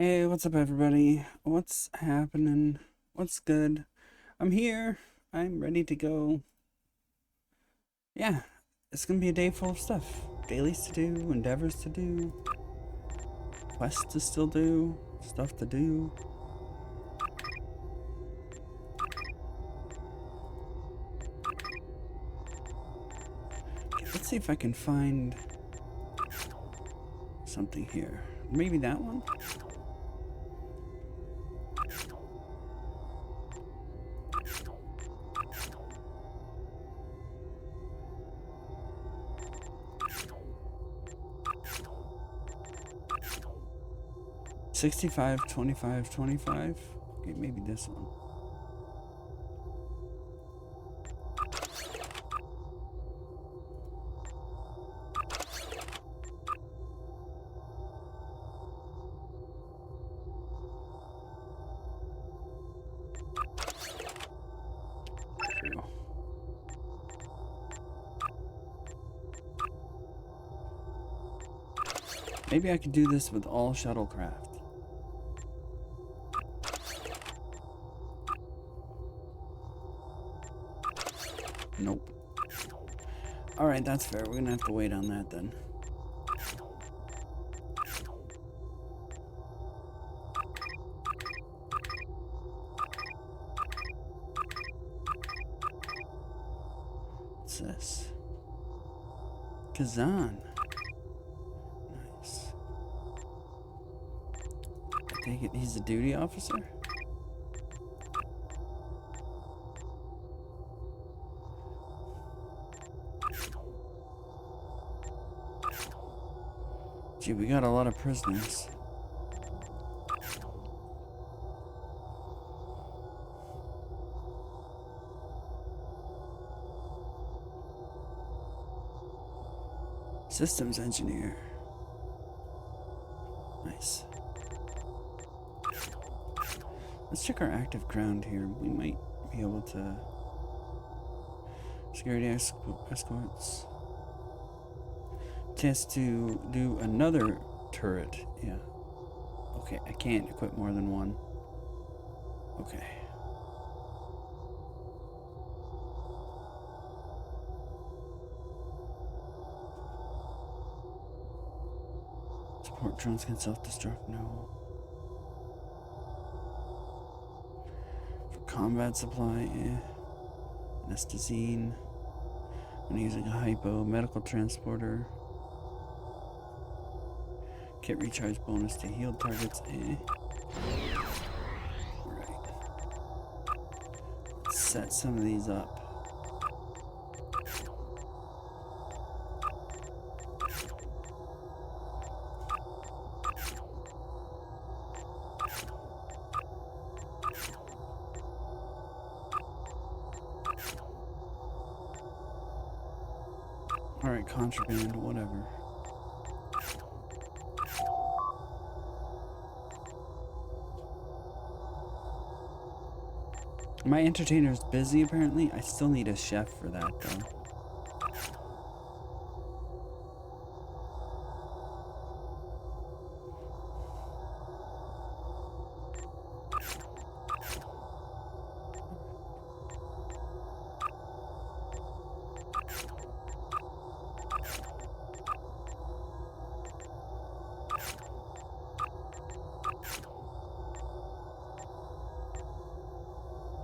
Hey, what's up, everybody? What's happening? What's good? I'm here. I'm ready to go. Yeah, it's gonna be a day full of stuff. Dailies to do, endeavors to do, quests to still do, stuff to do. Okay, let's see if I can find something here. Maybe that one? 65, 25, 25. Okay, maybe this one. There we go. Maybe I could do this with all shuttlecraft. Nope. Alright, that's fair. We're gonna have to wait on that then. What's this? Kazan. Nice. I take it he's a duty officer? Gee, we got a lot of prisoners. Systems engineer. Nice. Let's check our active ground here. We might be able to... Security escorts. Chance to do another turret. Yeah. Okay, I can't equip more than one. Okay. Support drones can self-destruct. No. For combat supply, Anestazine. When using a hypo, medical transporter. Kit recharge bonus to heal targets. Right. Let's set some of these up. Alright, contraband, whatever. My entertainer's busy, apparently. I still need a chef for that, though.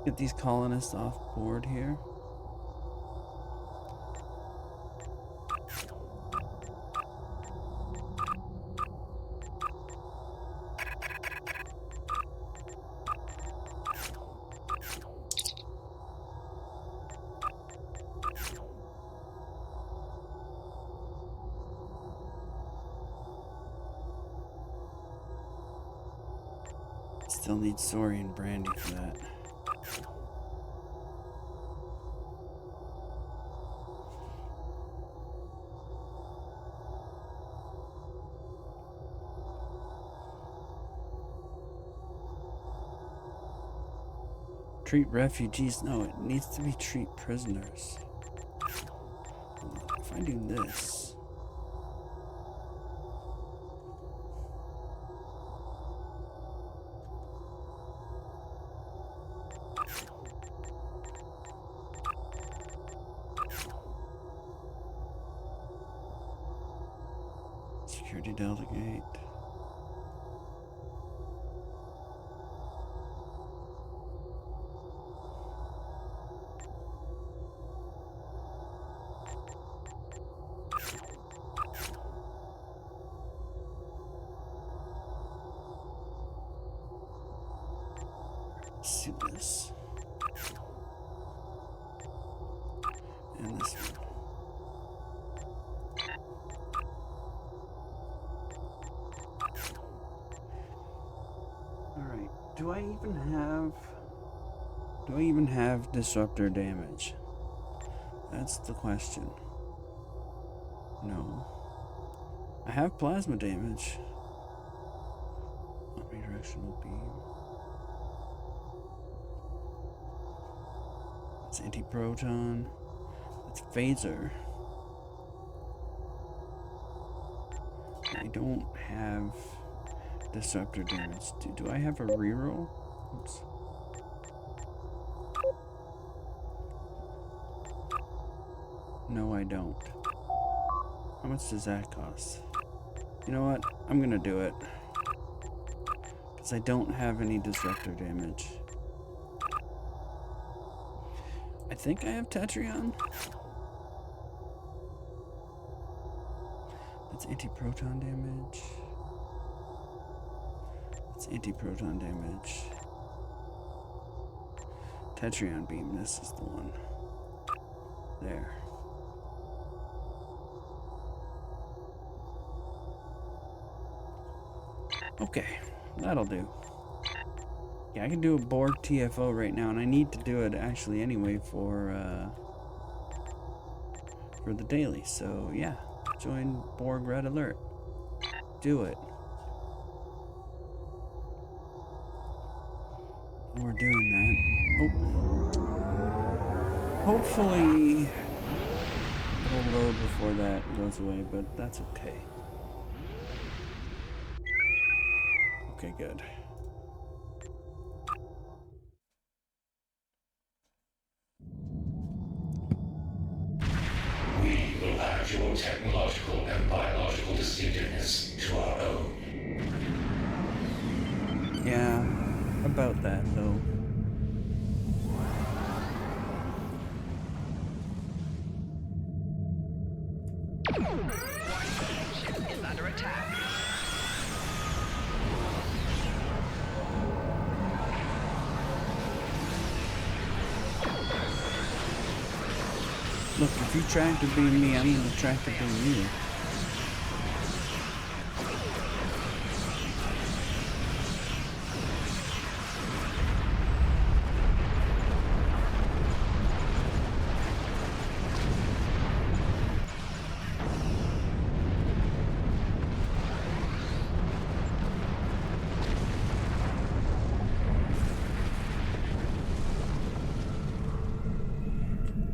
Get these colonists off board here. Still need Sori and Brandy for that. Treat refugees. No, it needs to be treat prisoners. If I do this... Security delegate. Let's see this. And this one. Alright, do I even have disruptor damage? That's the question. No. I have plasma damage. Omnidirectional beam. That's anti-proton. That's phaser. I don't have disruptor damage. Do I have a reroll? Oops. No, I don't. How much does that cost? You know what? I'm gonna do it. Because I don't have any disruptor damage. I think I have Tetrion. That's anti-proton damage. That's anti-proton damage. Tetrion beam, this is the one. There. Okay, that'll do. Yeah, I can do a Borg TFO right now, and I need to do it actually anyway for the daily. So yeah, join Borg Red Alert. Do it. We're doing that. Oh, hopefully it'll load before that goes away, but that's okay. Okay, good. We will add your technological and biological distinctiveness to our own. Yeah, about that though. Ship is under attack. Look, if you tractor beam me, I'm gonna tractor beam you.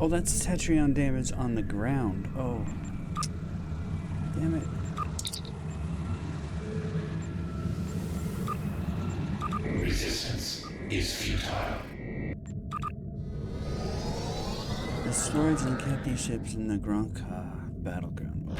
Oh, that's Tetrion damage on the ground. Oh. Damn it. Resistance is futile. Asteroids and Kathy ships in the Gronka battleground. Oh.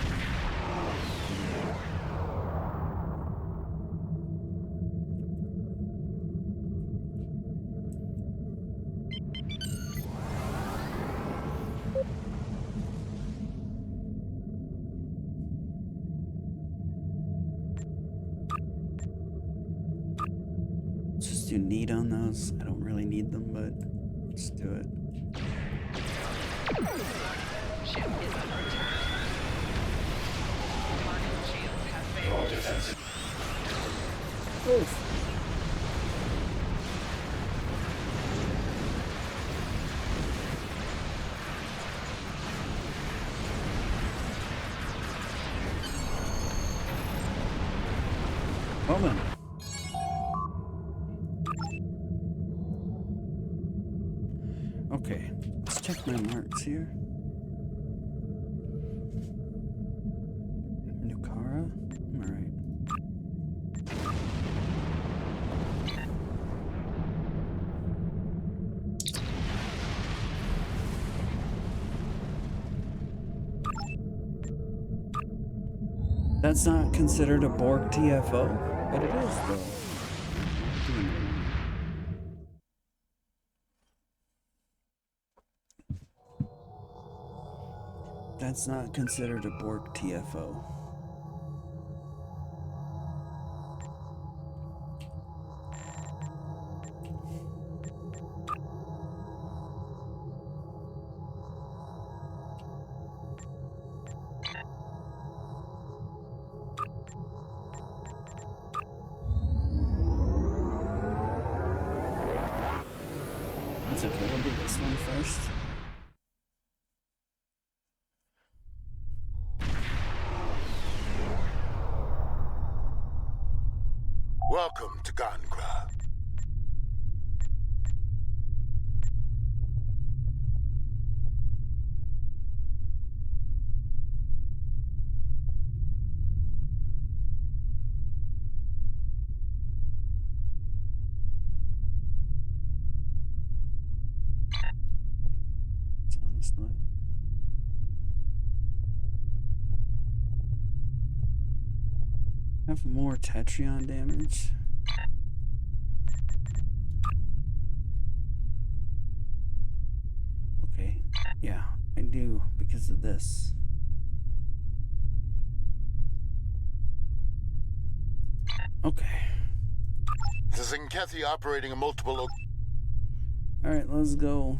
Just do need on those. I don't really need them, but let's do it. Ship is under attack. Target shields have Your failed. defensive. Oof. Well then. Okay, let's check my marks here. Nukara? I'm alright. That's not considered a Borg TFO, but it is though. That's not considered a Borg TFO. It's okay, we'll do this one first. Welcome to Gankra. Honestly. Have more Tetrion damage. Okay, yeah, I do because of this. Okay. The Zenkethi operating a multiple Alright, let's go.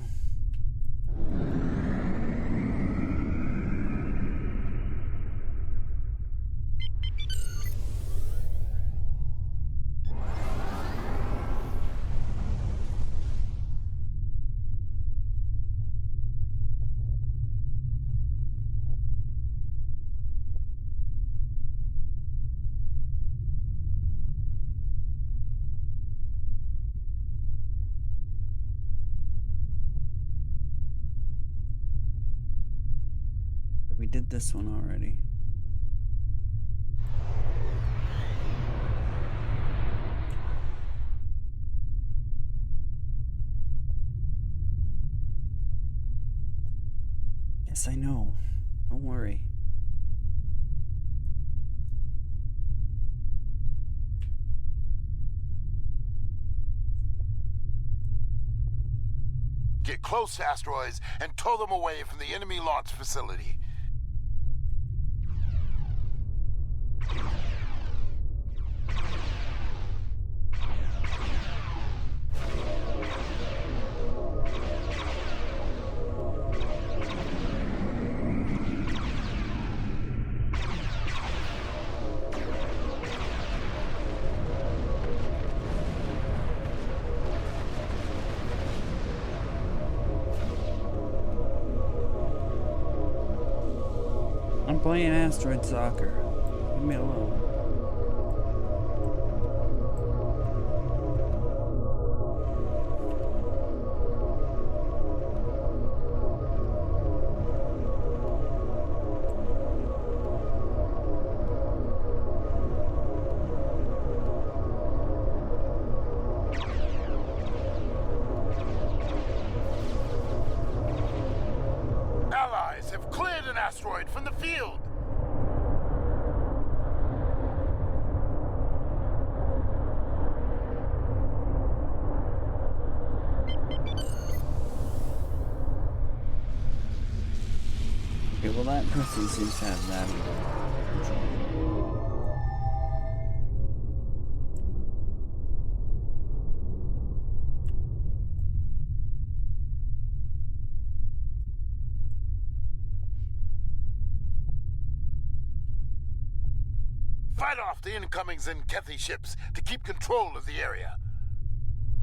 We did this one already. Yes, I know. Don't worry. Get close to asteroids and tow them away from the enemy launch facility. I'm playing asteroid soccer. Leave me alone. Allies have cleared an asteroid from the field. Okay, well that person seems to have that under control. Fight off the incoming Zenkethi ships to keep control of the area.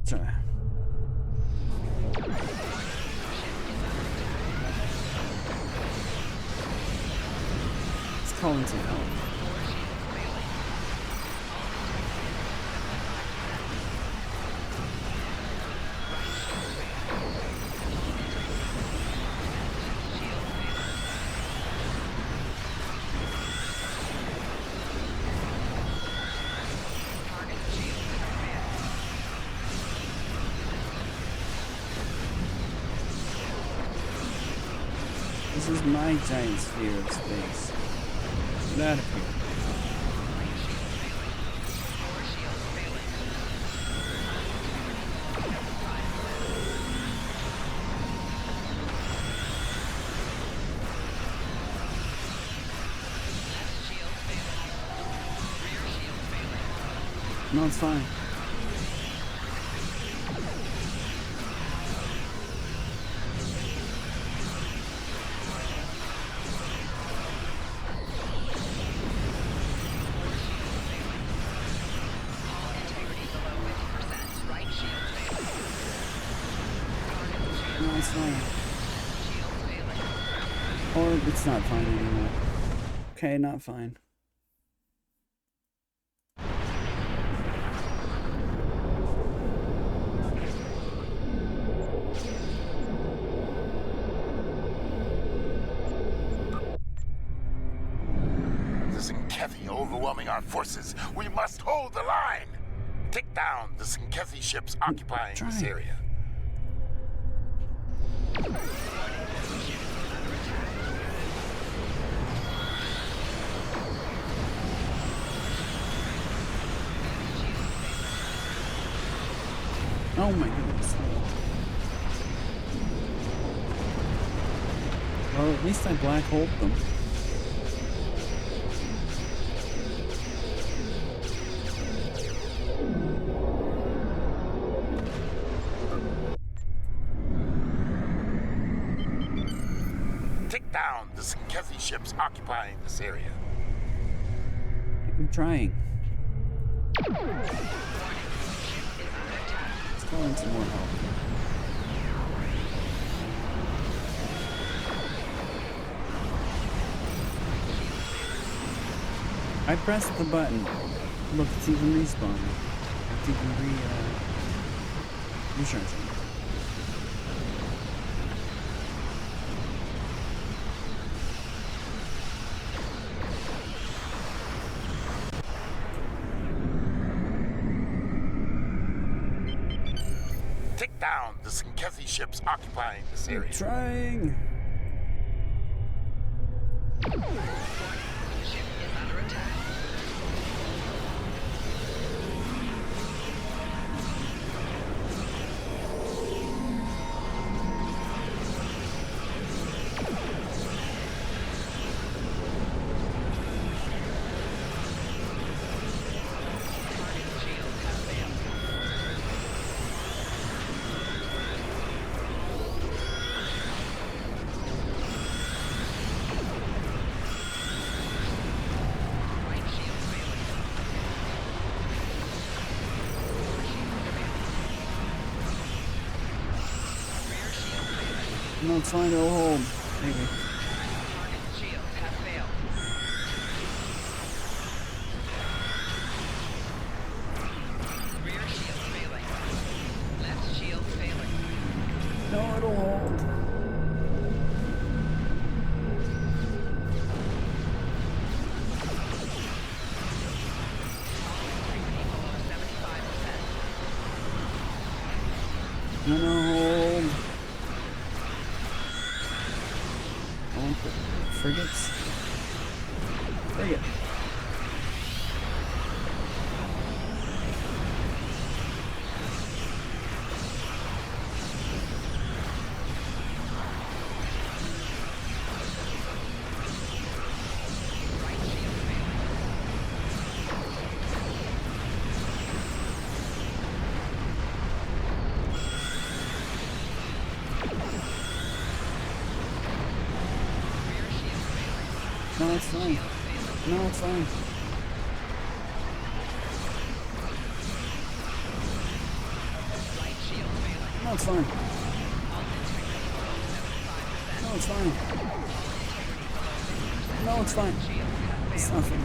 Sorry. Let's call in some help. This is my giant sphere of space. Get out of here. No, it's fine. No, it's fine. Or it's not fine anymore. Okay, not fine. The Zinkethi are overwhelming our forces. We must hold the line. Take down the Zinkethi ships occupying this area. Oh my goodness. Well, at least I black holed them. Take down the Zinkethi ships occupying this area. I'm trying. Let's call in some more help. I pressed the button. Look, it's even respawning. It's even recharging. Take down the Zinkethi ships occupying this area. Trying. No, it's fine, it'll hold. Maybe. Shields have failed. Rear shield failing. Left shield failing. No, it'll hold. Below 75%. No, hold. I want the frigates. Frigate. No, it's fine. No, it's fine. No, it's fine. No, it's fine. No, it's fine. It's nothing.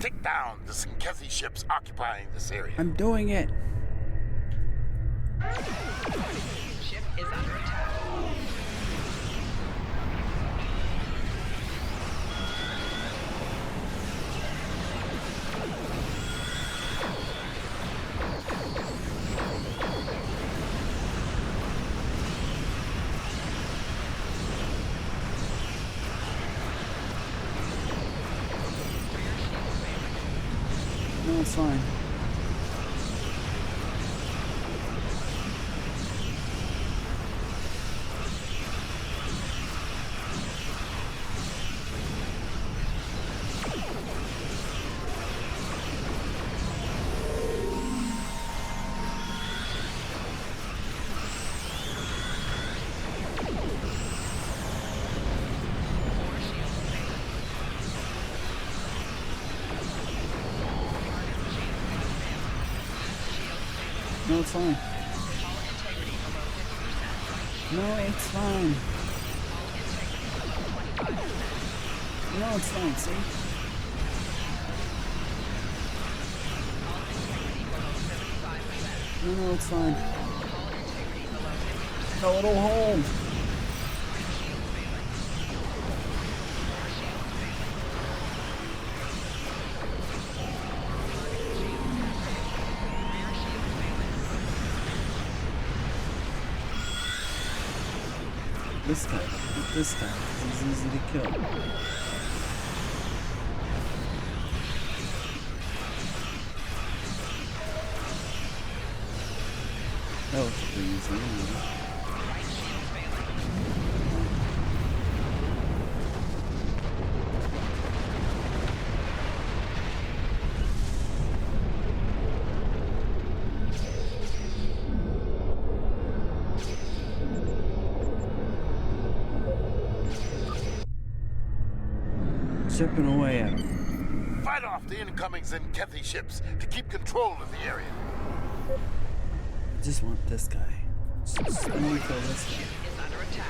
Take down the Zinkethi ships occupying this area. I'm doing it. Ship is under attack. Rear shield failing. No, it's fine. No, it's fine. No, it's fine. No, it's fine, see? No, it's fine. No, it'll hold. This guy, he's easy to kill. That was pretty easy. Chipping away at him. Fight off the incoming Zenkethi ships to keep control of the area. I just want this guy. Just only kill this guy. Is under attack.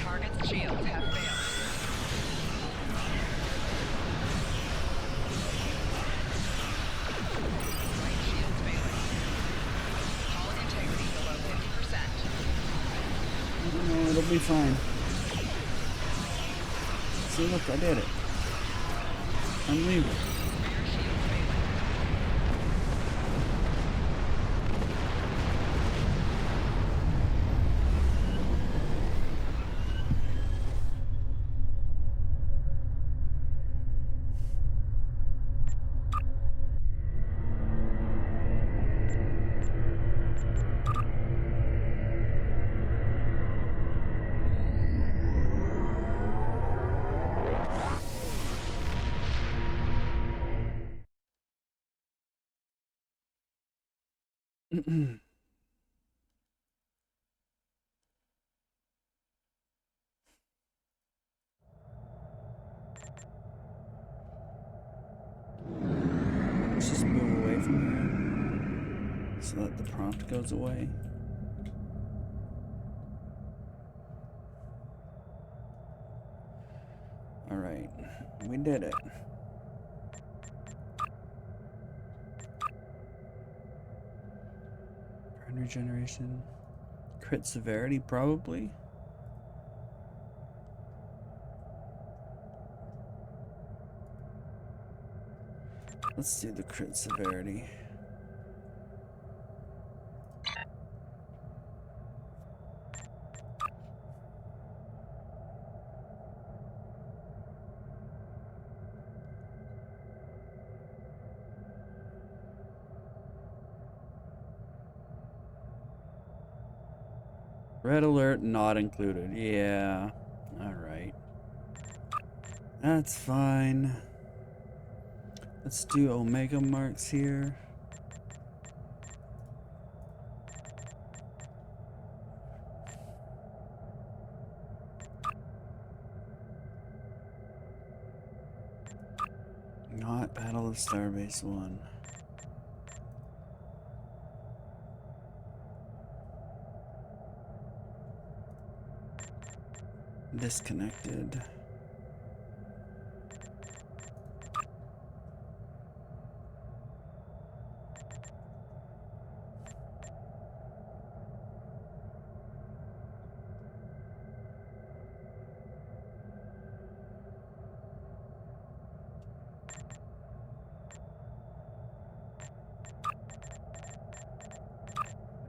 Target's shields have failed. Right shield's failing. Hull integrity below 50%. No, it'll be fine. See, look, I did it. I'm leaving. Rear shield failing. Let's just move away from here so that the prompt goes away. Alright, we did it. Burn regeneration. Crit severity, probably. Let's do the crit severity. Red alert not included. Yeah. Alright. That's fine. Let's do omega marks here. Not Battle of Starbase 1. Disconnected.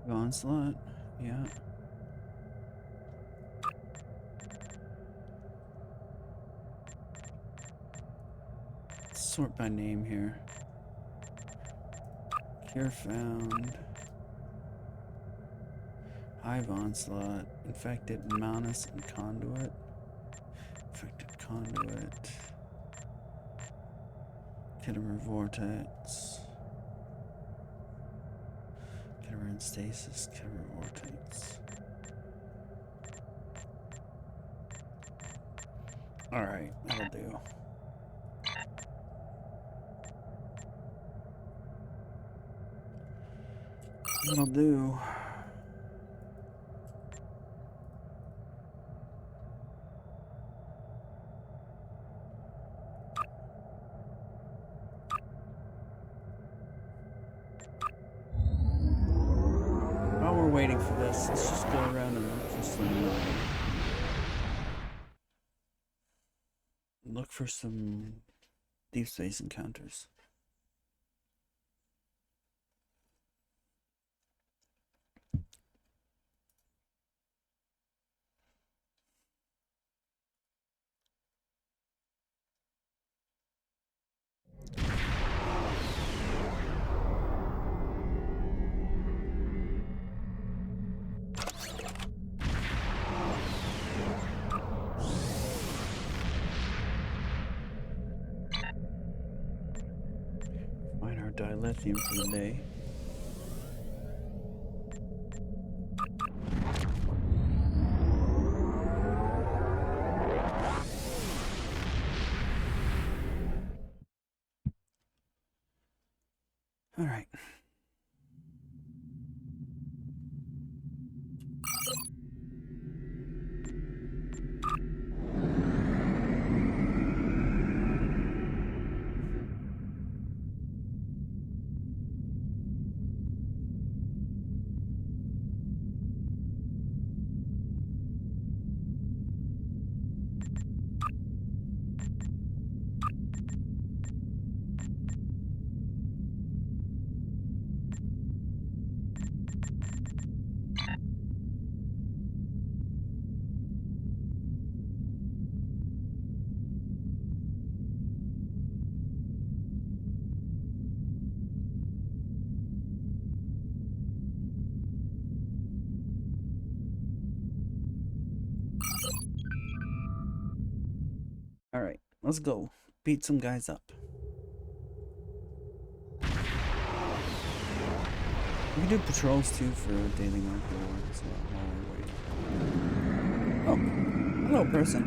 Onslaught, yeah. sort by name here. Cure found. Hive onslaught. Infected Manus and conduit. Infected conduit. Kidder vortex. Kidder in stasis. Kidder vortex. Alright, that'll do. That'll do. While we're waiting for this, let's just go around and look for some deep space encounters. Find our dilithium for the day. All right. All right, let's go. Beat some guys up. We can do patrols too for a daily marker awards while we're waiting. Oh, hello, person.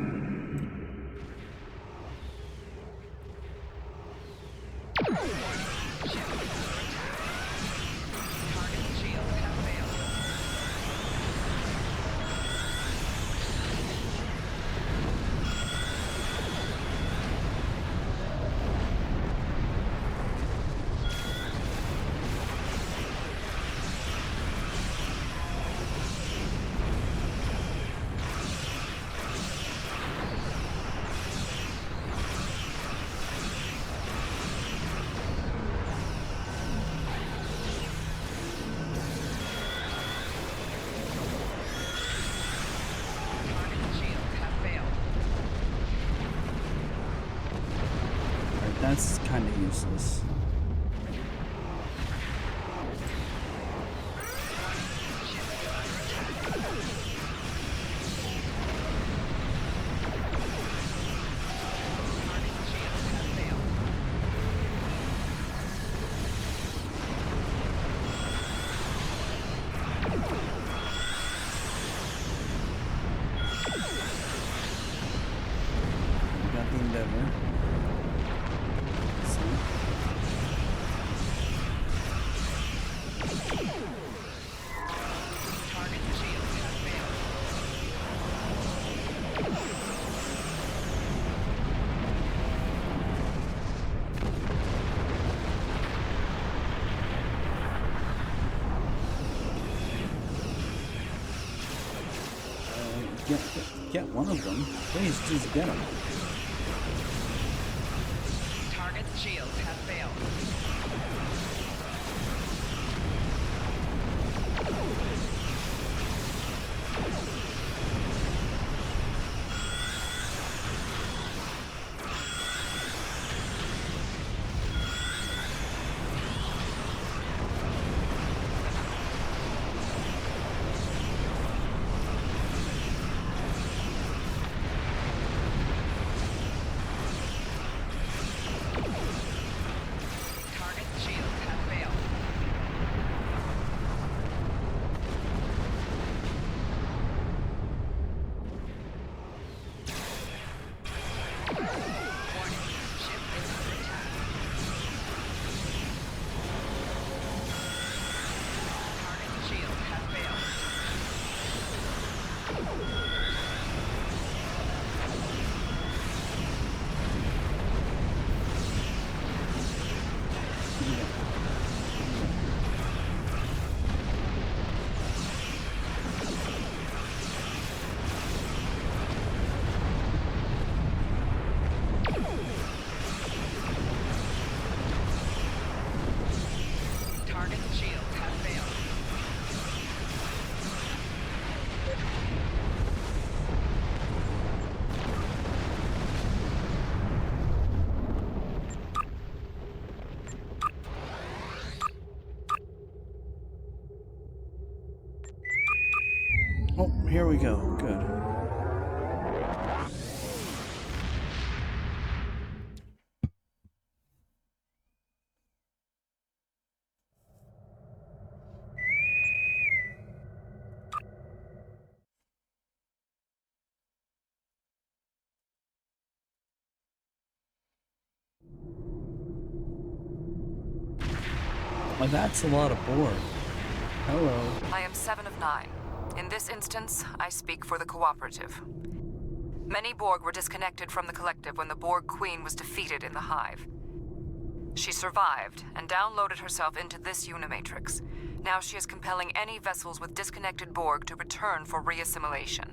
Target shields have failed. That's kind of useless. We got the Endeavor. Get one of them. Please, just get them. Target's shields have failed. here we go. Good. Well, that's a lot of Borg. Hello. I am 7 of 9. In this instance, I speak for the Cooperative. Many Borg were disconnected from the Collective when the Borg Queen was defeated in the Hive. She survived and downloaded herself into this Unimatrix. Now she is compelling any vessels with disconnected Borg to return for reassimilation.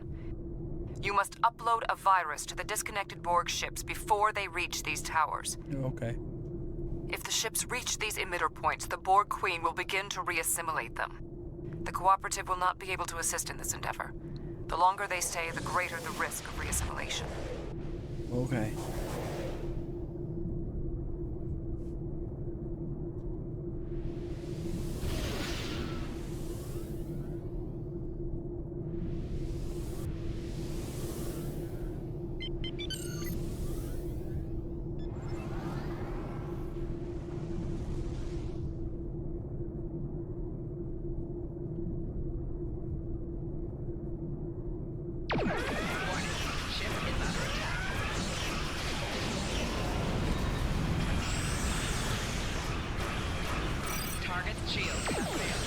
You must upload a virus to the disconnected Borg ships before they reach these towers. Okay. If the ships reach these emitter points, the Borg Queen will begin to reassimilate them. The Cooperative will not be able to assist in this endeavor. The longer they stay, the greater the risk of reassimilation. Okay. Target's shield has failed.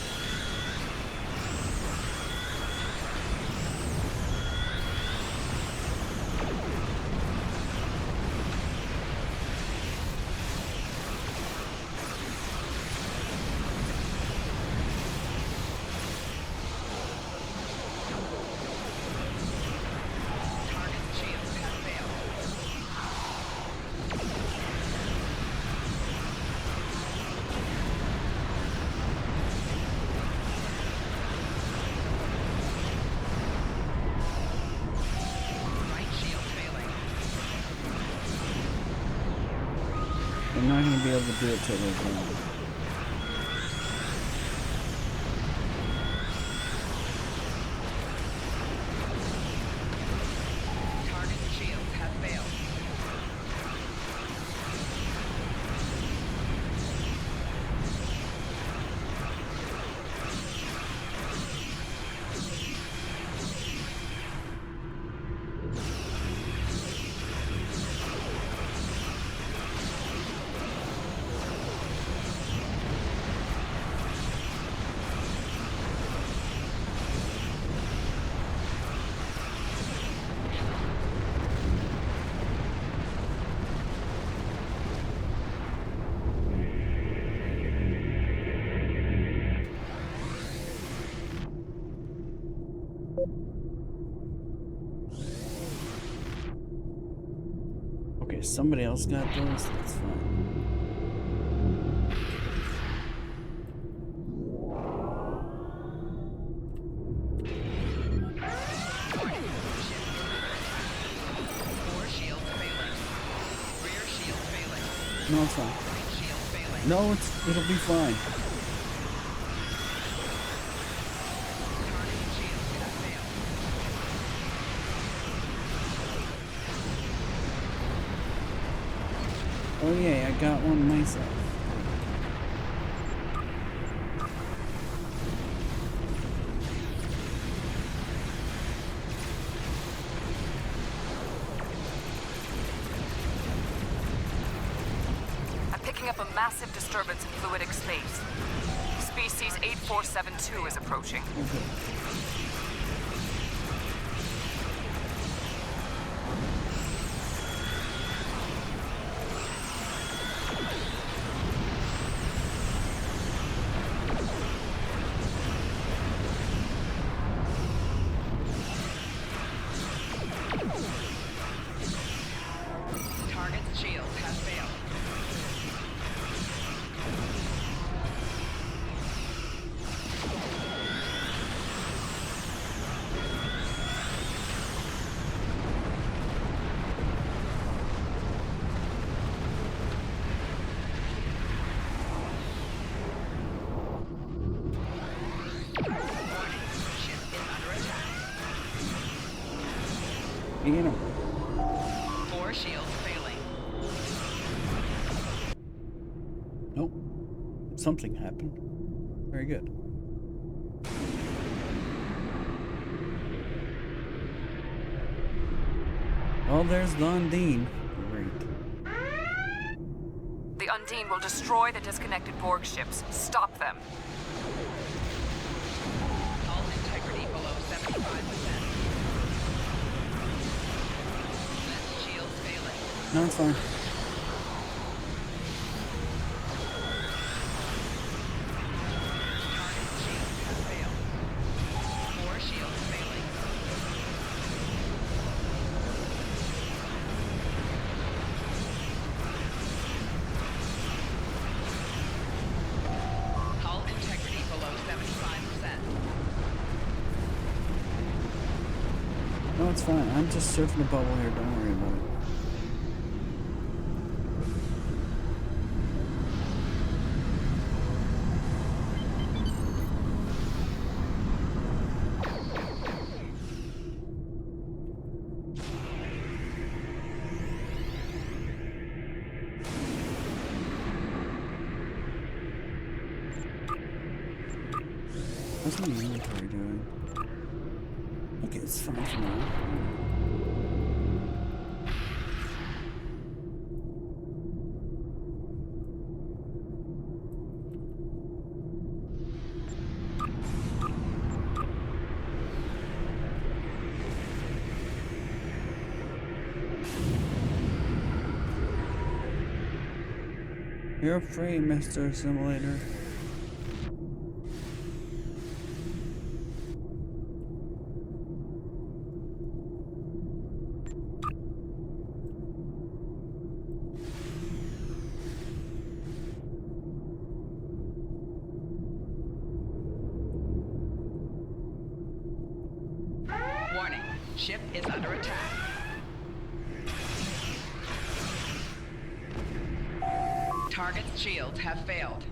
Target's shield has failed. Right shield failing. I'm not gonna be able to do it till they're done. Target's shield has failed. Okay, somebody else got those. That's fine. Core shield failing. Rear shield failing. No, it's fine. Right shield failing. No, it'll be fine. Target's shield has failed. Oh yeah, I got one myself. I'm picking up a massive disturbance in fluidic space. Species 8472 is approaching. Okay. Target's shield has failed. You know. 4 shields failing. Nope. Something happened. Very good. Well, there's the Undine. Great. The Undine will destroy the disconnected Borg ships. Stop them. Hull integrity below 75%. Left shields failing. No, it's fine. Target shields have failed. 4 shields failing. Hull integrity below 75%. No, it's fine. I'm just surfing a bubble here. Don't worry about it. How's my inventory doing? Okay, it's fine for now. You're free, Mr. Assimilator. Warning. Ship is under attack. Target's shields have failed.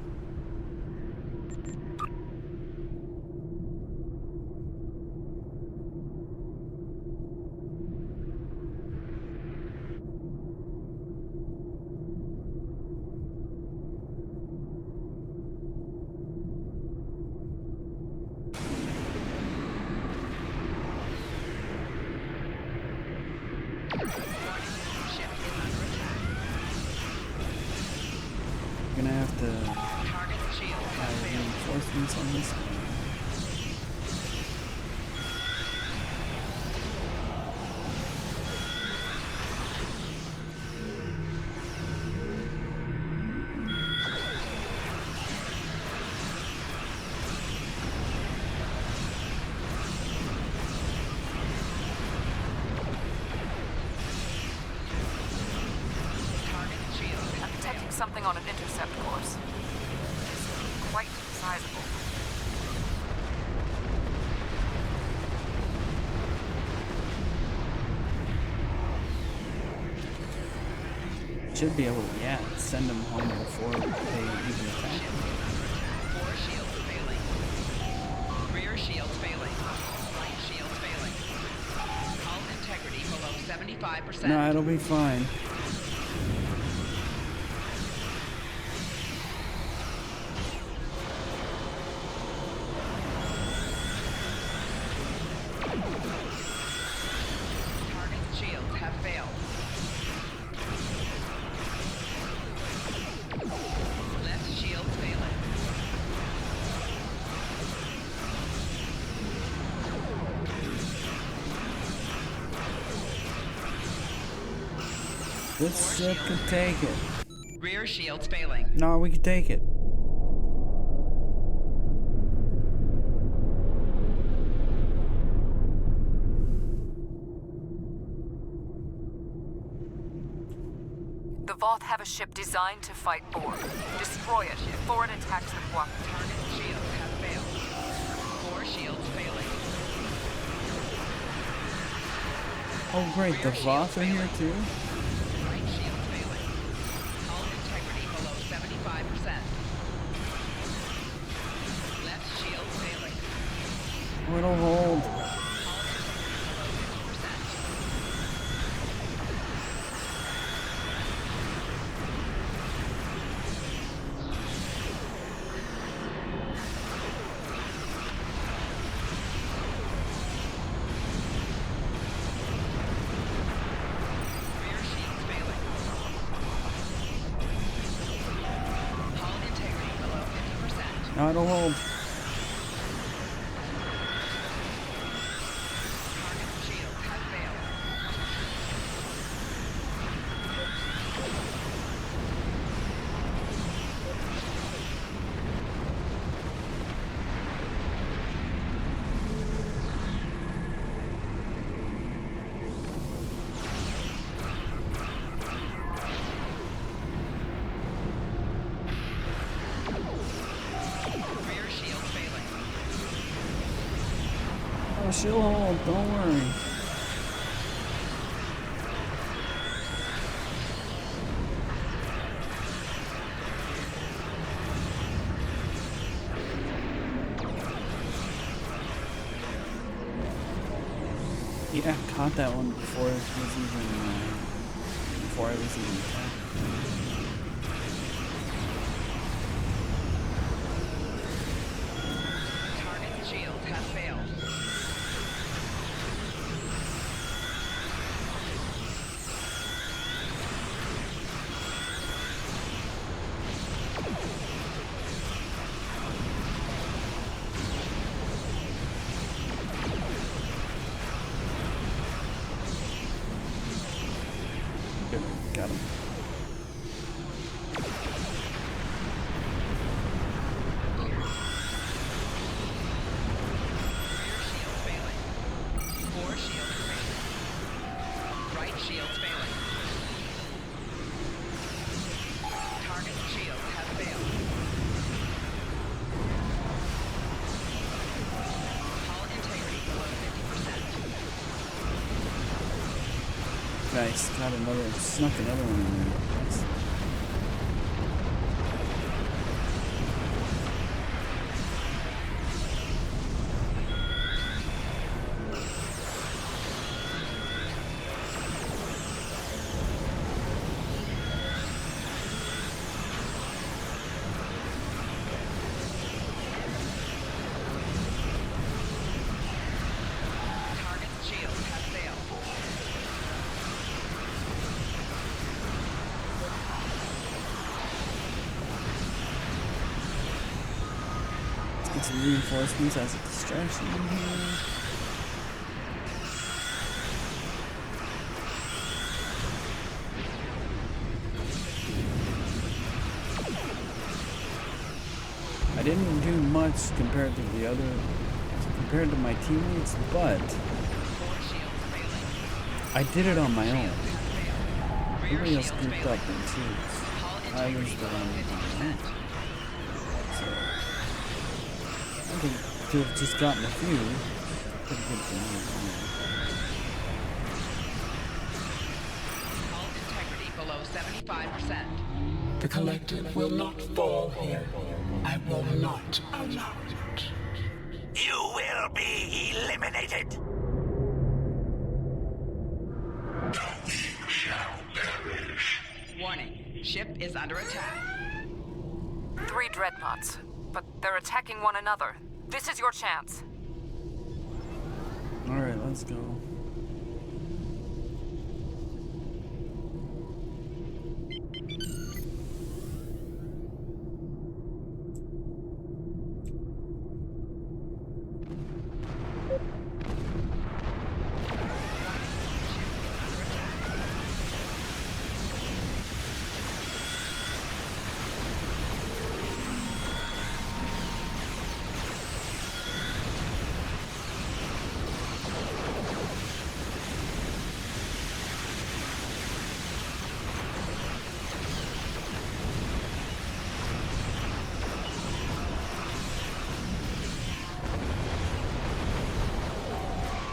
Ship is under attack. Gonna have to Target's shields have have failed. reinforcements on this one. Target's shields have I'm detecting failed. something on an intercept course. It's quite sizable. Should be able to, yeah, send them home before they even attack. 4 shields failing. Rear shields failing. Right shields failing. Hull integrity below 75%. No, it'll be fine. Target's shields have failed. Left shields failing. This ship can take it. Rear shields failing. No, we can take it. The Voth have a ship designed to fight Borg. Destroy it before it attacks the cooperative. Target's shields have failed. 4 shields failing. Oh great, the Voth are here too? Right shields failing. Hull integrity below 75%. Left shields failing. Oh, it'll hold. Hull integrity below 50%. it'll hold. Target shield has failed. Rear shield failing. Oh, she'll hold. Don't worry. Yeah, I caught that one before it was even before I was even attacked. Target shield has failed. Good, got him. Rear shield failing. Fore shield failing. Right shield failing. Target shield has failed. Hull integrity below 50%. Nice, got another, snuck another one in there. Nice. Target shield has failed. Let's get some reinforcements as a distraction in here. I didn't do much compared to compared to my teammates, but Fore shield failing. I did it on my own. Shield has failed. Rear Everybody else shield grouped failing. up in teams. Hull I was integrity the below one on my own. 50%. So I think to have just gotten a few, pretty good for me. Hull integrity below 75%. The collective will not fall here. I will not allow it. You will be eliminated. We shall perish. Warning. Ship is under attack. 3 dreadnoughts, but they're attacking one another. This is your chance. Alright, let's go.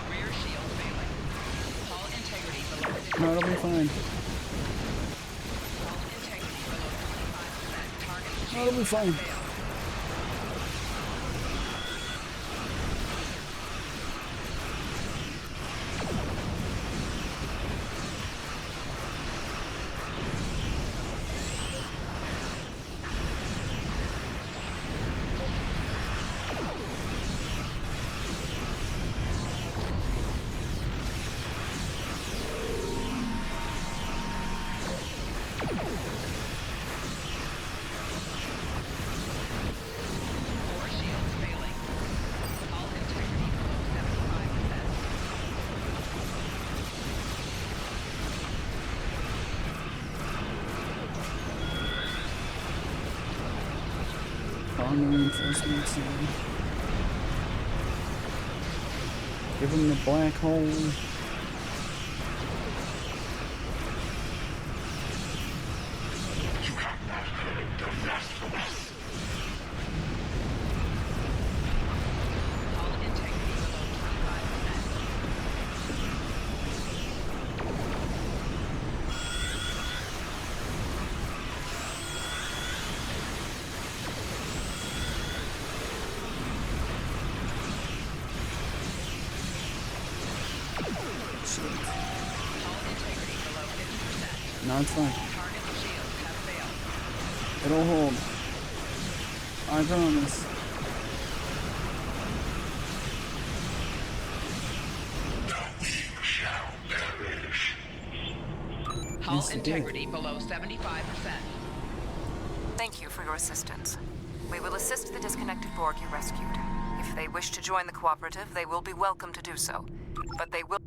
Rear shield failing. Hull integrity below 50%. No, it'll be fine. Hull integrity below 25%. Target No, shield it'll be fine. failed. Send the reinforcements in. Give him the black hole. Hull integrity below 25%. Hull integrity below 50%. No, it's fine. Target shields have failed. It'll hold. I promise. Hull Yes, it did. integrity below 75%. Thank you for your assistance. We will assist the disconnected Borg you rescued. If they wish to join the cooperative, they will be welcome to do so. But they will...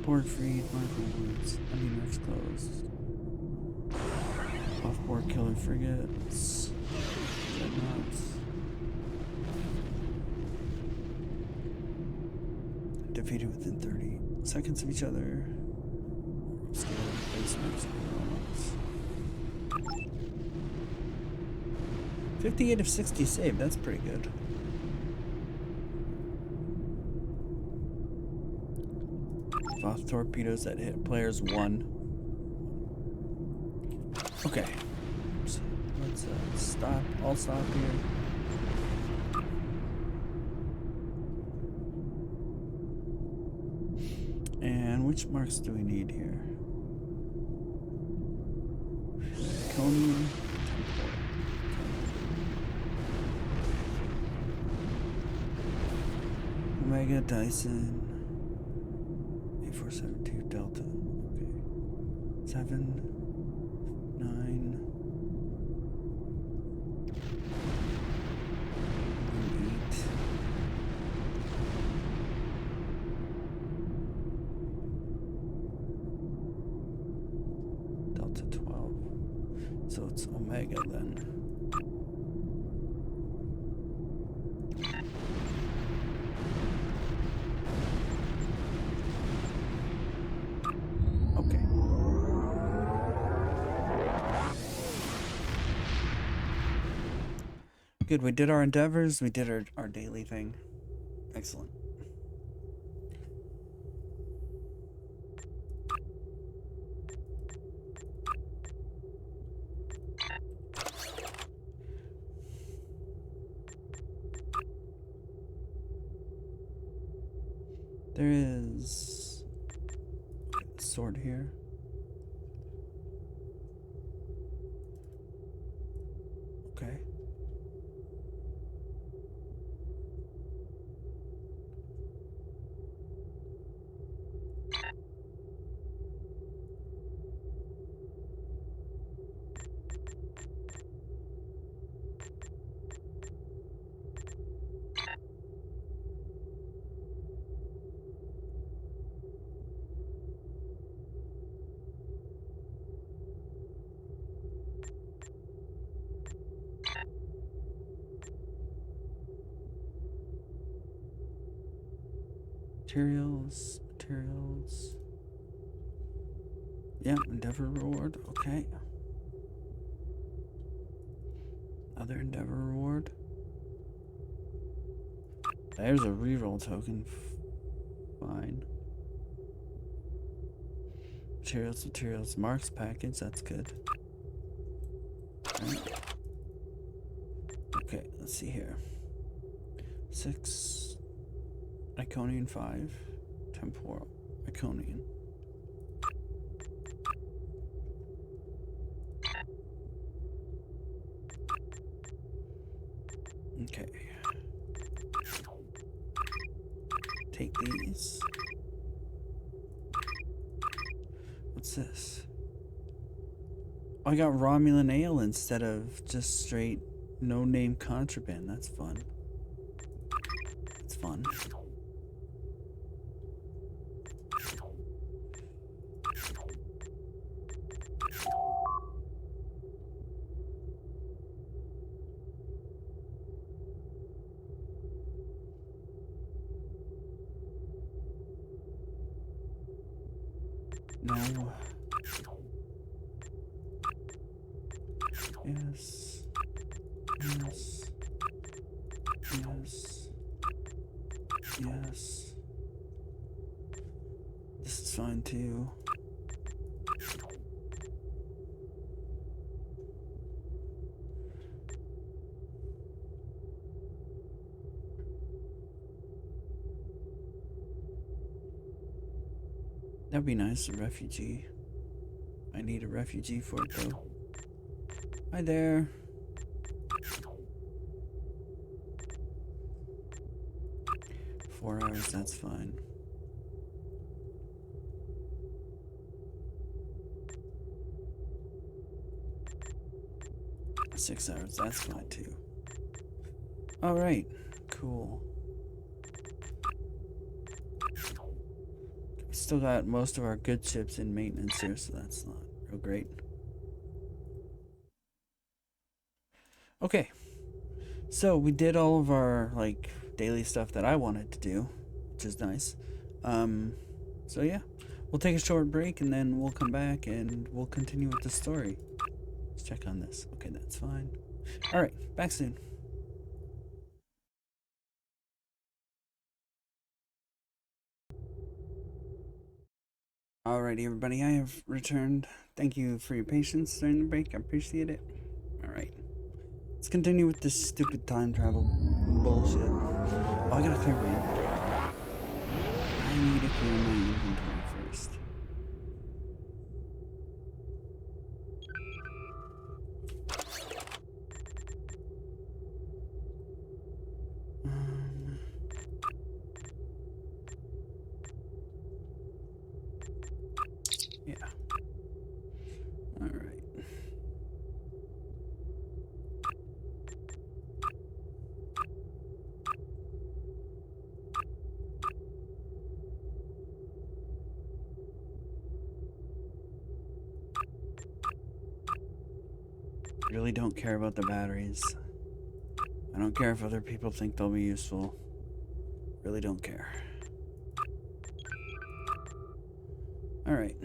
Board freed, Marco woods. Nerf's closed. Off-board killer frigates. Dreadnoughts. Defeated within 30 seconds of each other. Scale replacements. 58 of 60 saved, that's pretty good. Off torpedoes that hit players 1. Okay. So let's stop. I'll stop here. And which marks do we need here? Conium. Omega Dyson. 8472 Delta. Okay. 7, 9, 8. Delta 12. So it's Omega then. Okay. Good, we did our endeavors, we did our daily thing. Excellent. There is a sword here. Okay. Materials. Yeah, endeavor reward. Okay. Other endeavor reward. There's a reroll token. Fine. Materials. Marks package. That's good. Right. Okay, let's see here. 6. Iconian 5. Temporal. Iconian. Okay. Take these. What's this? Oh, I got Romulan ale instead of just straight no-name contraband. That's fun. That's fun. No. Yes. Yes. Yes. Yes. This is fine too. That'd be nice, a refugee. I need a refugee for it though. Hi there. Four hours, that's fine. $6 hours, that's fine too. Alright, cool. We still got most of our good ships in maintenance here, so that's not real great. Okay. So we did all of our like daily stuff that I wanted to do, which is nice. So yeah. We'll take a short break and then we'll come back and we'll continue with the story. Let's check on this. Okay, that's fine. Alright, back soon. Alrighty, everybody, I have returned. Thank you for your patience during the break. I appreciate it. Alright. Let's continue with this stupid time travel bullshit. Oh, I gotta clear my inventory. I need to clear my inventory first. Yeah. Alright. Really don't care about the batteries. I don't care if other people think they'll be useful. Really don't care. Alright.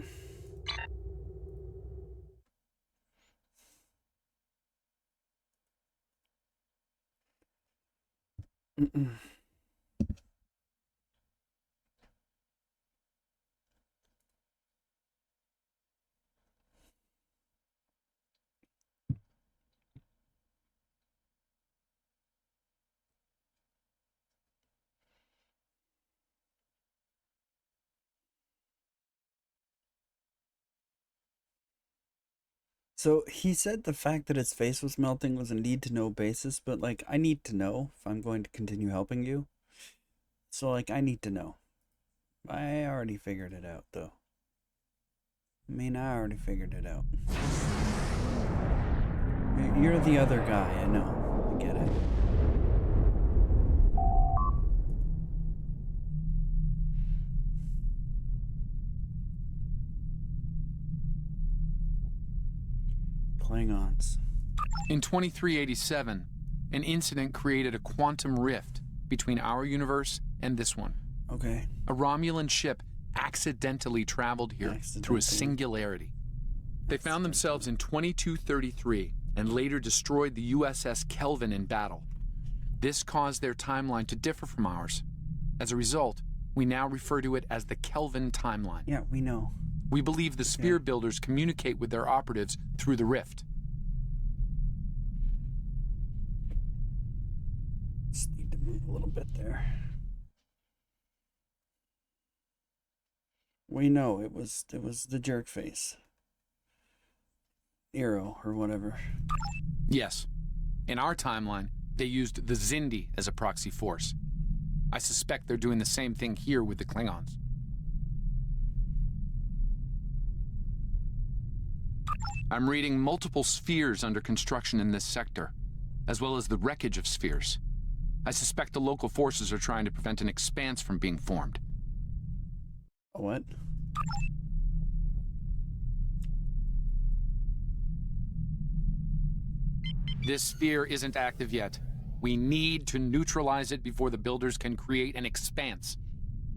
So he said the fact that his face was melting was a need to know basis, but like I need to know if I'm going to continue helping you. So like I need to know. I already figured it out though. I already figured it out. You're the other guy, I know. I get it. Klingons. In 2387, an incident created a quantum rift between our universe and this one. Okay. A Romulan ship accidentally traveled here through a singularity. They found themselves in 2233 and later destroyed the USS Kelvin in battle. This caused their timeline to differ from ours. As a result, we now refer to it as the Kelvin timeline. Yeah, we know. We believe the sphere builders communicate with their operatives through the rift. Just need to move a little bit there. We know it was the jerk face. Eero or whatever. Yes. In our timeline, they used the Xindi as a proxy force. I suspect they're doing the same thing here with the Klingons. I'm reading multiple spheres under construction in this sector, as well as the wreckage of spheres. I suspect the local forces are trying to prevent an expanse from being formed. What? This sphere isn't active yet. We need to neutralize it before the builders can create an expanse.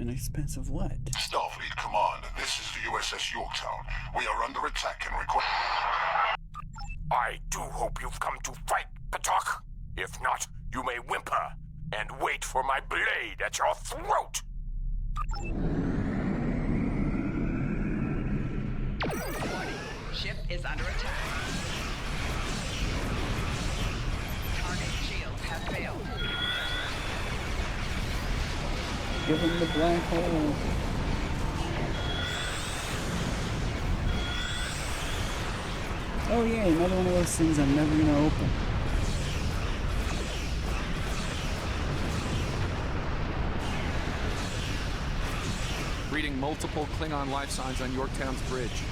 An expense of what? Starfleet Command, this is the USS Yorktown. We are under attack and require... I do hope you've come to fight, Patok. If not, you may whimper and wait for my blade at your throat. Warning. Ship is under attack. Target shields have failed. Give him the black hole. Oh yeah, another one of those things I'm never gonna open. Reading multiple Klingon life signs on Yorktown's bridge.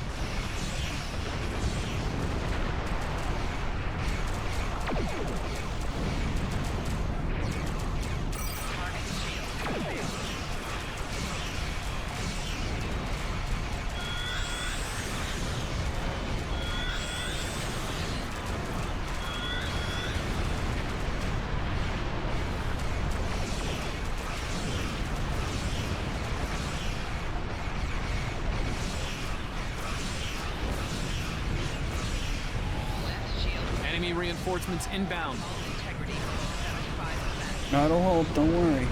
Enemy reinforcements inbound. Integrity 75%. Not a hold, don't worry.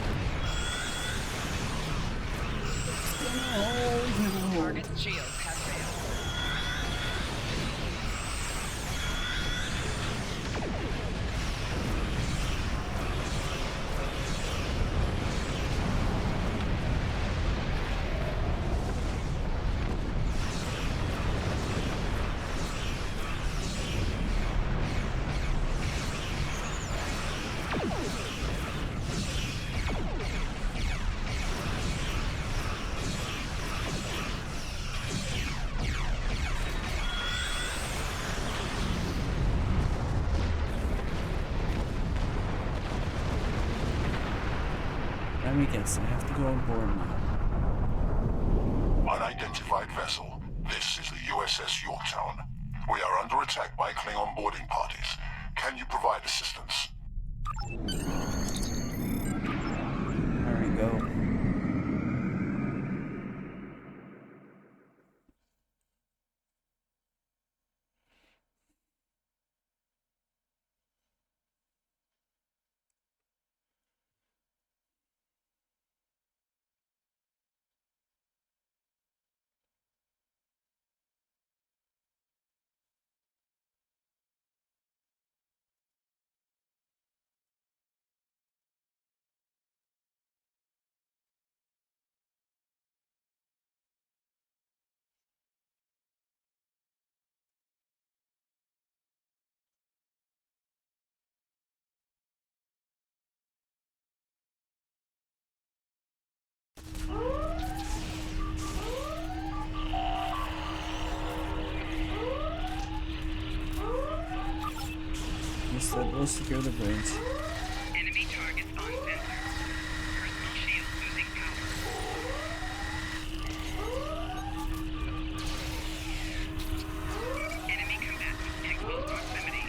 Target shields have failed. Let me guess, I have to go on board now. Unidentified vessel. This is the USS Yorktown. We are under attack by Klingon boarding parties. Can you provide assistance? Alright, go. You said we'll secure the bridge. Enemy targets on sensor. Personal shield losing power. Enemy combatants in close proximity.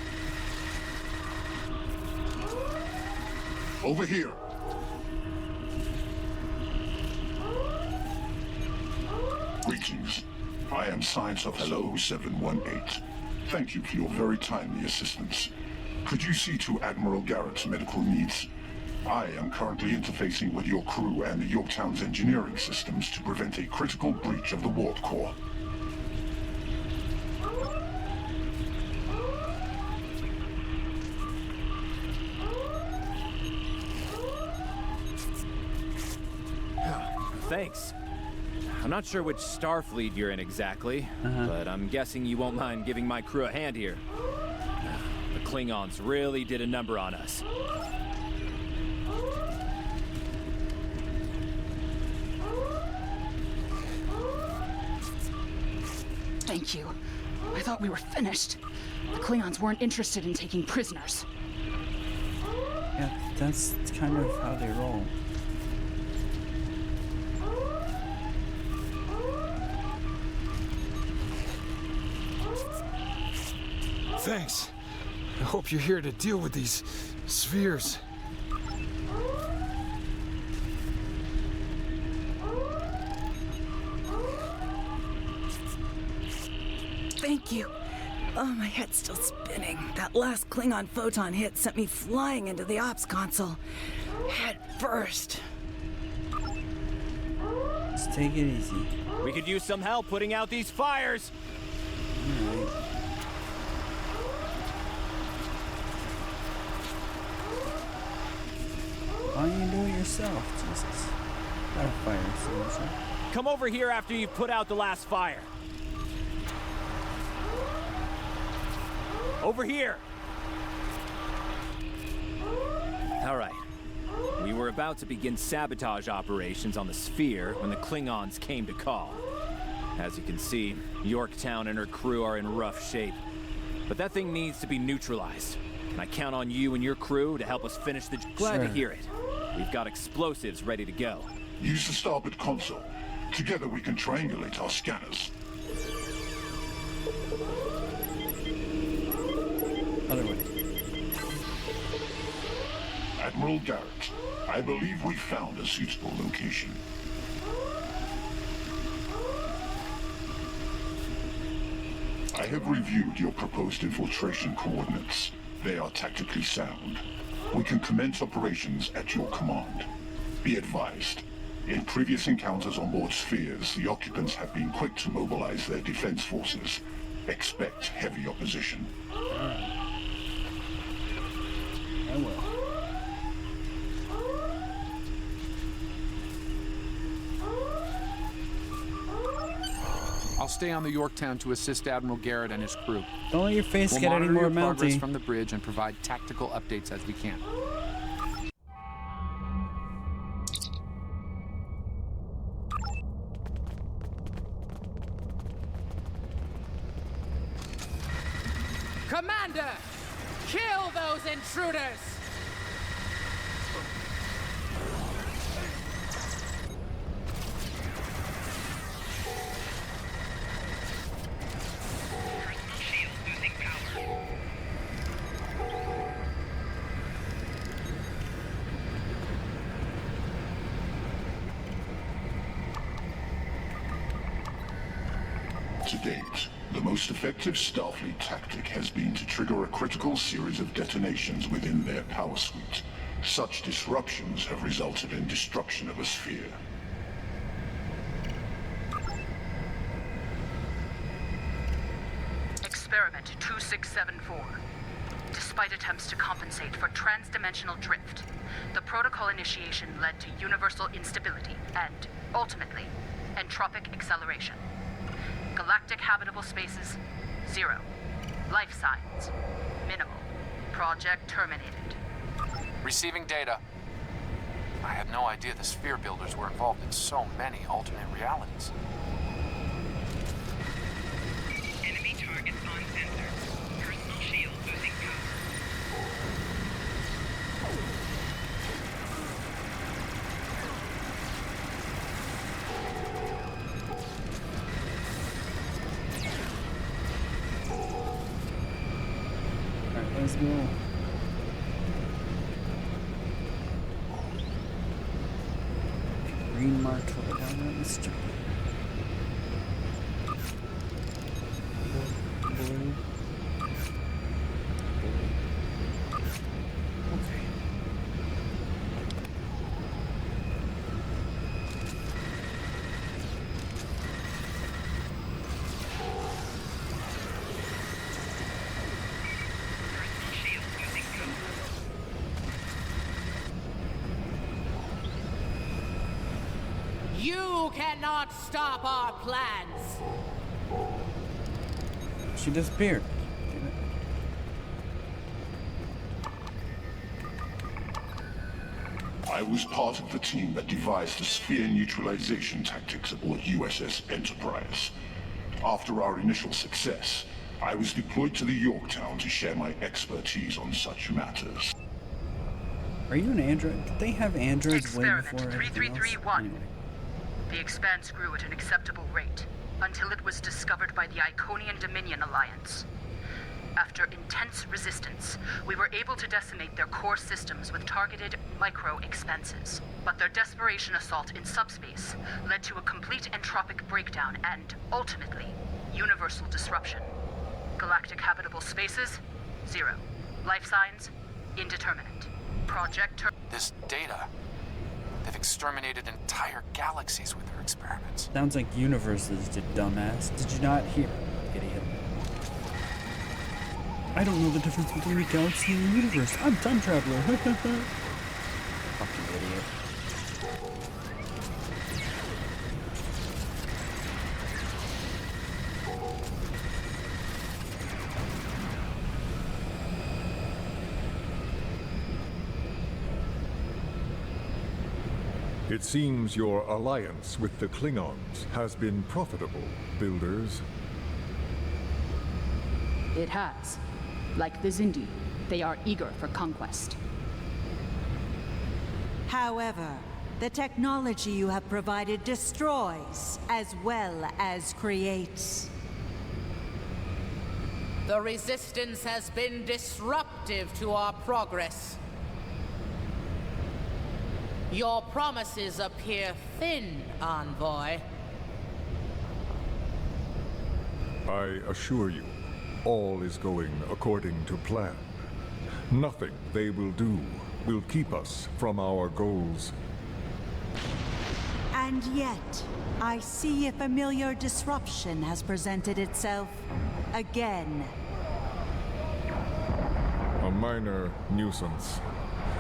Over here. Greetings. I am Science of Hello 718. Thank you for your very timely assistance. Could you see to Admiral Garrett's medical needs? I am currently interfacing with your crew and the Yorktown's engineering systems to prevent a critical breach of the warp core. Thanks. I'm not sure which Starfleet you're in exactly, but I'm guessing you won't mind giving my crew a hand here. The Klingons really did a number on us. Thank you. I thought we were finished. The Klingons weren't interested in taking prisoners. Yeah, that's kind of how they roll. Thanks. I hope you're here to deal with these spheres. Thank you. Oh, my head's still spinning. That last Klingon photon hit sent me flying into the ops console. Head first. Just take it easy. We could use some help putting out these fires. Alright. Why don't you do it yourself? Jesus. Got a fire extinguisher. Come over here after you've put out the last fire. Over here. All right. We were about to begin sabotage operations on the sphere when the Klingons came to call. As you can see, Yorktown and her crew are in rough shape. But that thing needs to be neutralized. And I count on you and your crew to help us finish the... Glad to hear it. We've got explosives ready to go. Use the starboard console. Together we can triangulate our scanners. Other way. Admiral Garrett, I believe we found a suitable location. I have reviewed your proposed infiltration coordinates. They are tactically sound. We can commence operations at your command. Be advised, in previous encounters on board spheres, the occupants have been quick to mobilize their defense forces. Expect heavy opposition. I will. I'll stay on the Yorktown to assist Admiral Garrett and his crew. Don't let your face We'll get any more monitor your progress melty. from the bridge and provide tactical updates as we can. Commander! Kill those intruders! To date, the most effective Starfleet tactic has been to trigger a critical series of detonations within their power suite. Such disruptions have resulted in destruction of a sphere. Experiment 2674. Despite attempts to compensate for transdimensional drift, the protocol initiation led to universal instability and, ultimately, entropic acceleration. Galactic habitable spaces, 0. Life signs, minimal. Project terminated. Receiving data. I had no idea the sphere builders were involved in so many alternate realities. Enemy targets on sensor. Personal shield losing power. Alright, let's go. Green mark over down the street. Blue. Okay. Shield losing power. You cannot stop our plans! She disappeared. Damn it. I was part of the team that devised the sphere neutralization tactics aboard USS Enterprise. After our initial success, I was deployed to the Yorktown to share my expertise on such matters. Are you an android? Did they have androids way Experiment before everything else? 3331. Anyway. The Expanse grew at an acceptable rate, until it was discovered by the Iconian Dominion Alliance. After intense resistance, we were able to decimate their core systems with targeted micro-expanses. But their desperation assault in subspace led to a complete entropic breakdown and, ultimately, universal disruption. Galactic habitable spaces, 0. Life signs, indeterminate. This data. They've exterminated entire galaxies with their experiments. Sounds like universes, did dumbass. Did you not hear? Idiot. I don't know the difference between a galaxy and a universe. I'm a time traveler. Fucking idiot. It seems your alliance with the Klingons has been profitable, builders. It has. Like the Zindi, they are eager for conquest. However, the technology you have provided destroys as well as creates. The Resistance has been disruptive to our progress. Your promises appear thin, Envoy. I assure you, all is going according to plan. Nothing they will do will keep us from our goals. And yet, I see a familiar disruption has presented itself again. A minor nuisance.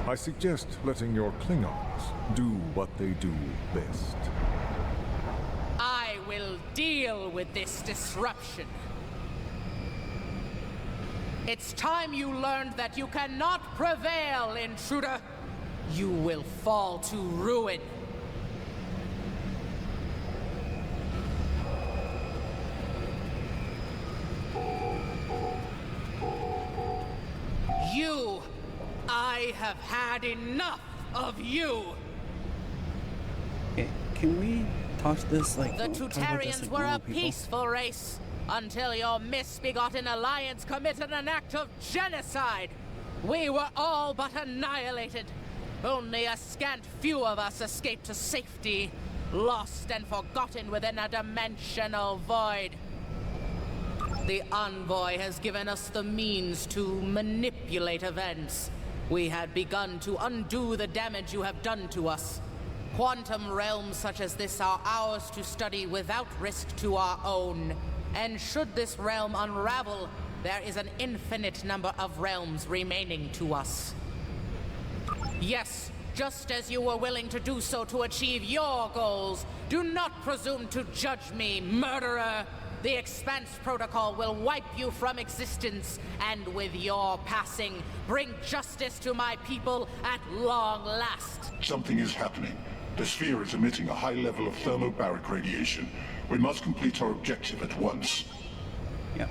I suggest letting your Klingons do what they do best. I will deal with this disruption. It's time you learned that you cannot prevail, intruder. You will fall to ruin. You! I have had enough of you! Okay, can we talk to this like... The talk about Tutarians this, like, were a normal people? peaceful race, until your misbegotten alliance committed an act of genocide. We were all but annihilated. Only a scant few of us escaped to safety, lost and forgotten within a dimensional void. The Envoy has given us the means to manipulate events. We had begun to undo the damage you have done to us. Quantum realms such as this are ours to study without risk to our own. And should this realm unravel, there is an infinite number of realms remaining to us. Yes, just as you were willing to do so to achieve your goals, do not presume to judge me, murderer! The Expanse Protocol will wipe you from existence, and with your passing, bring justice to my people at long last. Something is happening. The sphere is emitting a high level of thermobaric radiation. We must complete our objective at once. Yeah.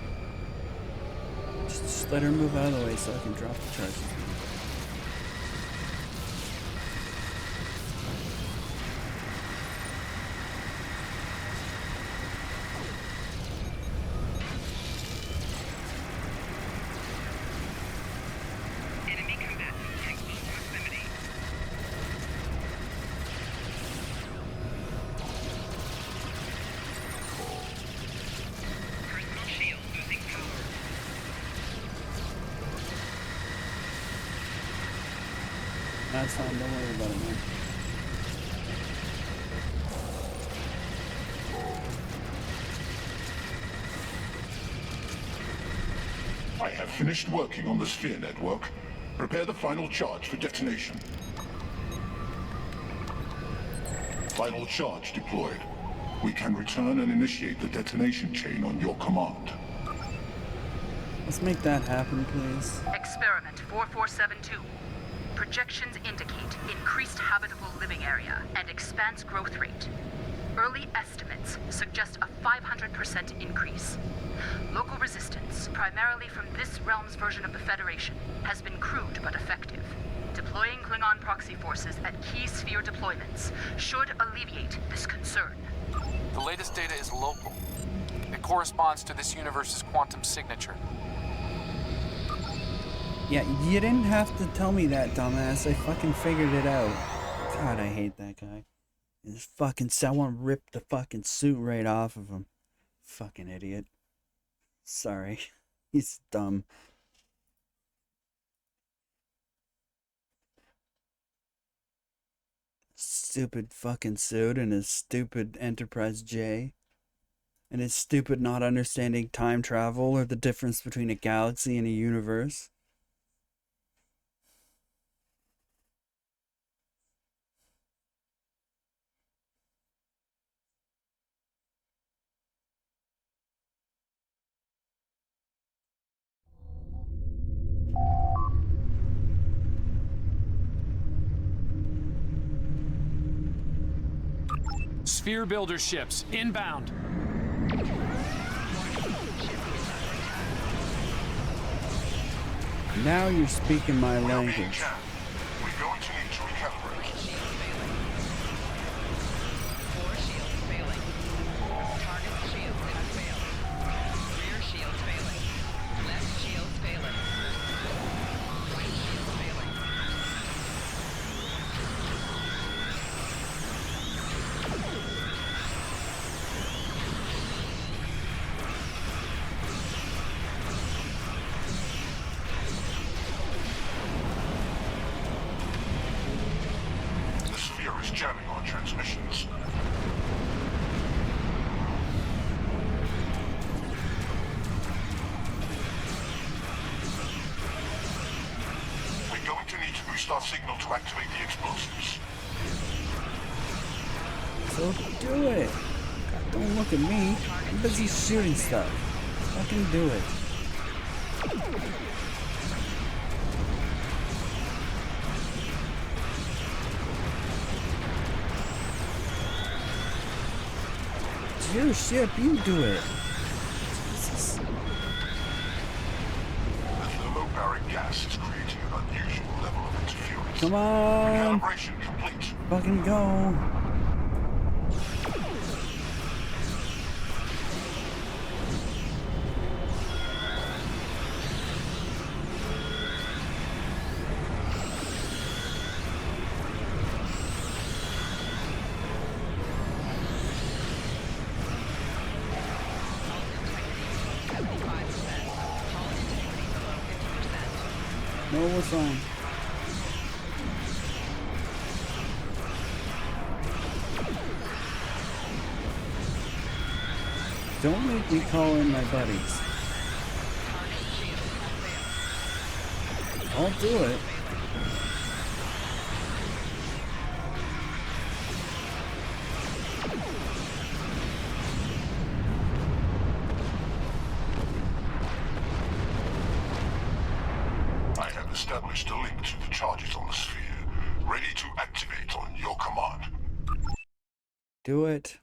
Just let her move out of the way so I can drop the charges. That's fine, don't worry about it, man. I have finished working on the sphere network. Prepare the final charge for detonation. Final charge deployed. We can return and initiate the detonation chain on your command. Let's make that happen, please. Experiment 4472. Projections indicate increased habitable living area and expanse growth rate. Early estimates suggest a 500% increase. Local resistance, primarily from this realm's version of the Federation, has been crude but effective. Deploying Klingon proxy forces at key sphere deployments should alleviate this concern. The latest data is local. It corresponds to this universe's quantum signature. Yeah, you didn't have to tell me that, dumbass. I fucking figured it out. God, I hate that guy. This fucking someone ripped the fucking suit right off of him. Fucking idiot. Sorry. He's dumb. Stupid fucking suit and his stupid Enterprise J. And his stupid not understanding time travel or the difference between a galaxy and a universe. Sphere builder ships inbound. Now you're speaking my language. We're going to need to recalibrate. Core shields failing. Target shields have failed. Rear shields failing. Left shields failing. Right shields failing. The sphere is jamming our transmissions. We're going to need to boost our signal to activate the explosives. So do it. God, don't look at me. I'm busy shooting stuff. Fucking do it. It's your ship, you do it. Jesus. The thermobaric gas is creating an unusual level of interference. Come on. Recalibration complete. Fucking go. No, what's wrong? Don't make me call in my buddies. I'll do it. I have established a link to the charges on the sphere, ready to activate on your command. Do it.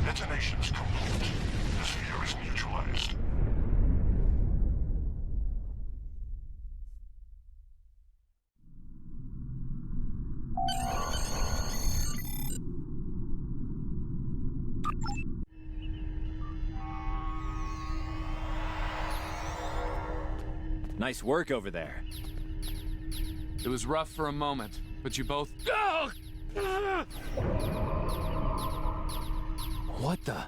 Detonations complete. The sphere is neutralized. Nice work over there. It was rough for a moment, but you both... What the?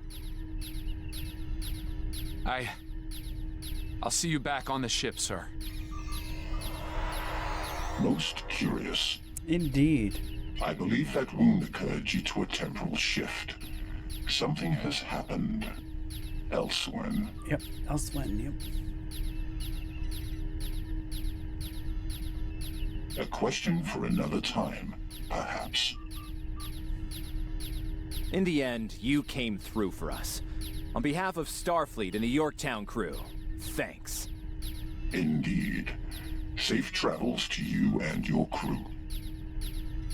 I'll see you back on the ship, sir. Most curious. Indeed. I believe that wound occurred due to a temporal shift. Something has happened elsewhere. Yep, elsewhere, yep. A question for another time, perhaps. In the end, you came through for us. On behalf of Starfleet and the Yorktown crew, thanks. Indeed. Safe travels to you and your crew.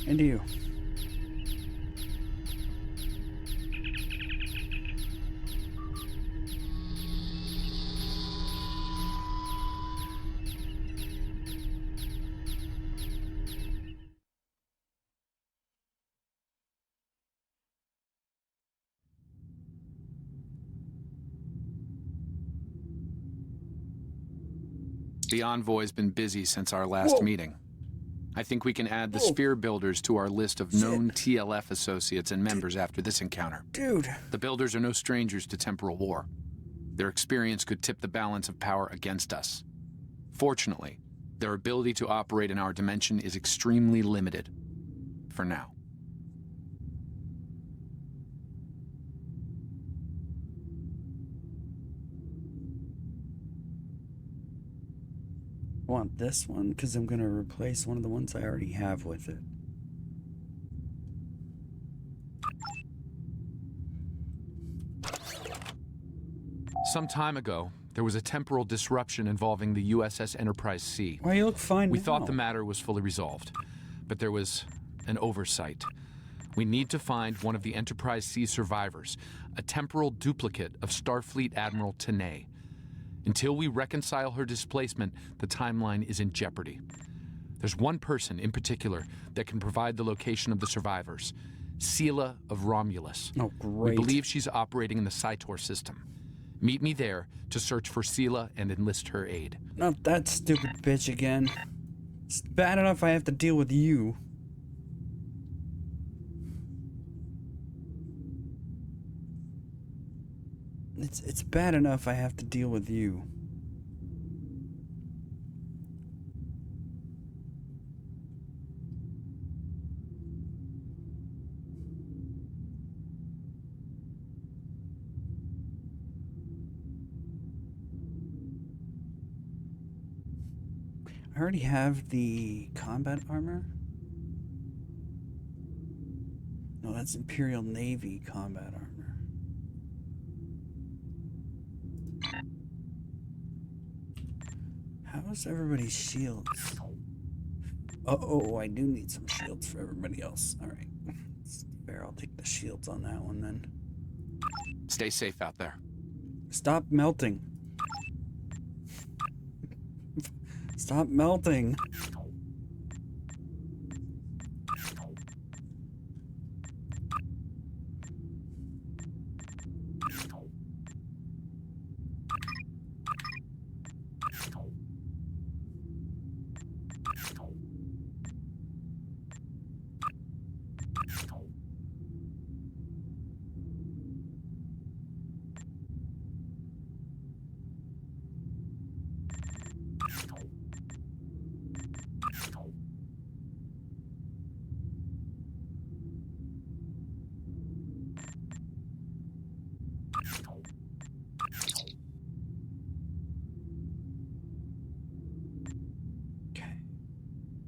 And to you. The envoy's been busy since our last meeting. I think we can add the Sphere Builders to our list of known TLF associates and members after this encounter. Dude. The Builders are no strangers to temporal war. Their experience could tip the balance of power against us. Fortunately, their ability to operate in our dimension is extremely limited. For now. I want this one because I'm going to replace one of the ones I already have with it. Some time ago, there was a temporal disruption involving the USS Enterprise C. Why, you look fine We now. thought the matter was fully resolved, but there was an oversight. We need to find one of the Enterprise C survivors, a temporal duplicate of Starfleet Admiral Tanay. Until we reconcile her displacement, the timeline is in jeopardy. There's one person in particular that can provide the location of the survivors, Sela of Romulus. Oh, great. We believe she's operating in the Cytor system. Meet me there to search for Sela and enlist her aid. Not that stupid bitch again. It's bad enough I have to deal with you. It's bad enough I have to deal with you. I already have the combat armor. No, that's Imperial Navy combat armor. How's everybody's shields? Oh, I do need some shields for everybody else. Alright. Fair, I'll take the shields on that one then. Stay safe out there. Stop melting. Stop melting.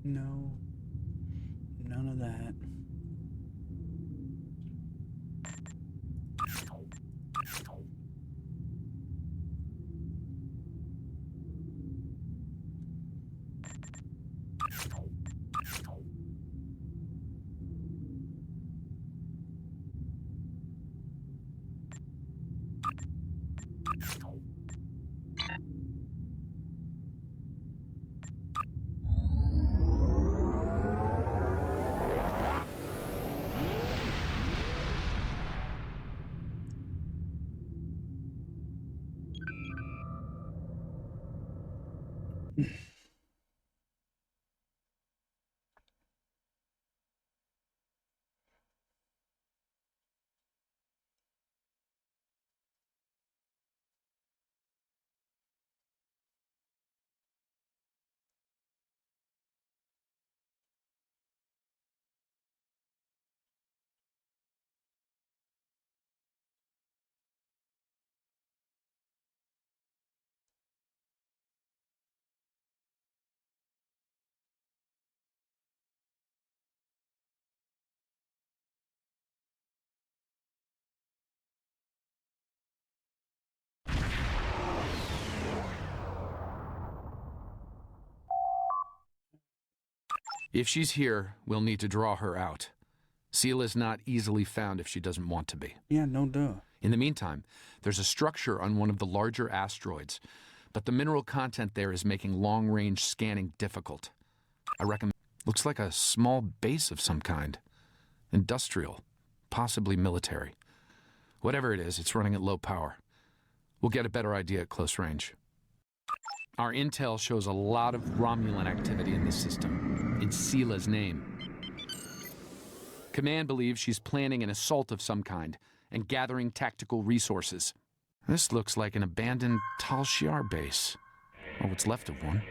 No. None of that. If she's here, we'll need to draw her out. Sela's not easily found if she doesn't want to be. Yeah, no duh. In the meantime, there's a structure on one of the larger asteroids, but the mineral content there is making long-range scanning difficult. I recommend... Looks like a small base of some kind. Industrial, possibly military. Whatever it is, it's running at low power. We'll get a better idea at close range. Our intel shows a lot of Romulan activity in this system, in Seela's name. Command believes she's planning an assault of some kind and gathering tactical resources. This looks like an abandoned Tal Shiar base, or what's left of one.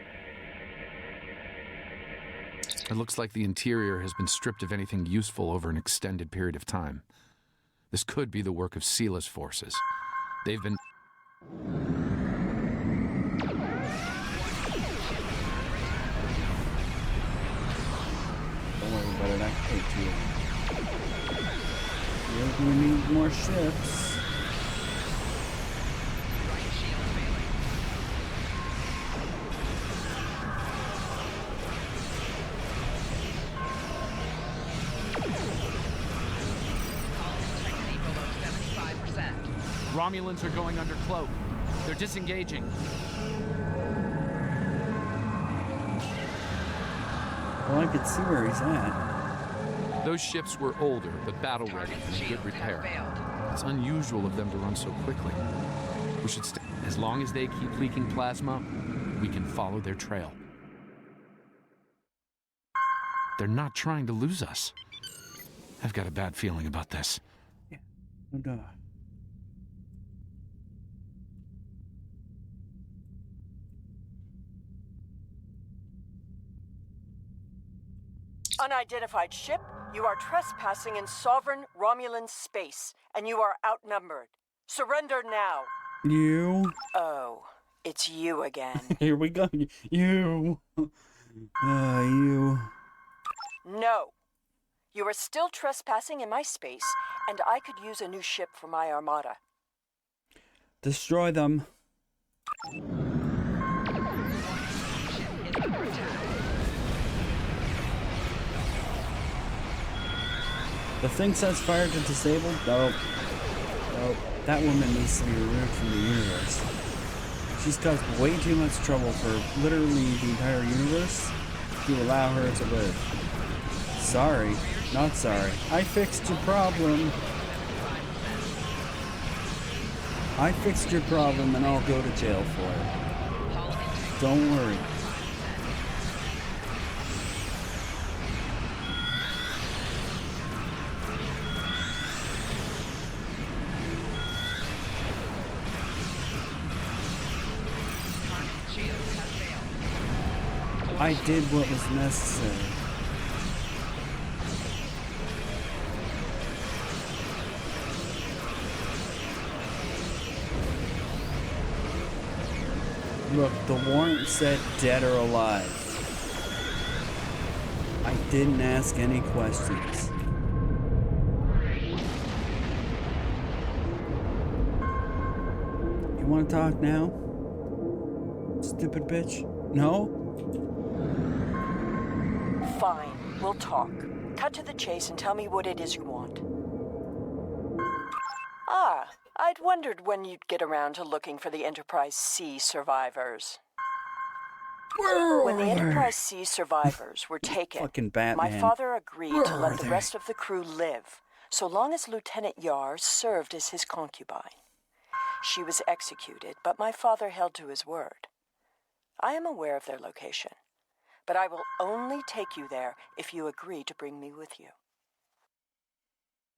It looks like the interior has been stripped of anything useful over an extended period of time. This could be the work of Seela's forces. They've been... Don't worry about it, I hate you. We're gonna need more ships. Romulans are going under cloak. They're disengaging. Well, I could see where he's at. Those ships were older, but battle-ready and in good repair. It's unusual of them to run so quickly. We should stay. As long as they keep leaking plasma, we can follow their trail. They're not trying to lose us. I've got a bad feeling about this. Yeah, no doubt. Unidentified ship, you are trespassing in sovereign Romulan space, and you are outnumbered. Surrender now. You? Oh, it's you again. Here we go. You. You. No. You are still trespassing in my space, and I could use a new ship for my armada. Destroy them. The thing says fire to disable? Nope. Nope. That woman needs to be removed from the universe. She's caused way too much trouble for literally the entire universe to allow her to live. Sorry. Not sorry. I fixed your problem. I fixed your problem and I'll go to jail for it. Don't worry. I did what was necessary. Look, the warrant said dead or alive. I didn't ask any questions. You want to talk now? Stupid bitch? No? Fine, we'll talk. Cut to the chase and tell me what it is you want. Ah, I'd wondered when you'd get around to looking for the Enterprise C survivors. When the Enterprise C survivors were taken, Fucking Batman. my father agreed to let the rest of the crew live, so long as Lieutenant Yar served as his concubine. She was executed, but my father held to his word. I am aware of their location, but I will only take you there if you agree to bring me with you.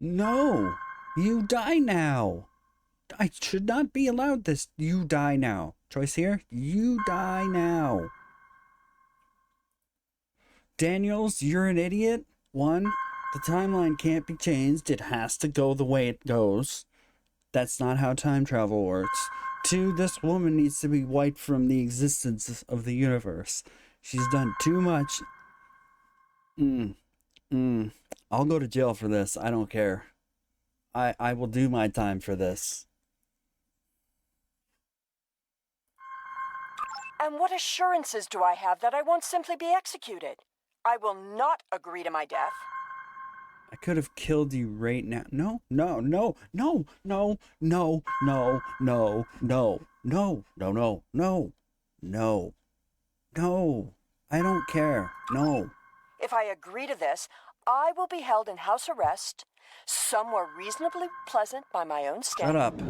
No! You die now! I should not be allowed this. You die now. Choice here? You die now. Daniels, you're an idiot. 1, the timeline can't be changed. It has to go the way it goes. That's not how time travel works. 2, this woman needs to be wiped from the existence of the universe. She's done too much. I'll go to jail for this. I don't care. I will do my time for this. And what assurances do I have that I won't simply be executed? I will not agree to my death. I could have killed you right now. No, no, no, no, no, no, no, no, no, no, no, no, no, no, no. I don't care. No. If I agree to this, I will be held in house arrest, somewhere reasonably pleasant by my own standards. Shut up.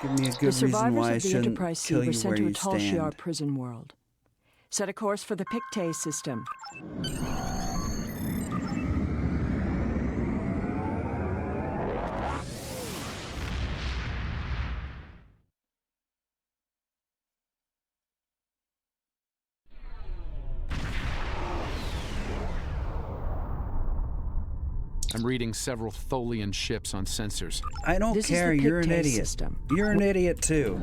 Give me a good The reason survivors why I of the shouldn't Enterprise C kill were you sent where to a you Tal Shiar stand. prison world. Set a course for the Pictet system. I'm reading several Tholian ships on sensors. I don't care, you're an idiot. System. You're an idiot too.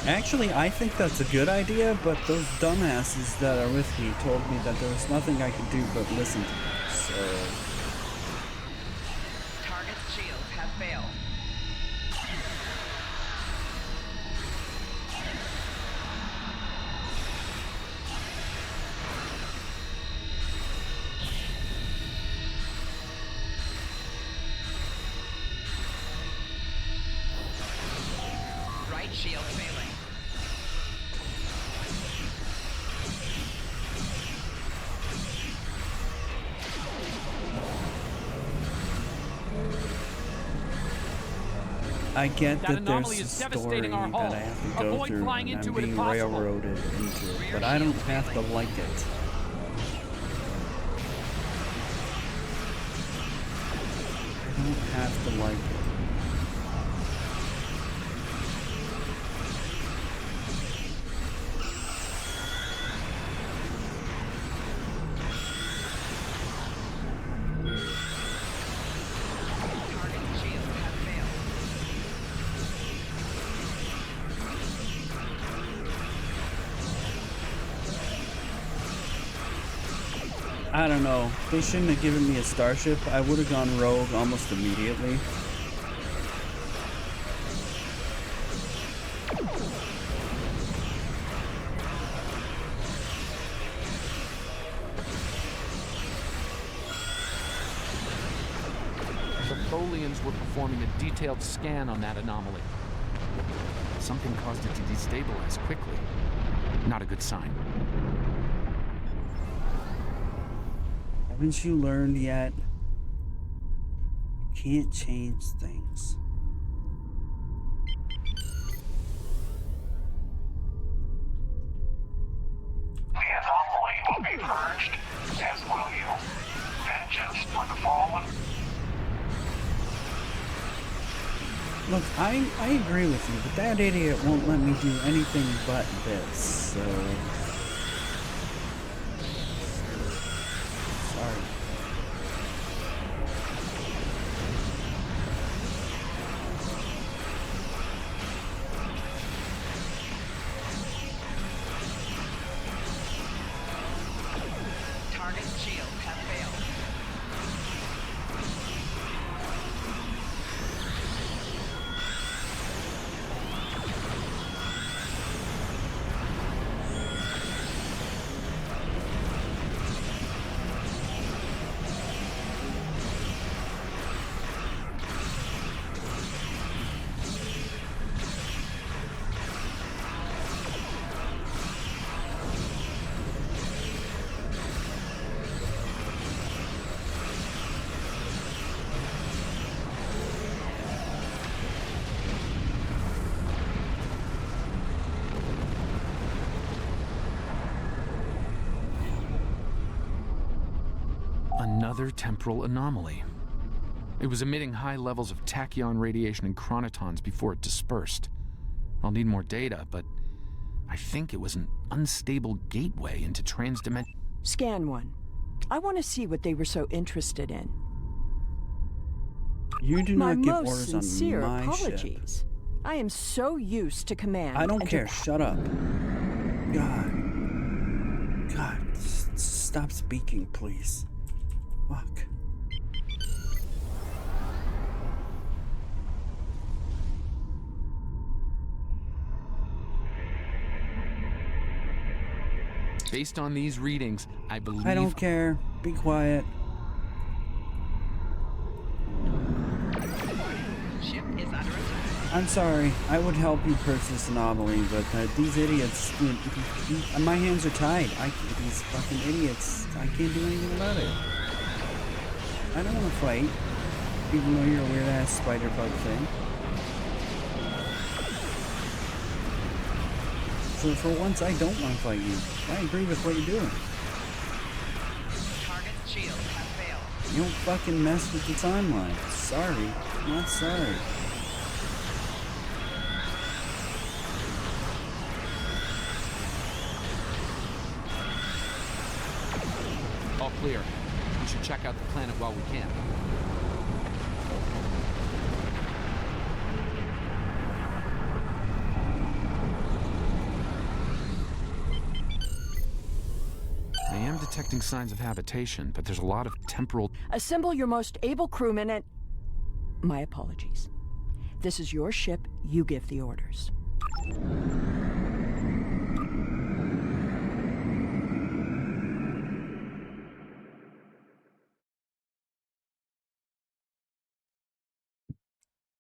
Actually, I think that's a good idea, but those dumbasses that are with me told me that there was nothing I could do but listen to them, so... Target's shields have failed. Right shield failing. I get that there's a story that I have to go through and I'm being railroaded into it, but I don't have to like it. I don't have to like it. I don't know. They shouldn't have given me a starship. I would have gone rogue almost immediately. The Tholians were performing a detailed scan on that anomaly. Something caused it to destabilize quickly. Not a good sign. Haven't you learned yet? You can't change things. The anomaly will be purged, as will you. Vengeance for the fallen. Look, I agree with you, but that idiot won't let me do anything but this, so... Sorry. Target shields have failed. Another temporal anomaly. It was emitting high levels of tachyon radiation and chronotons before it dispersed. I'll need more data, but I think it was an unstable gateway into transdimensional... Scan one. I want to see what they were so interested in. You do not give My most orders sincere on my apologies. ship. I am so used to command. I don't and care. to- Shut up. God, stop speaking, please. Fuck. Based on these readings, I believe... I don't care. Be quiet. Ship is under attack. I'm sorry. I would help you purchase this anomaly, but these idiots, dude, my hands are tied. These fucking idiots, I can't do anything about it. I don't want to fight, even though you're a weird-ass spider bug thing. So for once, I don't want to fight you. I agree with what you're doing. Target's shields have failed. You don't fucking mess with the timeline. Sorry. Not sorry. All clear. We should check out the planet while we can. I am detecting signs of habitation, but there's a lot of temporal... Assemble your most able crewmen and... My apologies. This is your ship. You give the orders.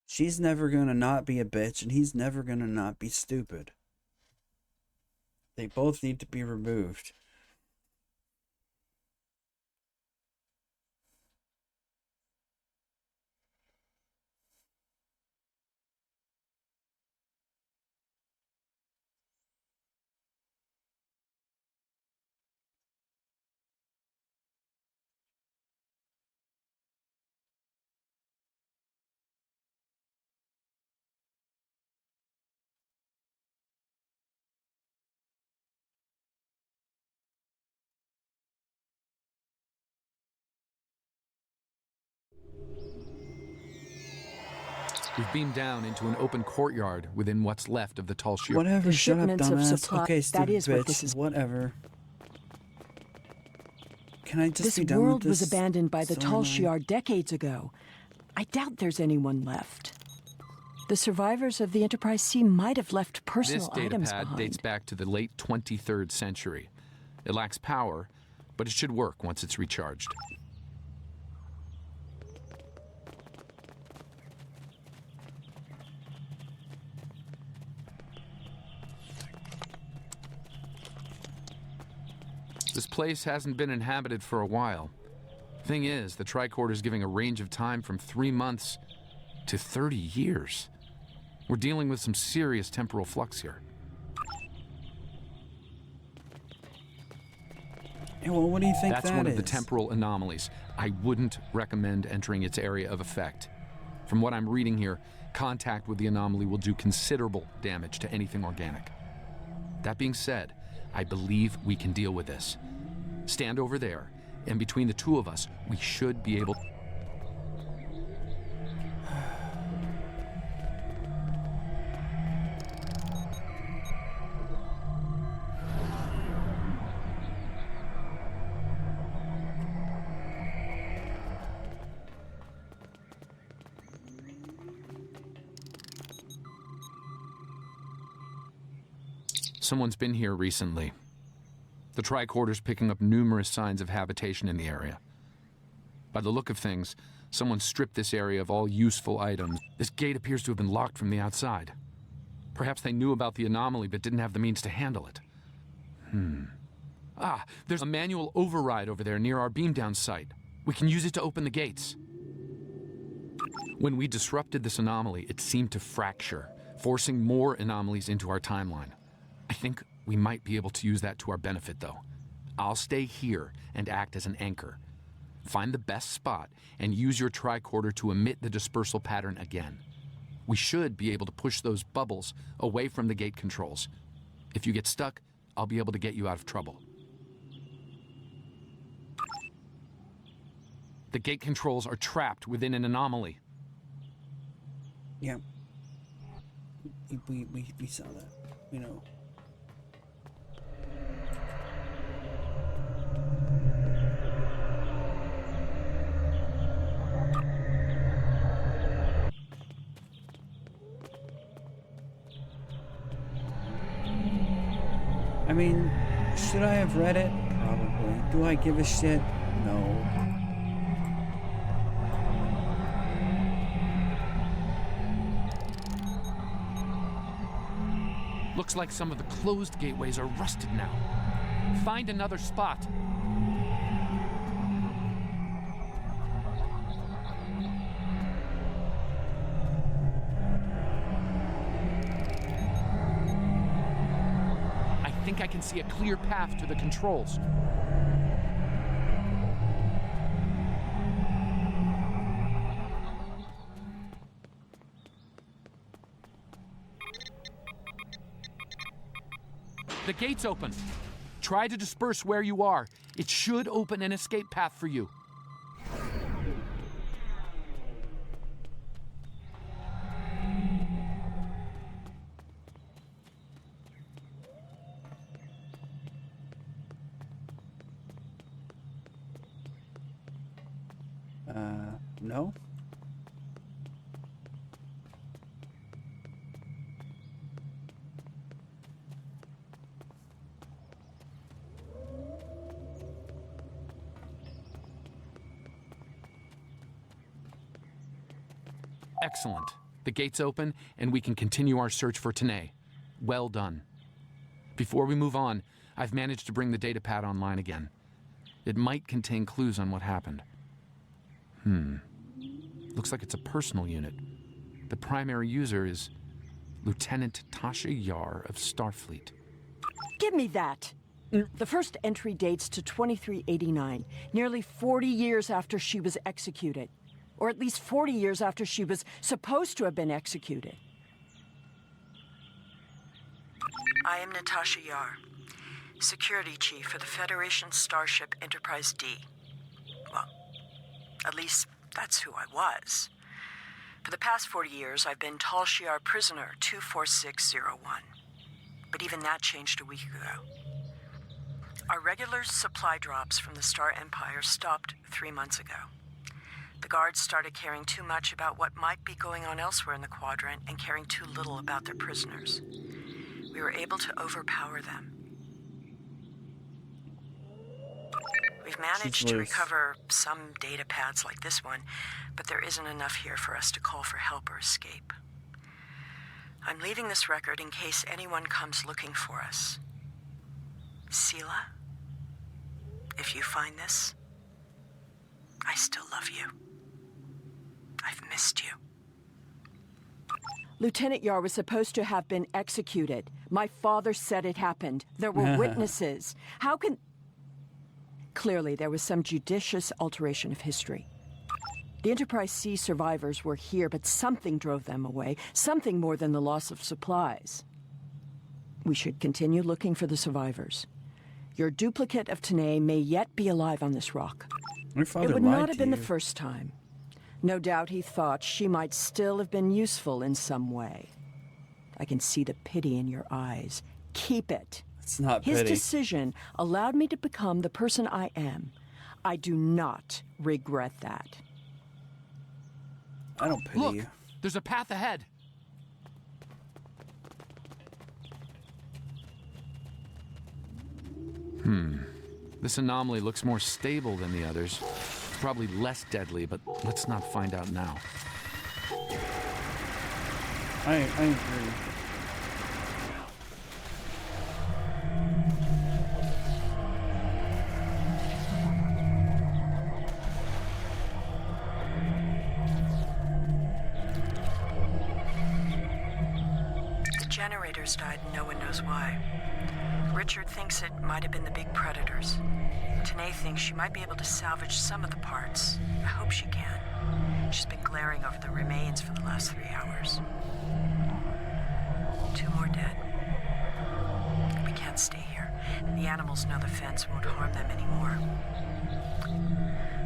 She's never gonna not be a bitch, and he's never gonna not be stupid. They both need to be removed. We've beamed down into an open courtyard within what's left of the tall shield. Whatever, shut up, shipments of dumbass. supply- Okay, that stupid is what bitch. this is- Whatever. Can I just This be done world with this? was abandoned by the Tall storyline? Shi'ar decades ago. I doubt there's anyone left. The survivors of the Enterprise C might have left personal This items datapad behind. dates back to the late 23rd century. It lacks power, but it should work once it's recharged. This place hasn't been inhabited for a while. Thing is, the tricorder's giving a range of time from 3 months to 30 years. We're dealing with some serious temporal flux here. Yeah, well, what do you think That's that one of is? the temporal anomalies. I wouldn't recommend entering its area of effect. From what I'm reading here, contact with the anomaly will do considerable damage to anything organic. That being said, I believe we can deal with this. Stand over there, and between the two of us, we should be able... Someone's been here recently. The tricorder's picking up numerous signs of habitation in the area. By the look of things, someone stripped this area of all useful items. This gate appears to have been locked from the outside. Perhaps they knew about the anomaly but didn't have the means to handle it. Ah, there's a manual override over there near our beam-down site. We can use it to open the gates. When we disrupted this anomaly, it seemed to fracture, forcing more anomalies into our timeline. I think we might be able to use that to our benefit, though. I'll stay here and act as an anchor. Find the best spot and use your tricorder to emit the dispersal pattern again. We should be able to push those bubbles away from the gate controls. If you get stuck, I'll be able to get you out of trouble. The gate controls are trapped within an anomaly. Yeah. We saw that. You know. I mean, should I have read it? Probably. Do I give a shit? No. Looks like some of the closed gateways are rusted now. Find another spot. I think I can see a clear path to the controls. The gate's open. Try to disperse where you are. It should open an escape path for you. No? Excellent. The gate's open, and we can continue our search for Tanae. Well done. Before we move on, I've managed to bring the datapad online again. It might contain clues on what happened. Looks like it's a personal unit. The primary user is Lieutenant Tasha Yar of Starfleet. Give me that. The first entry dates to 2389, nearly 40 years after she was executed. Or at least 40 years after she was supposed to have been executed. I am Natasha Yar, Security Chief for the Federation Starship Enterprise D. Well, at least that's who I was. For the past 40 years, I've been Tal Shiar Prisoner 24601. But even that changed a week ago. Our regular supply drops from the Star Empire stopped 3 months ago. The guards started caring too much about what might be going on elsewhere in the quadrant and caring too little about their prisoners. We were able to overpower them. We've managed to recover some data pads like this one, but there isn't enough here for us to call for help or escape. I'm leaving this record in case anyone comes looking for us. Sela, if you find this, I still love you. I've missed you. Lieutenant Yar was supposed to have been executed. My father said it happened. There were witnesses. How can... Clearly, there was some judicious alteration of history. The Enterprise C survivors were here, but something drove them away. Something more than the loss of supplies. We should continue looking for the survivors. Your duplicate of Tanae may yet be alive on this rock. My father It would lied not have to been you. the first time. No doubt he thought she might still have been useful in some way. I can see the pity in your eyes. Keep it. It's not His pity. decision allowed me to become the person I am. I do not regret that. I don't pity Look, you. there's a path ahead. This anomaly looks more stable than the others. It's probably less deadly, but let's not find out now. I agree. The generators died and no one knows why. Richard thinks it might have been the big predators. Tanae thinks she might be able to salvage some of the parts. I hope she can. She's been glaring over the remains for the last 3 hours. 2 more dead. We can't stay here. The animals know the fence won't harm them anymore.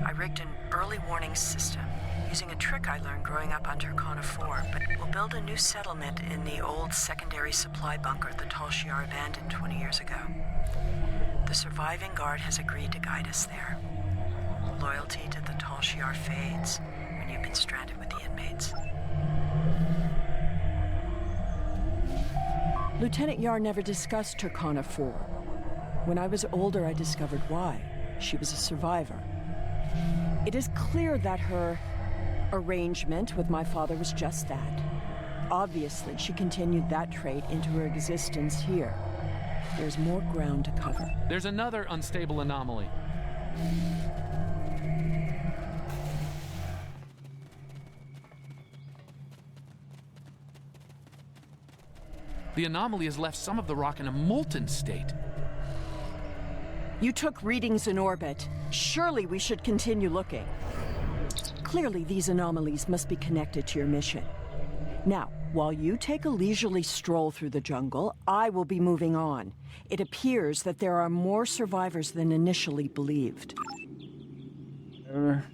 I rigged an early warning system using a trick I learned growing up on Turkana 4, but we'll build a new settlement in the old secondary supply bunker the Tal Shiar abandoned 20 years ago. The surviving guard has agreed to guide us there. Loyalty to the Tal Shiar fades when you've been stranded with the inmates. Lieutenant Yar never discussed Turkana 4. When I was older, I discovered why. She was a survivor. It is clear that her arrangement with my father was just that. Obviously, she continued that trait into her existence here. There's more ground to cover. There's another unstable anomaly. The anomaly has left some of the rock in a molten state. You took readings in orbit. Surely we should continue looking. Clearly, these anomalies must be connected to your mission. Now, while you take a leisurely stroll through the jungle, I will be moving on. It appears that there are more survivors than initially believed. There's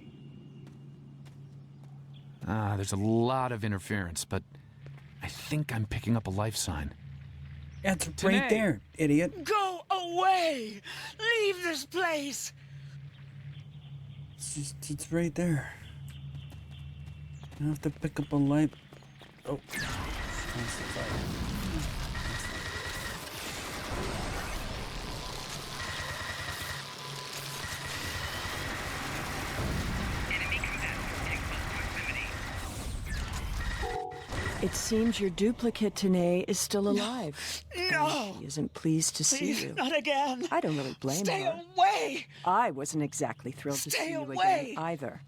a lot of interference, but I think I'm picking up a life sign. Yeah, it's right there, idiot. Go away! Leave this place! It's right there. I have to pick up a light. Oh. It seems your duplicate, Tanae, is still alive. No! She isn't pleased to see Please, you. not again! I don't really blame her. Stay away! I wasn't exactly thrilled to see you again either.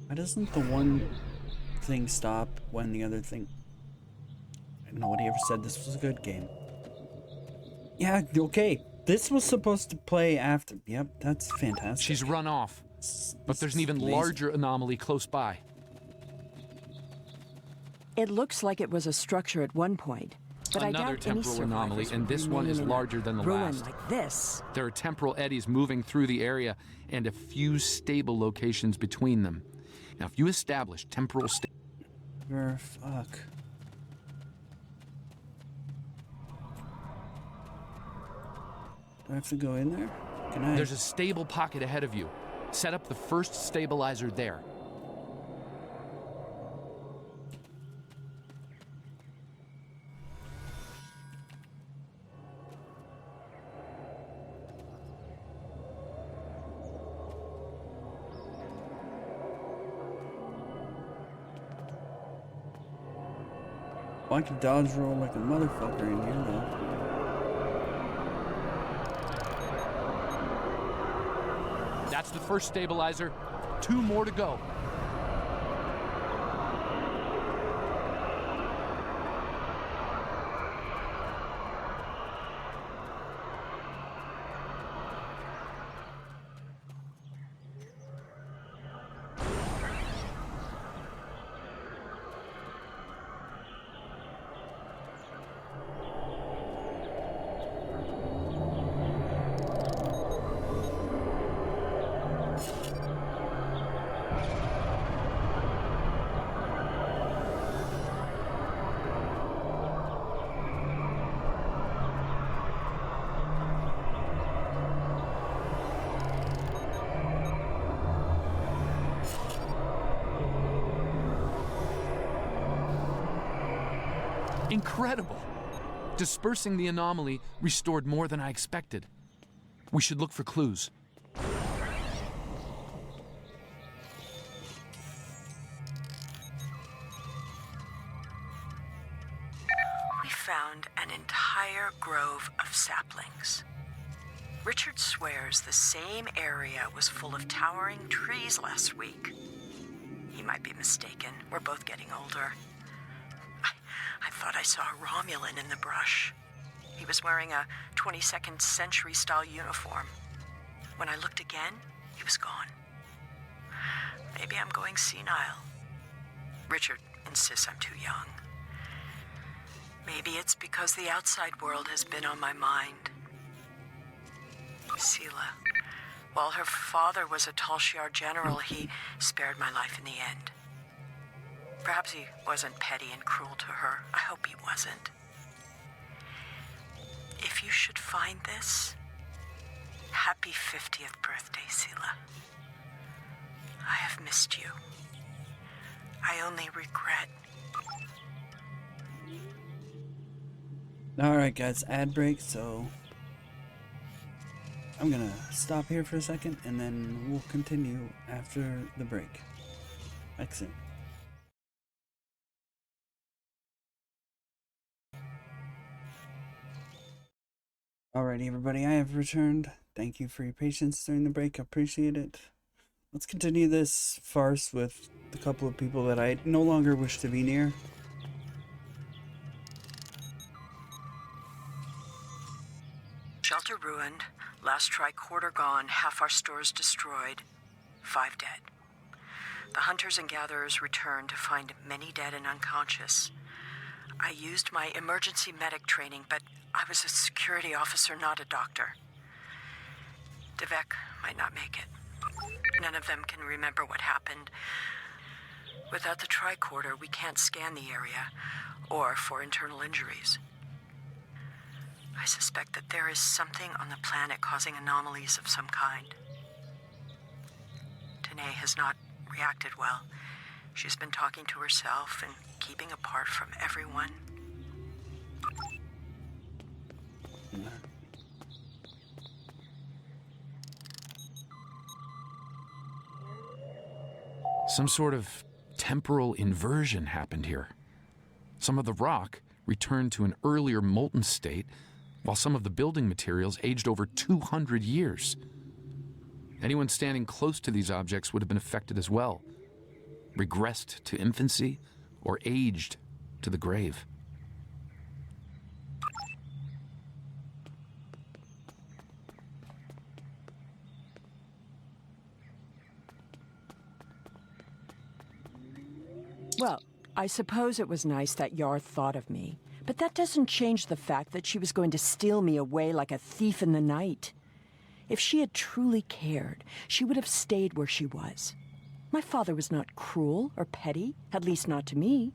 Why doesn't the one thing stop when the other thing... Nobody ever said this was a good game. Yeah, okay. This was supposed to play after... Yep, that's fantastic. She's run off. But there's an even larger anomaly close by. It looks like it was a structure at one point, but Another I doubt temporal any anomaly, survivors and would this one is remain in a larger than the ruin last. like this. There are temporal eddies moving through the area and a few stable locations between them. Now, if you establish temporal Fuck. Do I have to go in there? Can I? There's a stable pocket ahead of you. Set up the first stabilizer there. Well, I can dodge roll like a motherfucker in here, though. That's the first stabilizer. 2 more to go. Incredible! Dispersing the anomaly restored more than I expected. We should look for clues. We found an entire grove of saplings. Richard swears the same area was full of towering trees last week. He might be mistaken. We're both getting older. I thought I saw a Romulan in the brush. He was wearing a 22nd century style uniform. When I looked again, he was gone. Maybe I'm going senile. Richard insists I'm too young. Maybe it's because the outside world has been on my mind. Sela, while her father was a Tal Shiar general, he spared my life in the end. Perhaps he wasn't petty and cruel to her. I hope he wasn't. If you should find this, happy 50th birthday, Sela. I have missed you. I only regret. Alright guys, ad break, so I'm gonna stop here for a second and then we'll continue after the break. Excellent. Alrighty, everybody, I have returned. Thank you for your patience during the break. I appreciate it. Let's continue this farce with the couple of people that I no longer wish to be near. Shelter ruined, last tricorder gone, half our stores destroyed, 5 dead. The hunters and gatherers returned to find many dead and unconscious. I used my emergency medic training, but I was a security officer, not a doctor. Devek might not make it. None of them can remember what happened. Without the tricorder, we can't scan the area, or for internal injuries. I suspect that there is something on the planet causing anomalies of some kind. Tanae has not reacted well. She's been talking to herself and keeping apart from everyone. Some sort of temporal inversion happened here. Some of the rock returned to an earlier molten state, while some of the building materials aged over 200 years. Anyone standing close to these objects would have been affected as well, regressed to infancy, or aged to the grave. Well, I suppose it was nice that Yar thought of me, but that doesn't change the fact that she was going to steal me away like a thief in the night. If she had truly cared, she would have stayed where she was. My father was not cruel or petty, at least not to me.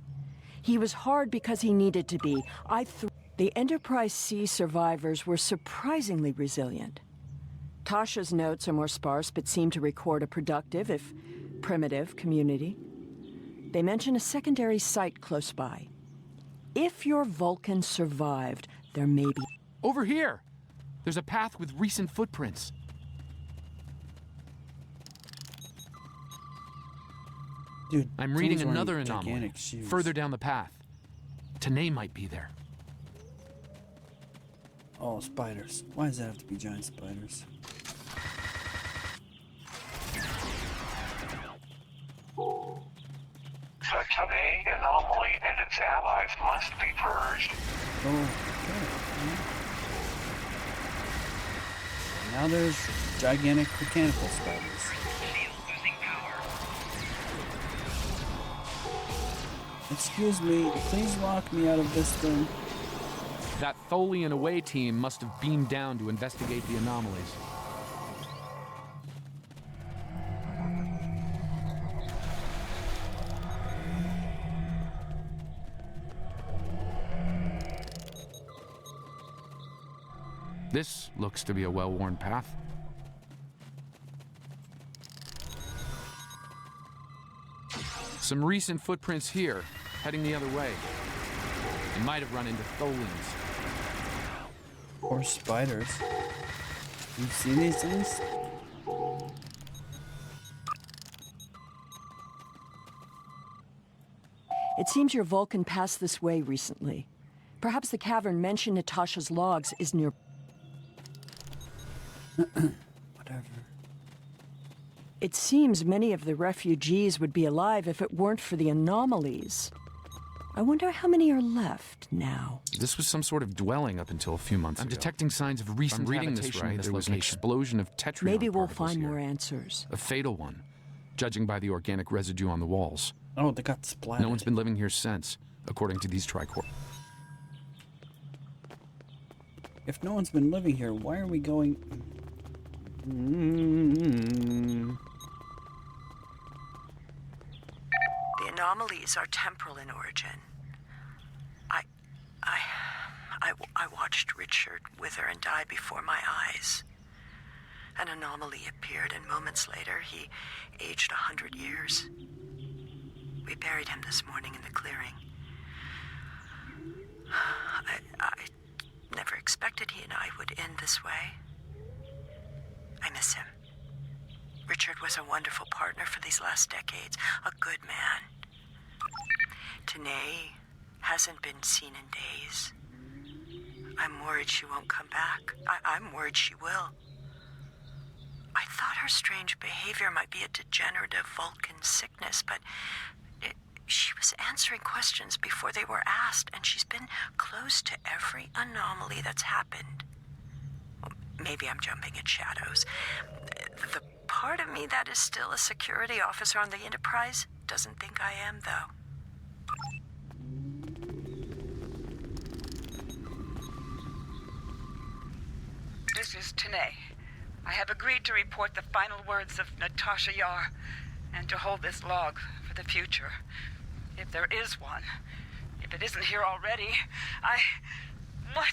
He was hard because he needed to be. The Enterprise C survivors were surprisingly resilient. Tasha's notes are more sparse, but seem to record a productive, if primitive, community. They mention a secondary site close by. If your Vulcan survived, there may be... Over here! There's a path with recent footprints. Dude, I'm reading another anomaly further down the path. Tanae might be there. Oh, spiders. Why does that have to be giant spiders? The Tanae anomaly and its allies must be purged. Oh, okay. Now there's gigantic mechanical spiders. Excuse me, please lock me out of this thing. That Tholian away team must have beamed down to investigate the anomalies. This looks to be a well-worn path. Some recent footprints here, heading the other way. You might have run into Tholians. Or spiders. You've seen these things? It seems your Vulcan passed this way recently. Perhaps the cavern mentioned in Natasha's logs is near... Whatever. It seems many of the refugees would be alive if it weren't for the anomalies. I wonder how many are left now. This was some sort of dwelling up until a few months ago. I'm detecting signs of recent habitation. There was an explosion of tetrion Maybe we'll particles find here. more answers. A fatal one, judging by the organic residue on the walls. Oh, they got splattered. No one's been living here since, according to these tricor. If no one's been living here, why are we going... The anomalies are temporal in origin. I watched Richard wither and die before my eyes. An anomaly appeared, and moments later, he aged 100 years. We buried him this morning in the clearing. I never expected he and I would end this way. I miss him. Richard was a wonderful partner for these last decades, a good man. Tanae hasn't been seen in days. I'm worried she won't come back. I'm worried she will. I thought her strange behavior might be a degenerative Vulcan sickness, but she was answering questions before they were asked, and she's been close to every anomaly that's happened. Well, maybe I'm jumping at shadows. The part of me that is still a security officer on the Enterprise doesn't think I am, though. This is Tanae. I have agreed to report the final words of Natasha Yar and to hold this log for the future. If there is one. If it isn't here already, What?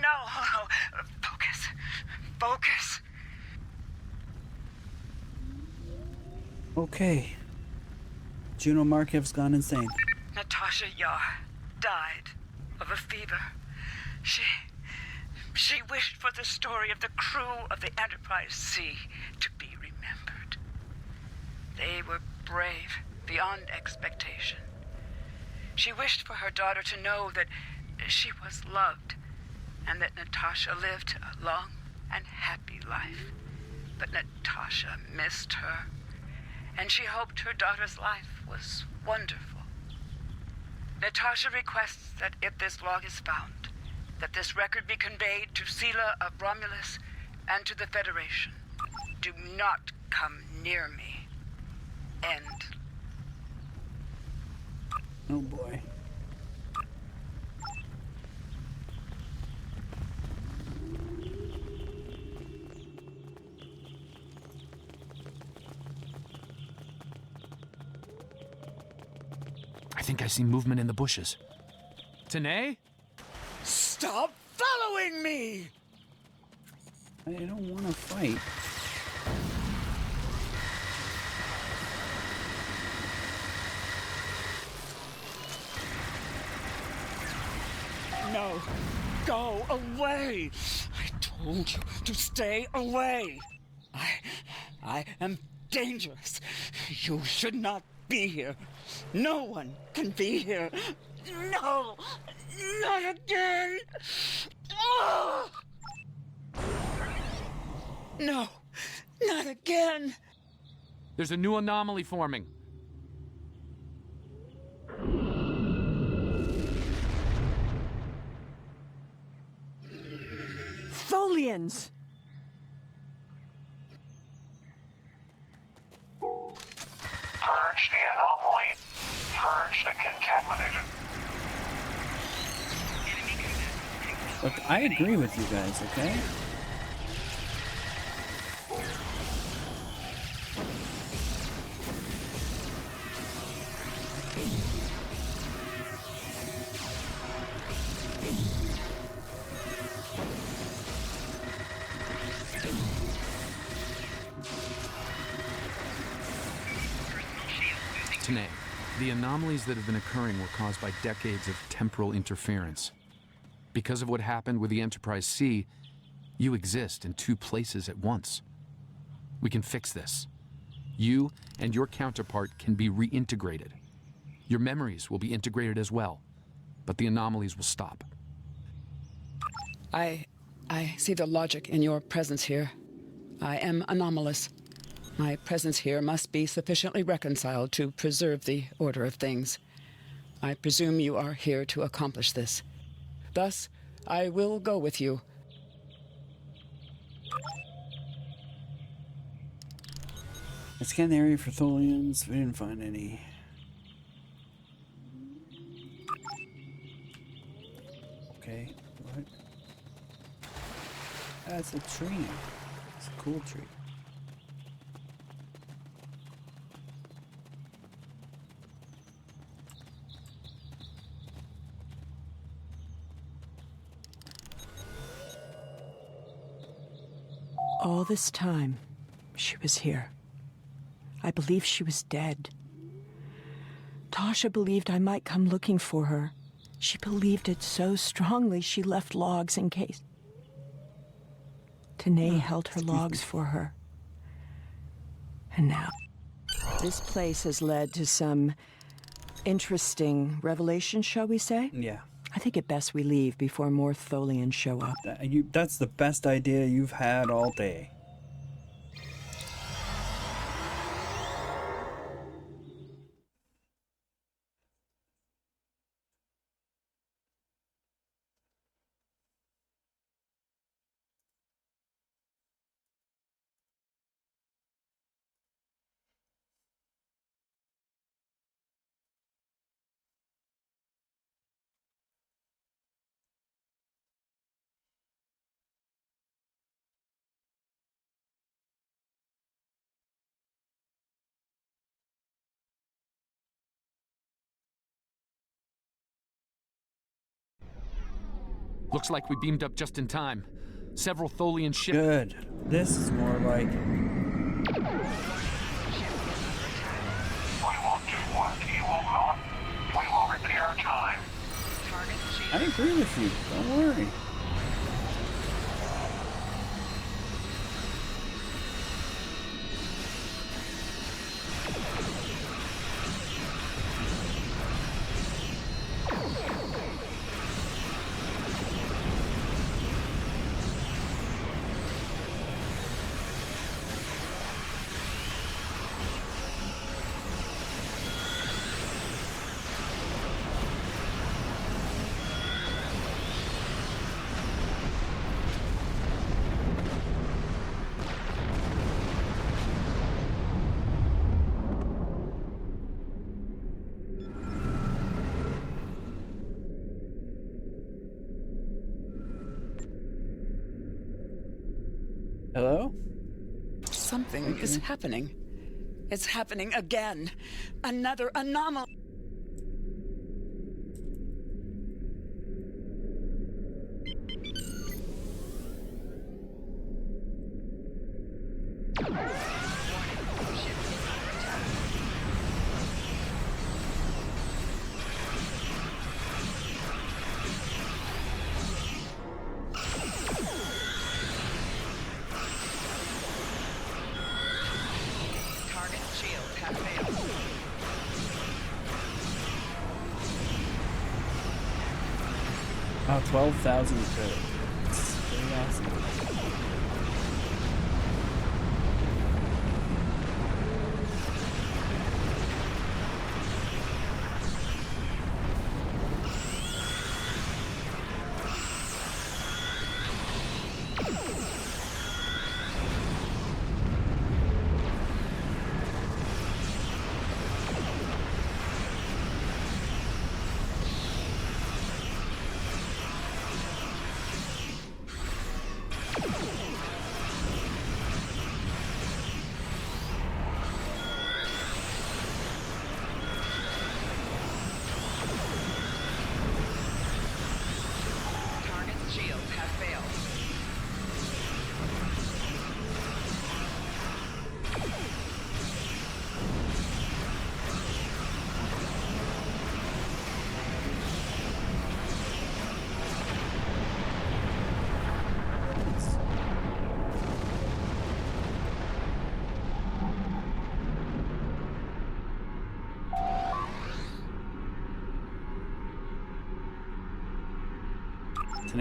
No. Focus. Focus. Okay. Juno Markev's gone insane. Natasha Yar died of a fever. She wished for the story of the crew of the Enterprise C to be remembered. They were brave beyond expectation. She wished for her daughter to know that she was loved and that Natasha lived a long and happy life. But Natasha missed her, and she hoped her daughter's life was wonderful. Natasha requests that if this log is found, that this record be conveyed to Sela of Romulus and to the Federation. Do not come near me. End. Oh boy. I think I see movement in the bushes. Tanae? Stop following me! I don't want to fight. No, go away! I told you to stay away! I am dangerous. You should not be here. No one can be here. No! Not again! Oh! No! Not again! There's a new anomaly forming. Tholians! Purge the anomaly. Purge the contaminated. Look, I agree with you guys, okay? Tanae, the anomalies that have been occurring were caused by decades of temporal interference. Because of what happened with the Enterprise C, you exist in two places at once. We can fix this. You and your counterpart can be reintegrated. Your memories will be integrated as well, but the anomalies will stop. I see the logic in your presence here. I am anomalous. My presence here must be sufficiently reconciled to preserve the order of things. I presume you are here to accomplish this. Thus, I will go with you. I scanned the area for Tholians. We didn't find any. Okay, what? That's a tree. It's a cool tree. All this time, she was here. I believed she was dead. Tasha believed I might come looking for her. She believed it so strongly she left logs in case. Tanae held her logs for her. And now, this place has led to some interesting revelations, shall we say? Yeah. I think it best we leave before more Tholians show up. That's the best idea you've had all day. Looks like we beamed up just in time. Several Tholian ships. Good. This is more like. We will do what you will not. We will repair time. I agree with you. Don't worry. Hello? Something is happening. It's happening again. Another anomaly. Oh, 12,000 credit. It's pretty awesome.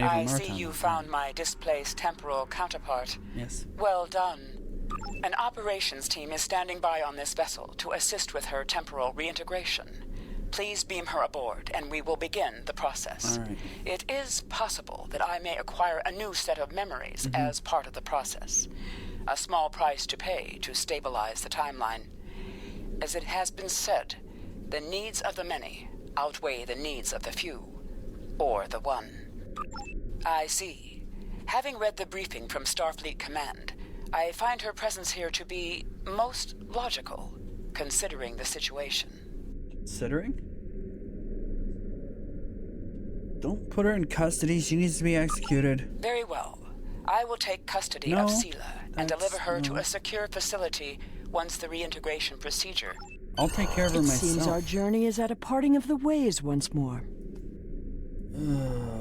I see you found my displaced temporal counterpart. Yes. Well done. An operations team is standing by on this vessel to assist with her temporal reintegration. Please beam her aboard, and we will begin the process. All right. It is possible that I may acquire a new set of memories as part of the process. A small price to pay to stabilize the timeline. As it has been said, the needs of the many outweigh the needs of the few, or the one. I see. Having read the briefing from Starfleet Command, I find her presence here to be most logical, considering the situation. Considering? Don't put her in custody. She needs to be executed. Very well. I will take custody of Sela and deliver her to a secure facility once the reintegration procedure. I'll take care of her myself. It seems our journey is at a parting of the ways once more.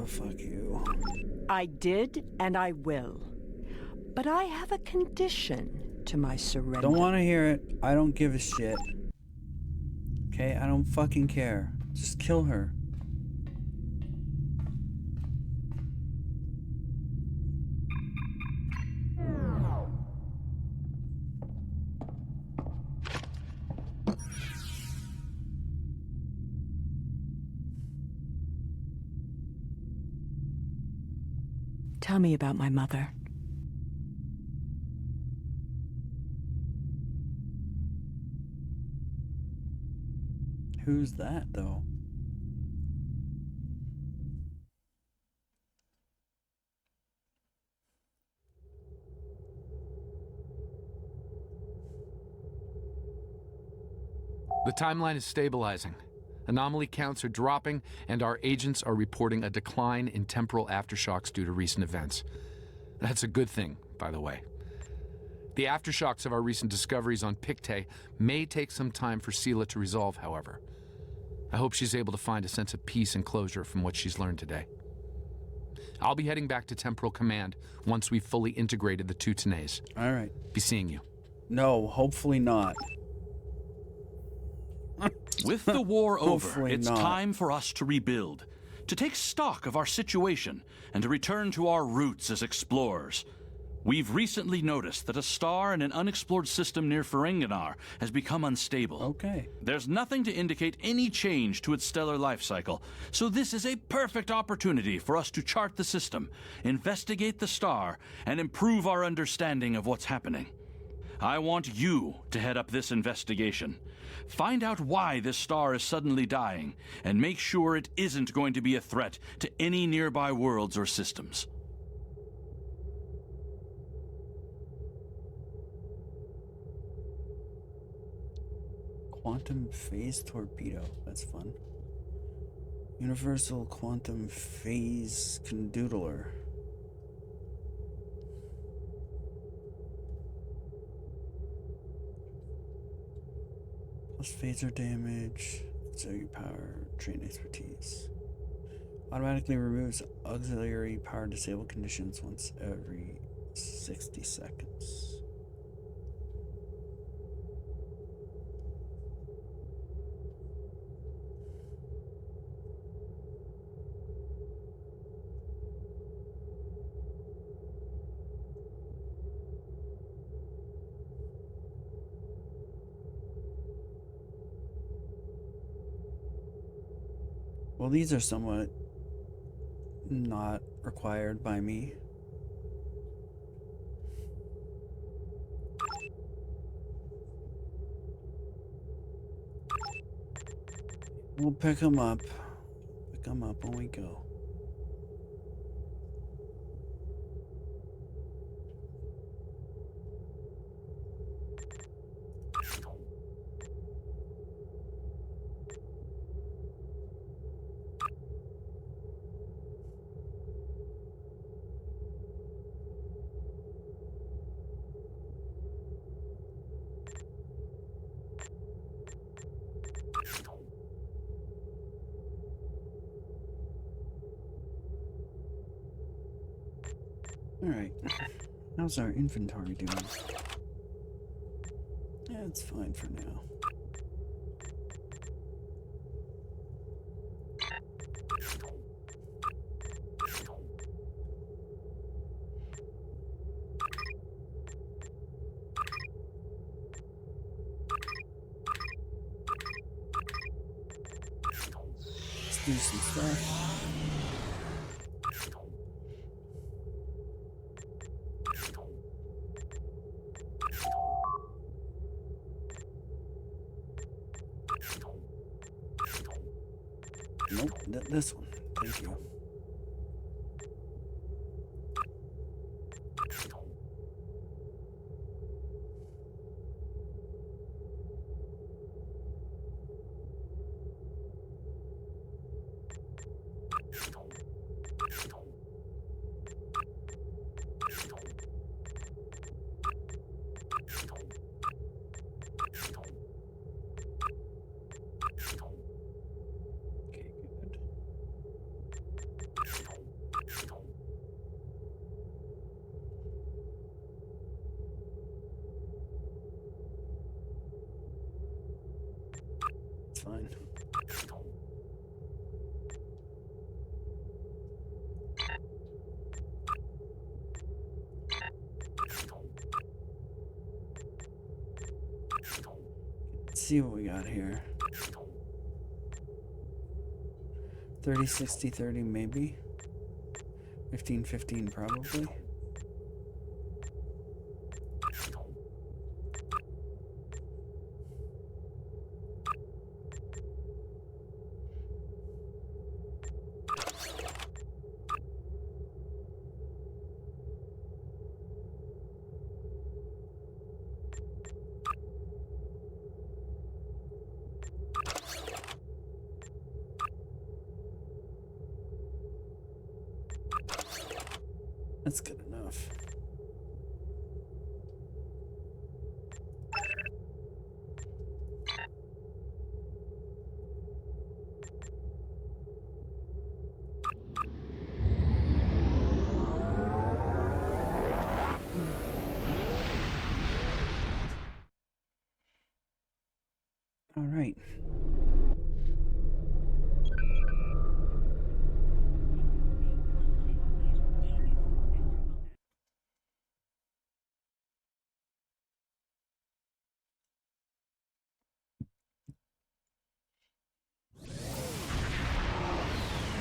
Fuck you. I did, and I will. But I have a condition to my surrender. Don't want to hear it. I don't give a shit. Okay, I don't fucking care. Just kill her. Tell me about my mother. Who's that, though? The timeline is stabilizing. Anomaly counts are dropping, and our agents are reporting a decline in temporal aftershocks due to recent events. That's a good thing, by the way. The aftershocks of our recent discoveries on Pictet may take some time for Sela to resolve, however. I hope she's able to find a sense of peace and closure from what she's learned today. I'll be heading back to Temporal Command once we've fully integrated the two Tenays. All right. Be seeing you. No, hopefully not. With the war over, Hopefully it's not. time for us to rebuild, to take stock of our situation, and to return to our roots as explorers. We've recently noticed that a star in an unexplored system near Ferenginar has become unstable. Okay. There's nothing to indicate any change to its stellar life cycle, so this is a perfect opportunity for us to chart the system, investigate the star, and improve our understanding of what's happening. I want you to head up this investigation. Find out why this star is suddenly dying, and make sure it isn't going to be a threat to any nearby worlds or systems. Quantum phase torpedo. That's fun. Universal quantum phase condoodler. Plus phaser damage, auxiliary power, train expertise. Automatically removes auxiliary power disabled conditions once every 60 seconds. Well, these are somewhat not required by me. We'll pick them up. Pick them up when we go. Alright, how's our inventory doing? Yeah, it's fine for now. Let's do some stuff. Nope, this one. Thank you. It's fine. Let's see what we got here. 30, 60, 30 maybe. 1515 probably. That's good enough. All right.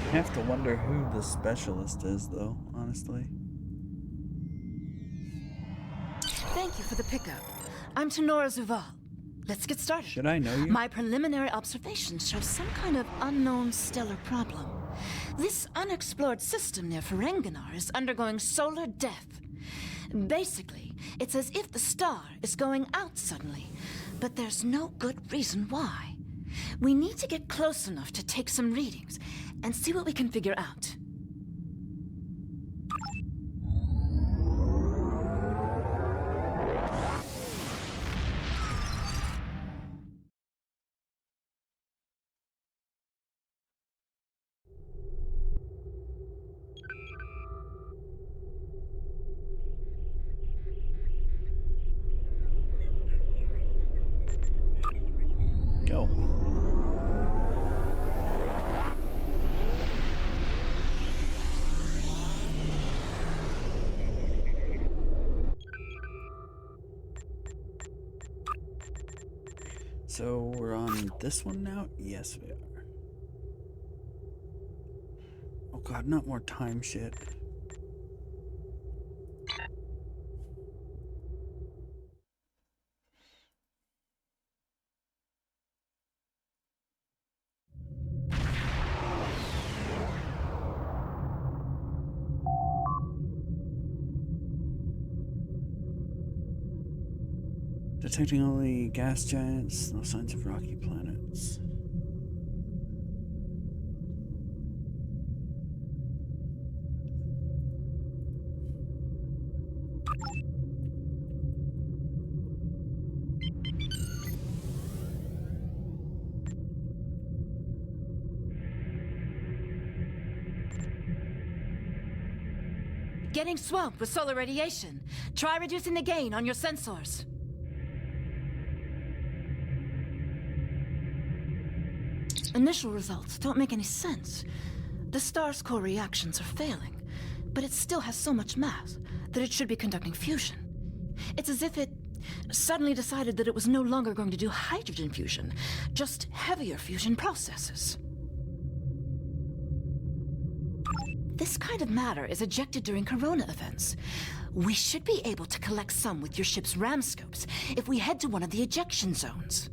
I have to wonder who the specialist is, though, honestly. Thank you for the pickup. I'm Tenora Zuval. Let's get started. Should I know you? My preliminary observations show some kind of unknown stellar problem. This unexplored system near Ferenginar is undergoing solar death. Basically, it's as if the star is going out suddenly, but there's no good reason why. We need to get close enough to take some readings and see what we can figure out. Go. So we're on this one now? Yes, we are. Oh god, not more time shit. Detecting only gas giants, no signs of rocky planets. Getting swamped with solar radiation. Try reducing the gain on your sensors. Initial results don't make any sense. The star's core reactions are failing, but it still has so much mass that it should be conducting fusion. It's as if it suddenly decided that it was no longer going to do hydrogen fusion, just heavier fusion processes. This kind of matter is ejected during corona events. We should be able to collect some with your ship's ram scopes if we head to one of the ejection zones.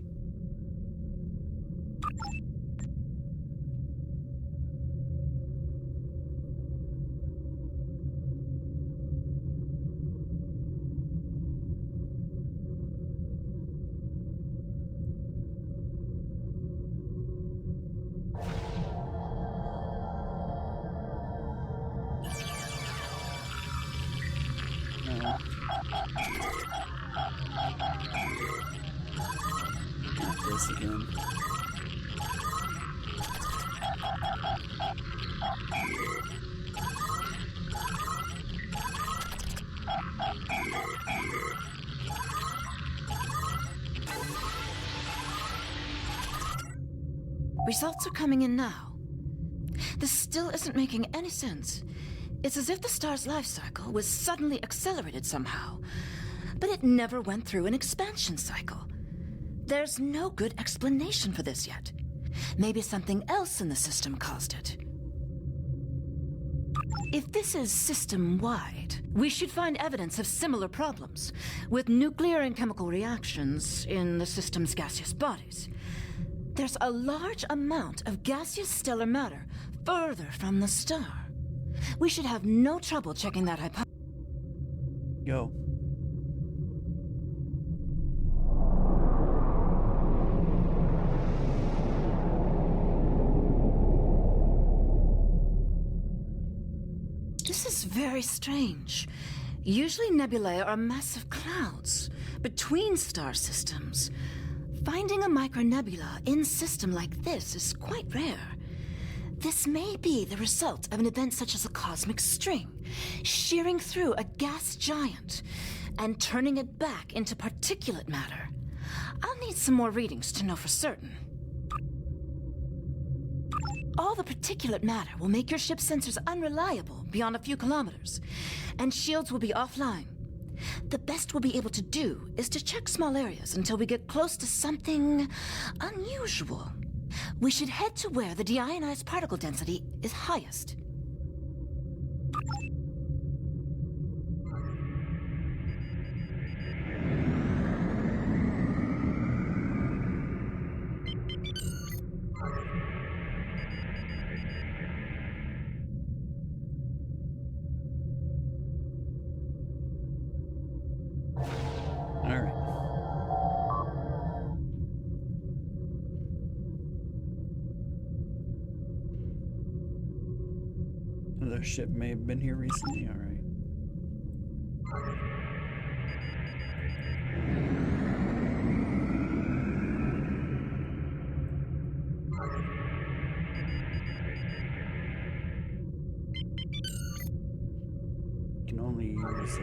This again. Results are coming in now. This still isn't making any sense. It's as if the star's life cycle was suddenly accelerated somehow, but it never went through an expansion cycle. There's no good explanation for this yet. Maybe something else in the system caused it. If this is system-wide, we should find evidence of similar problems, with nuclear and chemical reactions in the system's gaseous bodies. There's a large amount of gaseous stellar matter further from the star. We should have no trouble checking that hypothesis. Yo. This is very strange. Usually nebulae are massive clouds between star systems. Finding a micronebula in a system like this is quite rare. This may be the result of an event such as a cosmic string, shearing through a gas giant and turning it back into particulate matter. I'll need some more readings to know for certain. All the particulate matter will make your ship's sensors unreliable beyond a few kilometers, and shields will be offline. The best we'll be able to do is to check small areas until we get close to something unusual. We should head to where the deionized particle density is highest. Another ship may have been here recently, alright. Can only use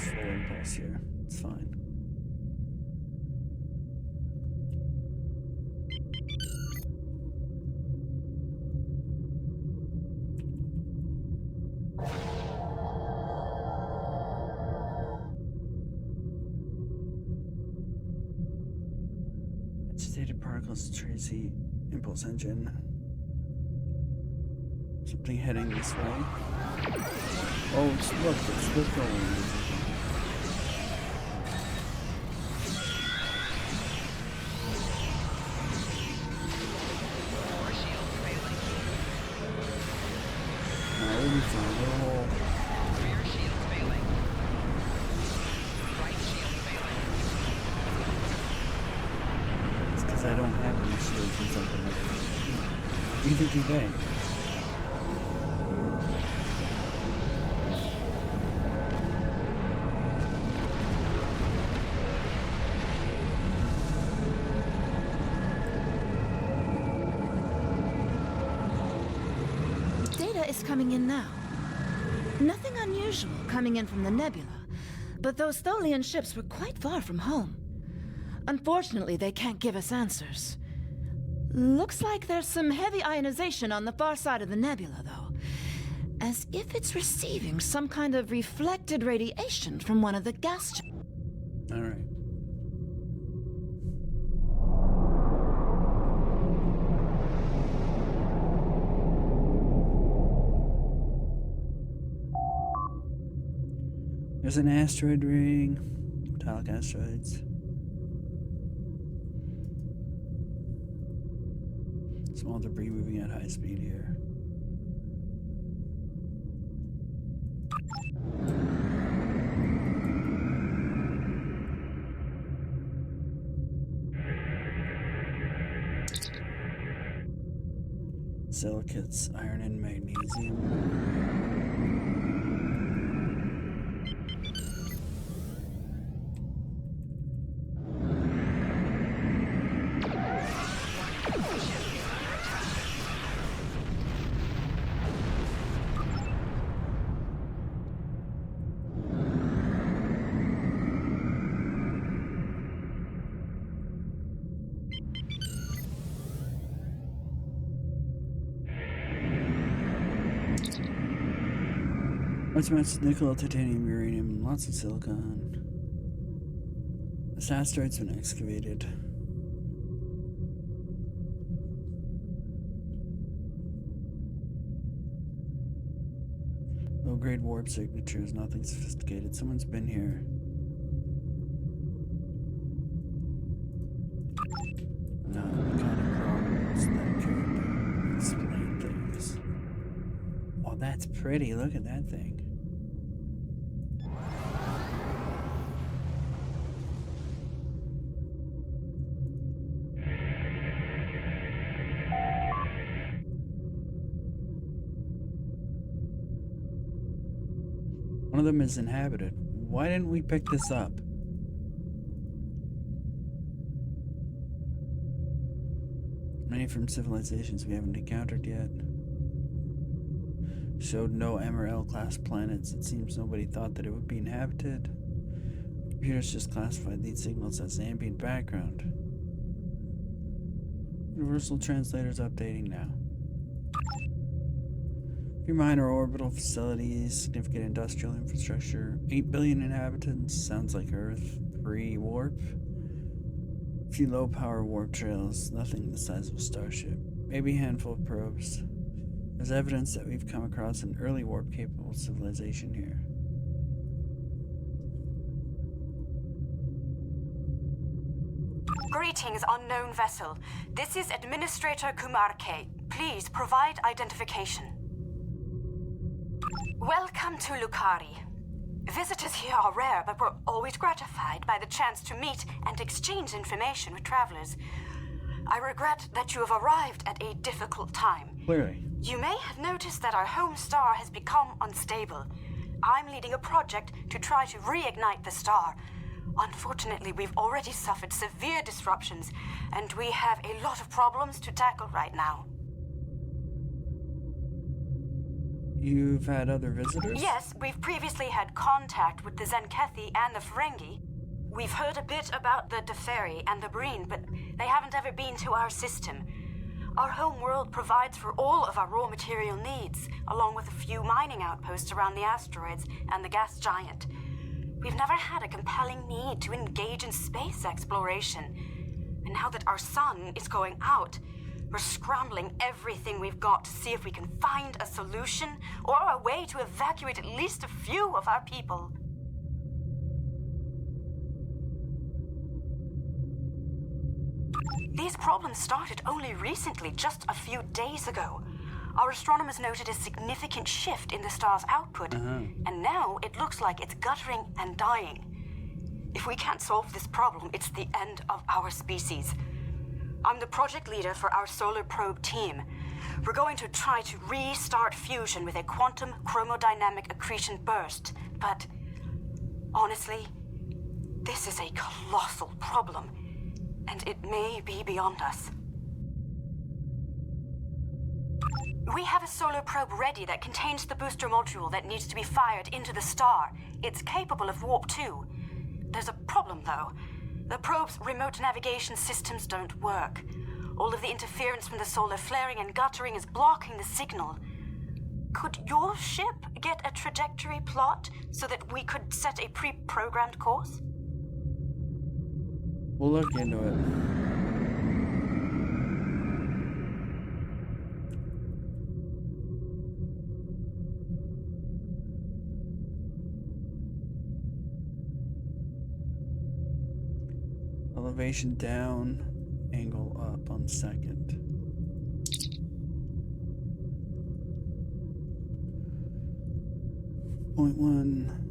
full impulse here. It's fine. Agitated particles, Tracy, impulse engine. Something heading this way. Oh, look, it's the going. We'll be fine. Rear shield failing. Right shield failing. It's because I don't have any shields and something like that. Neither do they. Is coming in now. Nothing unusual coming in from the nebula, but those Tholian ships were quite far from home. Unfortunately, they can't give us answers. Looks like there's some heavy ionization on the far side of the nebula, though, as if it's receiving some kind of reflected radiation from one of the gas. All right. There's an asteroid ring, metallic asteroids. Small debris moving at high speed here. Silicates, iron and magnesium. What's matched nickel, titanium, uranium, and lots of silicon. This asteroid's been excavated. Low-grade warp signatures, nothing sophisticated. Someone's been here. No, the kind of problems that could explain things. Oh, that's pretty. Look at that thing. One of them is inhabited. Why didn't we pick this up? Many from civilizations we haven't encountered yet. Showed no MRL class planets. It seems nobody thought that it would be inhabited. Computers just classified these signals as ambient background. Universal translators updating now. Few minor orbital facilities, significant industrial infrastructure, 8 billion inhabitants, sounds like Earth, pre-warp. Few low-power warp trails, nothing the size of a starship. Maybe a handful of probes. There's evidence that we've come across an early warp-capable civilization here. Greetings, unknown vessel. This is Administrator Kumar K. Please provide identification. Welcome to Lukari. Visitors here are rare, but we're always gratified by the chance to meet and exchange information with travelers. I regret that you have arrived at a difficult time. Clearly. You may have noticed that our home star has become unstable. I'm leading a project to try to reignite the star. Unfortunately, we've already suffered severe disruptions, and we have a lot of problems to tackle right now. You've had other visitors? Yes, we've previously had contact with the Zenkethi and the Ferengi. We've heard a bit about the Deferi and the Breen, but they haven't ever been to our system. Our home world provides for all of our raw material needs, along with a few mining outposts around the asteroids and the gas giant. We've never had a compelling need to engage in space exploration. And now that our sun is going out, we're scrambling everything we've got to see if we can find a solution or a way to evacuate at least a few of our people. These problems started only recently, just a few days ago. Our astronomers noted a significant shift in the star's output, and now it looks like it's guttering and dying. If we can't solve this problem, it's the end of our species. I'm the project leader for our solar probe team. We're going to try to restart fusion with a quantum chromodynamic accretion burst, but honestly, this is a colossal problem, and it may be beyond us. We have a solar probe ready that contains the booster module that needs to be fired into the star. It's capable of warp 2. There's a problem, though. The probe's remote navigation systems don't work. All of the interference from the solar flaring and guttering is blocking the signal. Could your ship get a trajectory plot so that we could set a pre-programmed course? We'll look into it. Elevation down, angle up on second. Point 1.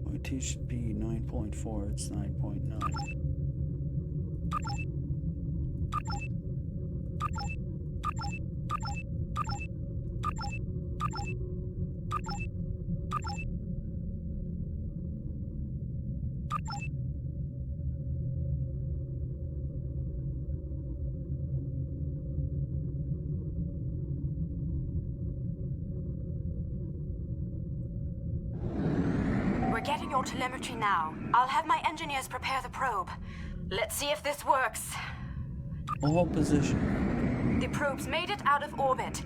Point 2 should be 9.4, it's 9.9. We're getting your telemetry now. I'll have my engineers prepare the probe. Let's see if this works. Hold position. The probe's made it out of orbit.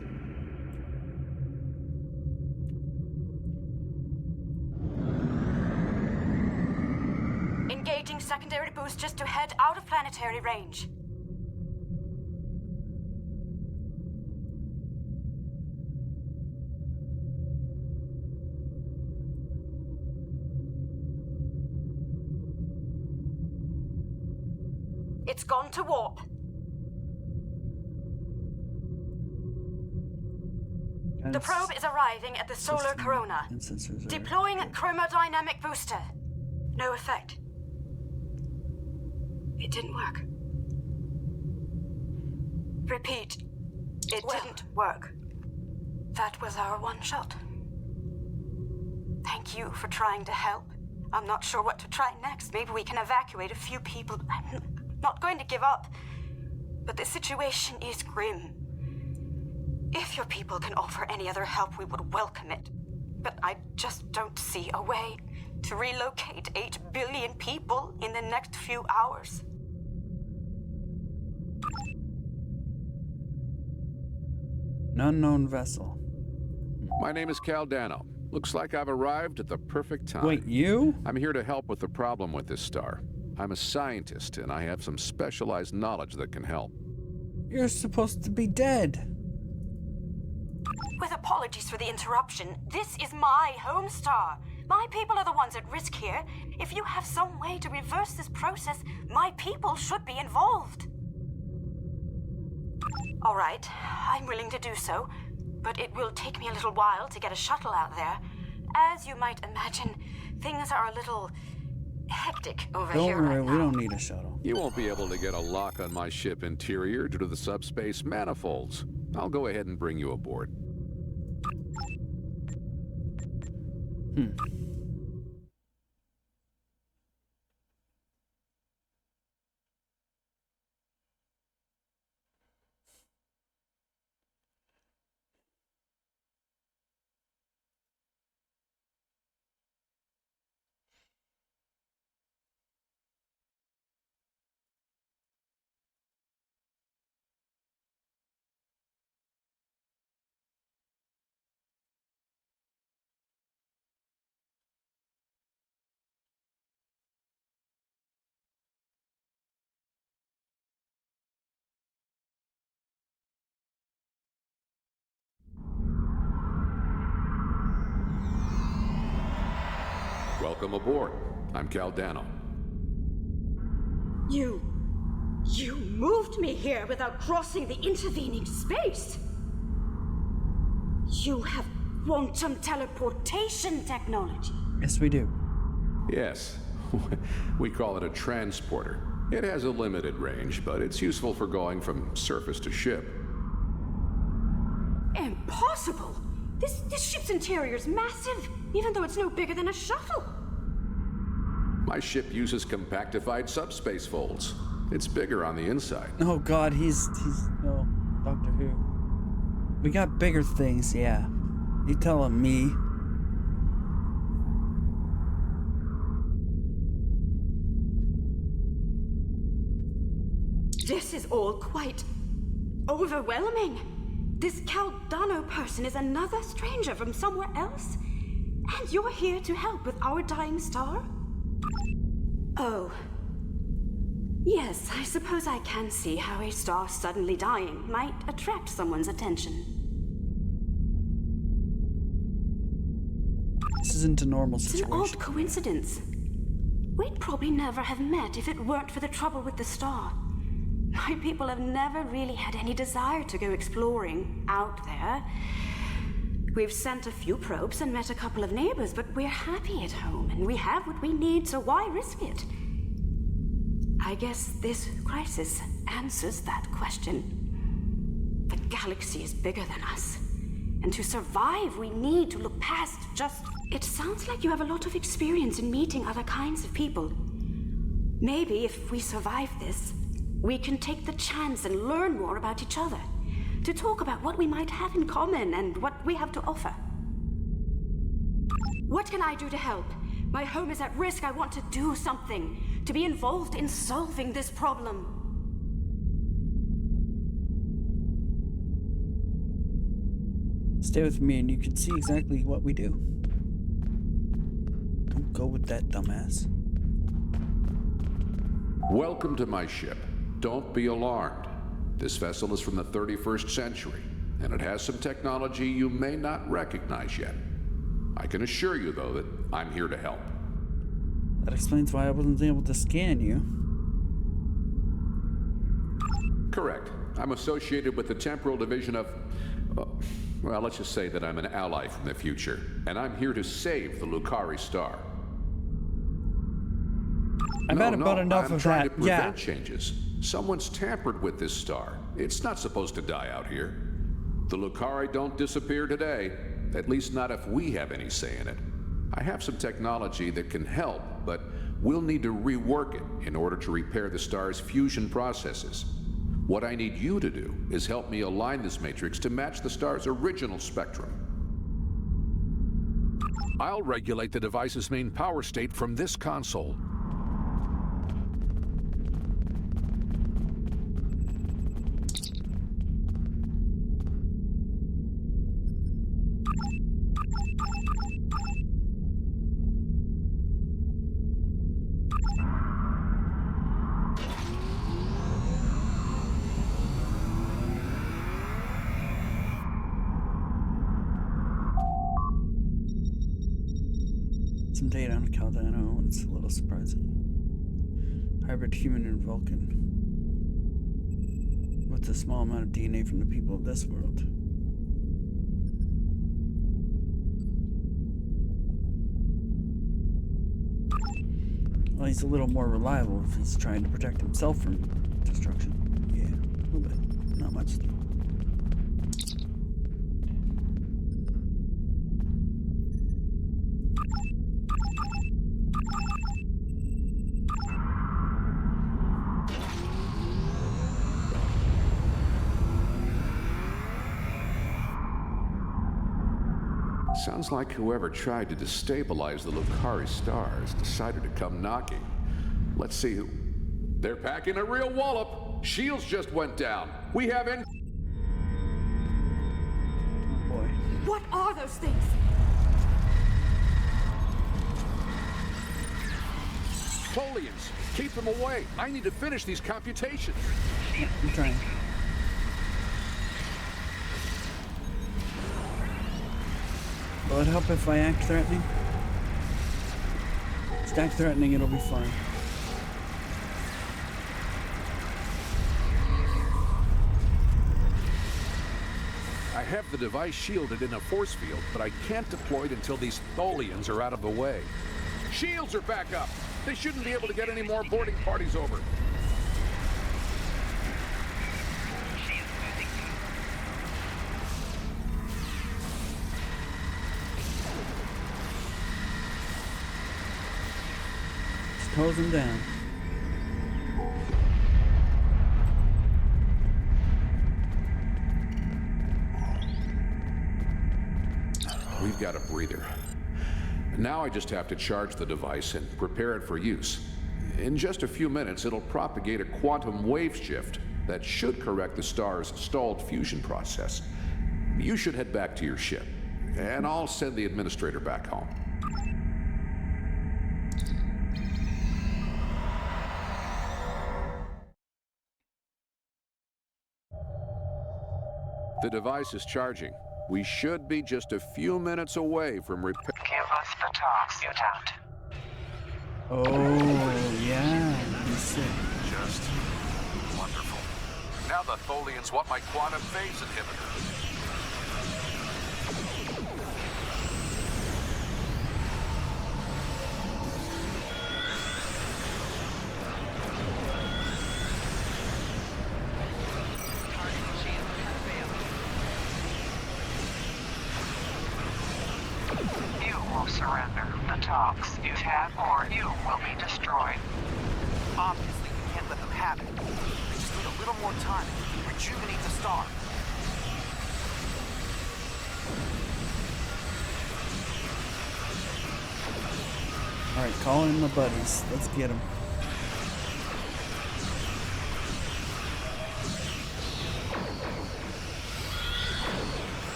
Engaging secondary boosters to head out of planetary range. It's gone to warp. The probe is arriving at the solar corona. Deploying chromodynamic booster. No effect. It didn't work. Repeat. It didn't work. That was our one shot. Thank you for trying to help. I'm not sure what to try next. Maybe we can evacuate a few people. I'm not going to give up. But the situation is grim. If your people can offer any other help, we would welcome it. But I just don't see a way to relocate 8 billion people in the next few hours. An unknown vessel. My name is Caldano. Looks like I've arrived at the perfect time. Wait, you? I'm here to help with the problem with this star. I'm a scientist, and I have some specialized knowledge that can help. You're supposed to be dead. With apologies for the interruption, this is my home star. My people are the ones at risk here. If you have some way to reverse this process, my people should be involved. All right, I'm willing to do so, but it will take me a little while to get a shuttle out there. As you might imagine, things are a little hectic over here right now. We don't need a shuttle. You won't be able to get a lock on my ship interior due to the subspace manifolds. I'll go ahead and bring you aboard. Welcome aboard. I'm Caldano. You moved me here without crossing the intervening space. You have quantum teleportation technology. Yes, we do. Yes. We call it a transporter. It has a limited range, but it's useful for going from surface to ship. Impossible! This ship's interior is massive, even though it's no bigger than a shuttle. My ship uses compactified subspace folds. It's bigger on the inside. Oh God, he's no Doctor Who. We got bigger things, yeah. You telling me? This is all quite overwhelming. This Caldano person is another stranger from somewhere else, and you're here to help with our dying star? Oh. Yes, I suppose I can see how a star suddenly dying might attract someone's attention. This isn't a normal situation. It's an odd coincidence. We'd probably never have met if it weren't for the trouble with the star. My people have never really had any desire to go exploring out there. We've sent a few probes and met a couple of neighbors, but we're happy at home, and we have what we need, so why risk it? I guess this crisis answers that question. The galaxy is bigger than us, and to survive, we need to look past just... It sounds like you have a lot of experience in meeting other kinds of people. Maybe if we survive this, we can take the chance and learn more about each other, to talk about what we might have in common and what we have to offer. What can I do to help? My home is at risk. I want to do something, to be involved in solving this problem. Stay with me and you can see exactly what we do. Don't go with that dumbass. Welcome to my ship. Don't be alarmed. This vessel is from the 31st century, and it has some technology you may not recognize yet. I can assure you, though, that I'm here to help. That explains why I wasn't able to scan you. Correct. I'm associated with the temporal division of... well, let's just say that I'm an ally from the future, and I'm here to save the Lucari star. I've had about enough I'm of trying that. to prevent changes. Someone's tampered with this star. It's not supposed to die out here. The Lucari don't disappear today, at least not if we have any say in it. I have some technology that can help, but we'll need to rework it in order to repair the star's fusion processes. What I need you to do is help me align this matrix to match the star's original spectrum. I'll regulate the device's main power state from this console. Some data on Caldano. It's a little surprising. Hybrid human and Vulcan. With a small amount of DNA from the people of this world. Well, he's a little more reliable if he's trying to protect himself from destruction. Yeah, a little bit. Not much though. Sounds like whoever tried to destabilize the Lucari star has decided to come knocking. Let's see who... They're packing a real wallop. Shields just went down. We have in... Oh boy. What are those things? Tholians, keep them away. I need to finish these computations. I'm trying. Will it help if I act threatening? Just act threatening, it'll be fine. I have the device shielded in a force field, but I can't deploy it until these Tholians are out of the way. Shields are back up. They shouldn't be able to get any more boarding parties over. Hose him down. We've got a breather. Now I just have to charge the device and prepare it for use. In just a few minutes, it'll propagate a quantum wave shift that should correct the star's stalled fusion process. You should head back to your ship, and I'll send the administrator back home. The device is charging. We should be just a few minutes away from repair. Give us the talks, mutant. Oh, yeah. He's sick. Just wonderful. Now the Tholians want my quantum phase inhibitor. Surrender the talks you've had, or you will be destroyed. Obviously, we can't let them have it. They just need a little more time to rejuvenate the star. Alright, calling in my buddies. Let's get them.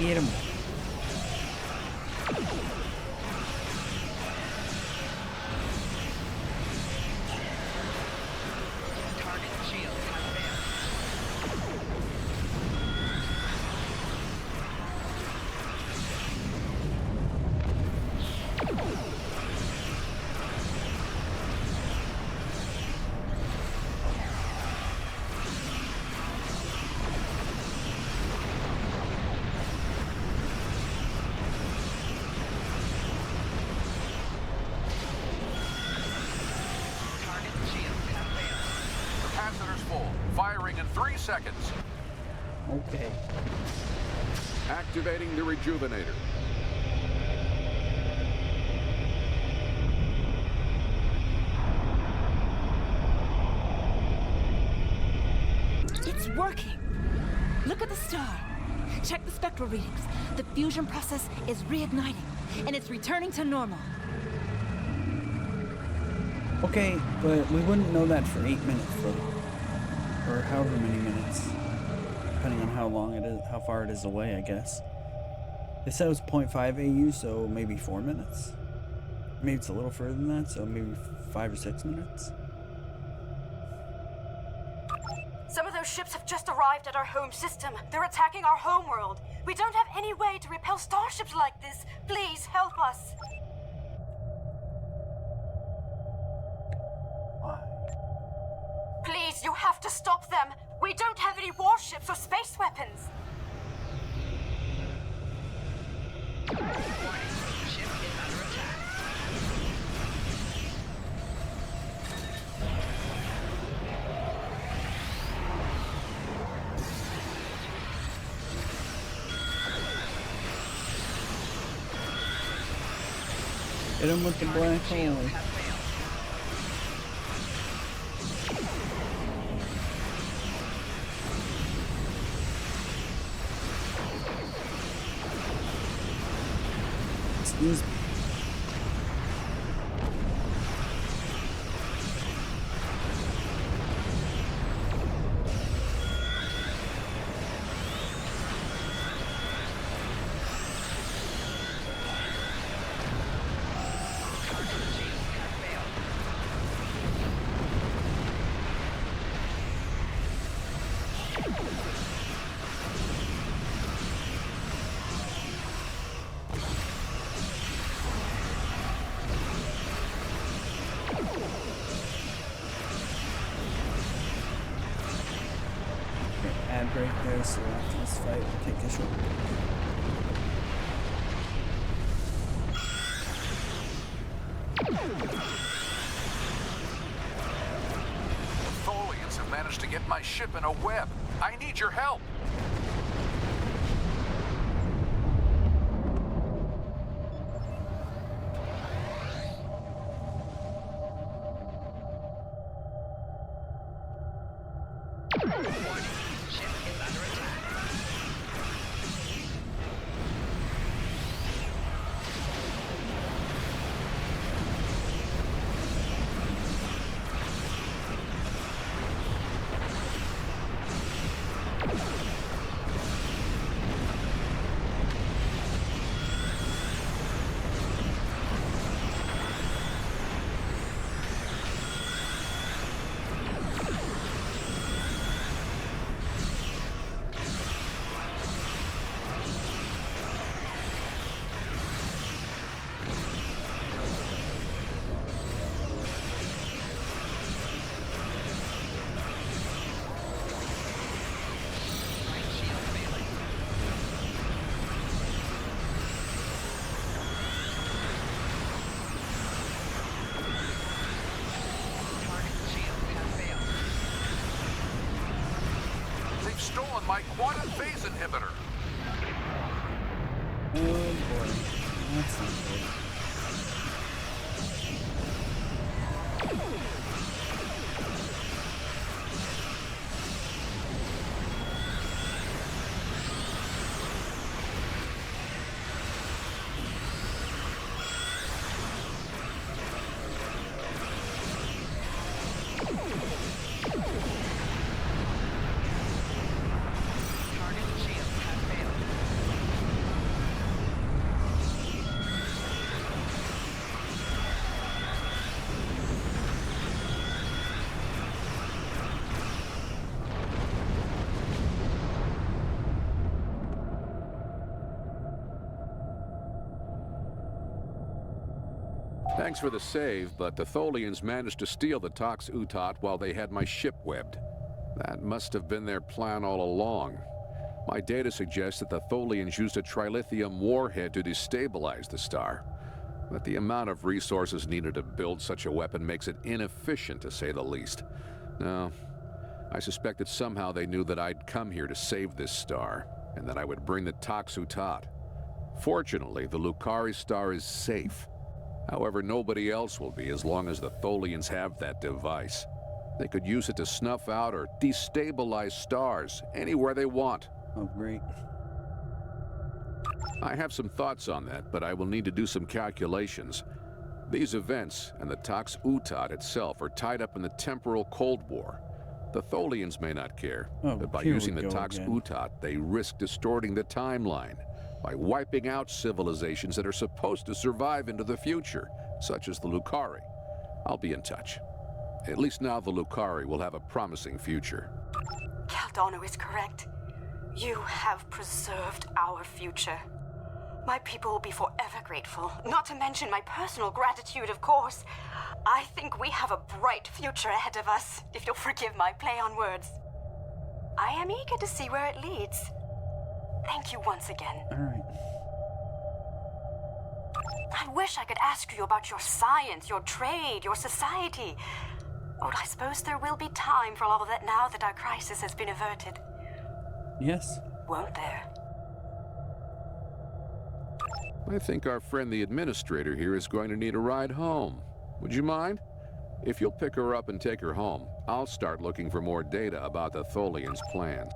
Get him. Firing in 3 seconds. Okay. Activating the rejuvenator. It's working. Look at the star. Check the spectral readings. The fusion process is reigniting, and it's returning to normal. Okay, but we wouldn't know that for 8 minutes, though. Or however many minutes. Depending on how long it is, how far it is away, I guess. They said it was 0.5 AU, so maybe 4 minutes. Maybe it's a little further than that, so maybe 5 or 6 minutes. Some of those ships have just arrived at our home system. They're attacking our homeworld. We don't have any way to repel starships like this. Please help us. Please, you have to stop them. We don't have any warships or space weapons. Hit him with the black hole. Excuse me. Ad break there, so after this fight, we'll take a short break. The Tholians have managed to get my ship in a web. I need your help. Stolen my quantum phase inhibitor. Oh boy, that's not good. Thanks for the save, but the Tholians managed to steal the Tox Utot while they had my ship webbed. That must have been their plan all along. My data suggests that the Tholians used a trilithium warhead to destabilize the star. But the amount of resources needed to build such a weapon makes it inefficient, to say the least. No, I suspect that somehow they knew that I'd come here to save this star, and that I would bring the Tox Utot. Fortunately, the Lucari star is safe. However, nobody else will be as long as the Tholians have that device. They could use it to snuff out or destabilize stars anywhere they want. Oh, great. I have some thoughts on that, but I will need to do some calculations. These events and the Tox Utot itself are tied up in the temporal Cold War. The Tholians may not care, but by using the Tox Utot, they risk distorting the timeline by wiping out civilizations that are supposed to survive into the future, such as the Lucari. I'll be in touch. At least now the Lucari will have a promising future. Caldano is correct. You have preserved our future. My people will be forever grateful, not to mention my personal gratitude, of course. I think we have a bright future ahead of us, if you'll forgive my play on words. I am eager to see where it leads. Thank you once again. All right. I wish I could ask you about your science, your trade, your society. But I suppose there will be time for all of that now that our crisis has been averted. Yes. Won't there? I think our friend the administrator here is going to need a ride home. Would you mind? If you'll pick her up and take her home, I'll start looking for more data about the Tholians' plans.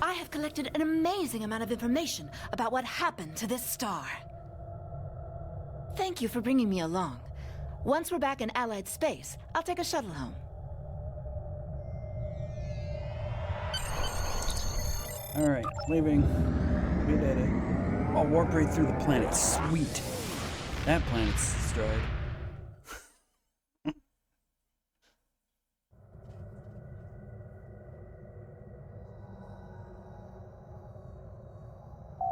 I have collected an amazing amount of information about what happened to this star. Thank you for bringing me along. Once we're back in Allied space, I'll take a shuttle home. All right, leaving. We did it. Oh, warp right through the planet. Sweet. That planet's destroyed.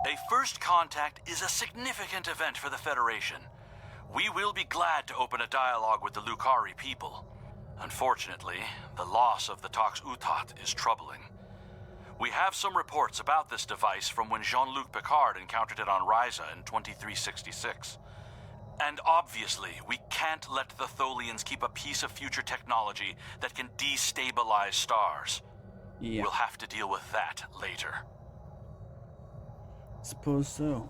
A first contact is a significant event for the Federation. We will be glad to open a dialogue with the Lucari people. Unfortunately, the loss of the Tox Utot is troubling. We have some reports about this device from when Jean-Luc Picard encountered it on Ryza in 2366. And obviously, we can't let the Tholians keep a piece of future technology that can destabilize stars. Yeah. We'll have to deal with that later. Suppose so.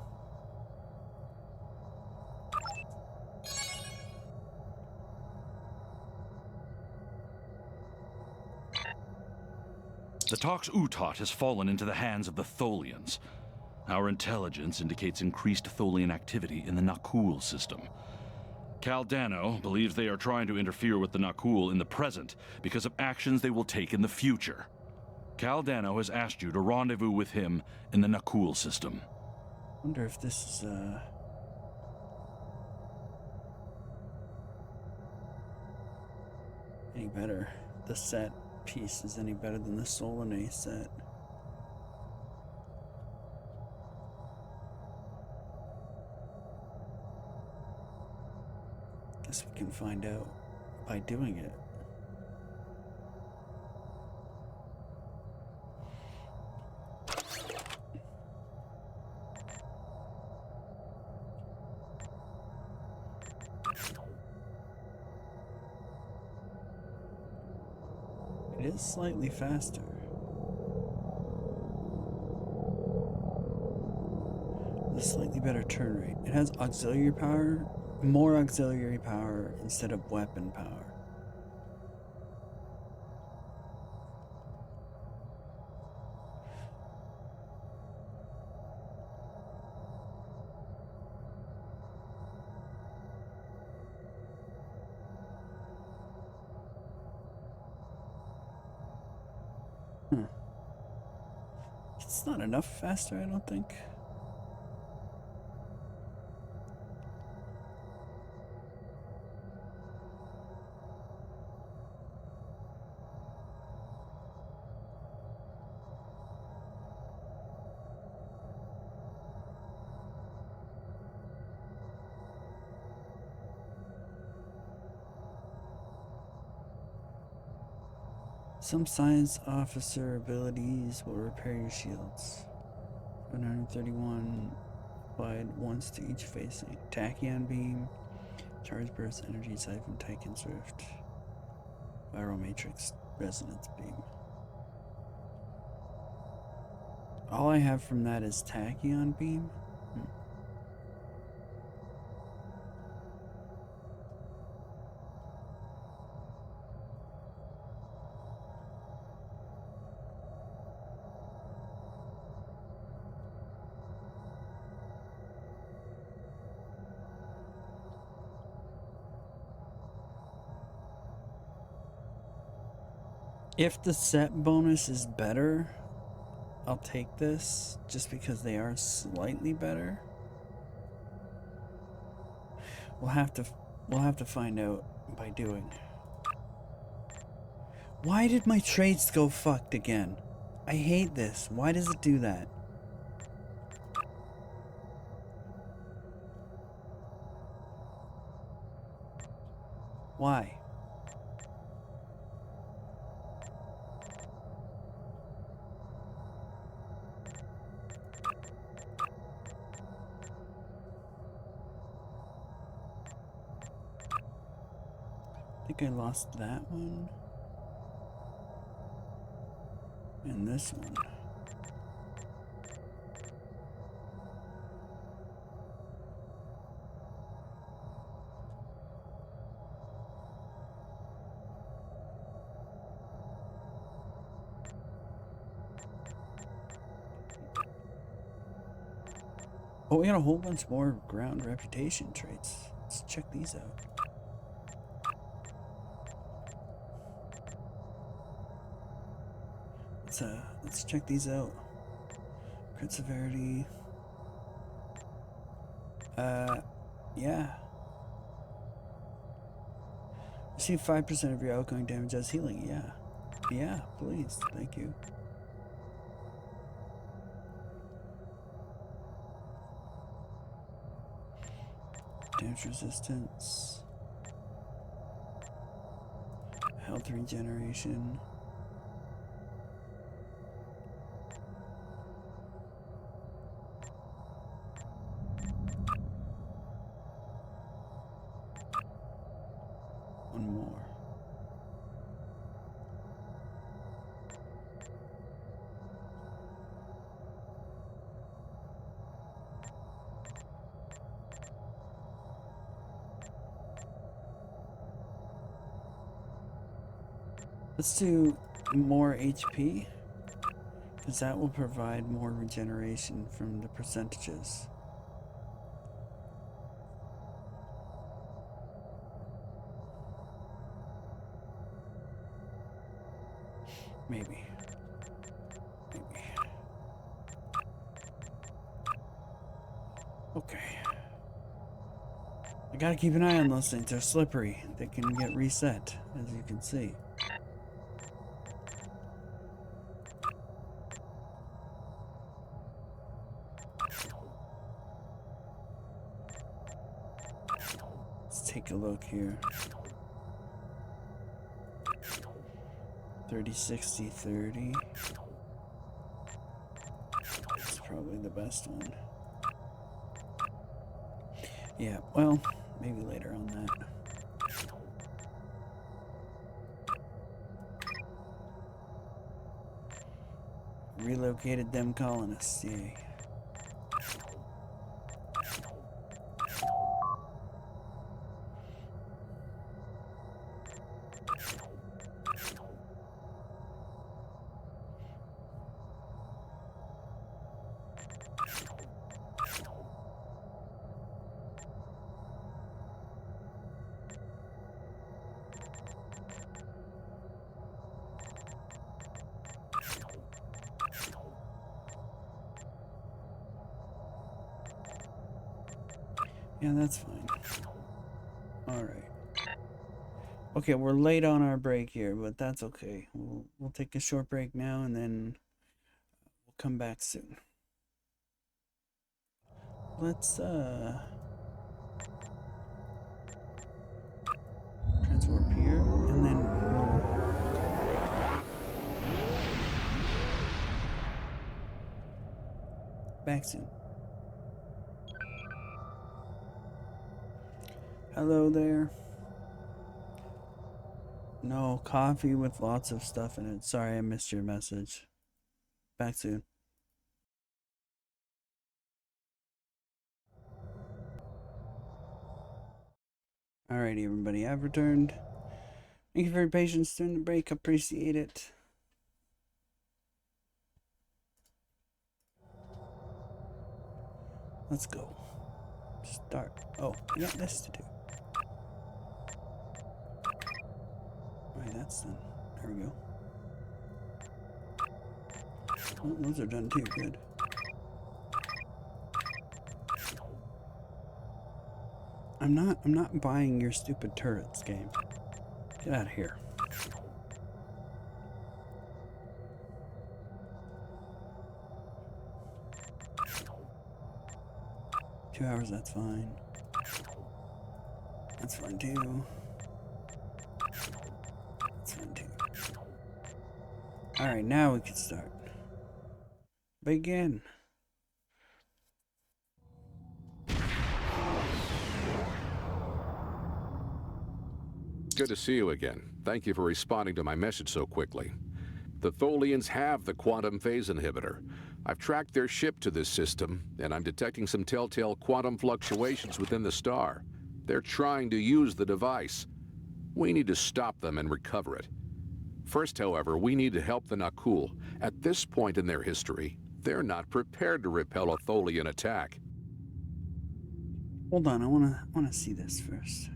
The Tox Utot has fallen into the hands of the Tholians. Our intelligence indicates increased Tholian activity in the Nakul system. Caldano believes they are trying to interfere with the Nakul in the present because of actions they will take in the future. Caldano has asked you to rendezvous with him in the Nakul system. Wonder if this is, any better. The set piece is any better than the Solanae set. Guess we can find out by doing it. It is slightly faster. A slightly better turn rate. It has auxiliary power, more auxiliary power instead of weapon power. It's not enough faster, I don't think. Some science officer abilities will repair your shields. 131 applied once to each facing. Tachyon beam, charge burst, energy siphon, Titan swift, viral matrix, resonance beam. All I have from that is Tachyon beam. If the set bonus is better, I'll take this just because they are slightly better. We'll have to find out by doing. Why did my trades go fucked again? I hate this. Why does it do that? Why? I think I lost that one. And this one. Oh, we got a whole bunch more ground reputation traits. Let's check these out. Let's check these out. Crit severity. Yeah. Receive 5% of your outgoing damage as healing. Yeah. Yeah, please. Thank you. Damage resistance. Health regeneration. One more. Let's do more HP, because that will provide more regeneration from the percentages. Maybe. Okay. I gotta keep an eye on those things. They're slippery. They can get reset, as you can see. Let's take a look here. 30, 60, 30. It's probably the best one. Yeah, well, maybe later on that. Relocated them colonists, yay. Yeah, that's fine. Alright. Okay, we're late on our break here, but that's okay. We'll take a short break now and then we'll come back soon. Let's transwarp here and then Back soon. Hello there. No, coffee with lots of stuff in it. Sorry, I missed your message. Back soon. Alrighty, everybody, I've returned. Thank you for your patience during the break. Appreciate it. Let's go. Start. Oh, I got this to do. Alright, that's done. There we go. Oh, those are done too. Good. I'm not buying your stupid turrets, game. Get out of here. Two hours, that's fine. That's fine too. That's fine too. Alright, now we can start. Begin. Good to see you again. Thank you for responding to my message so quickly. The Tholians have the quantum phase inhibitor. I've tracked their ship to this system, and I'm detecting some telltale quantum fluctuations within the star. They're trying to use the device. We need to stop them and recover it. First, however, we need to help the Nakul. At this point in their history, they're not prepared to repel a Tholian attack. Hold on, I wanna see this first.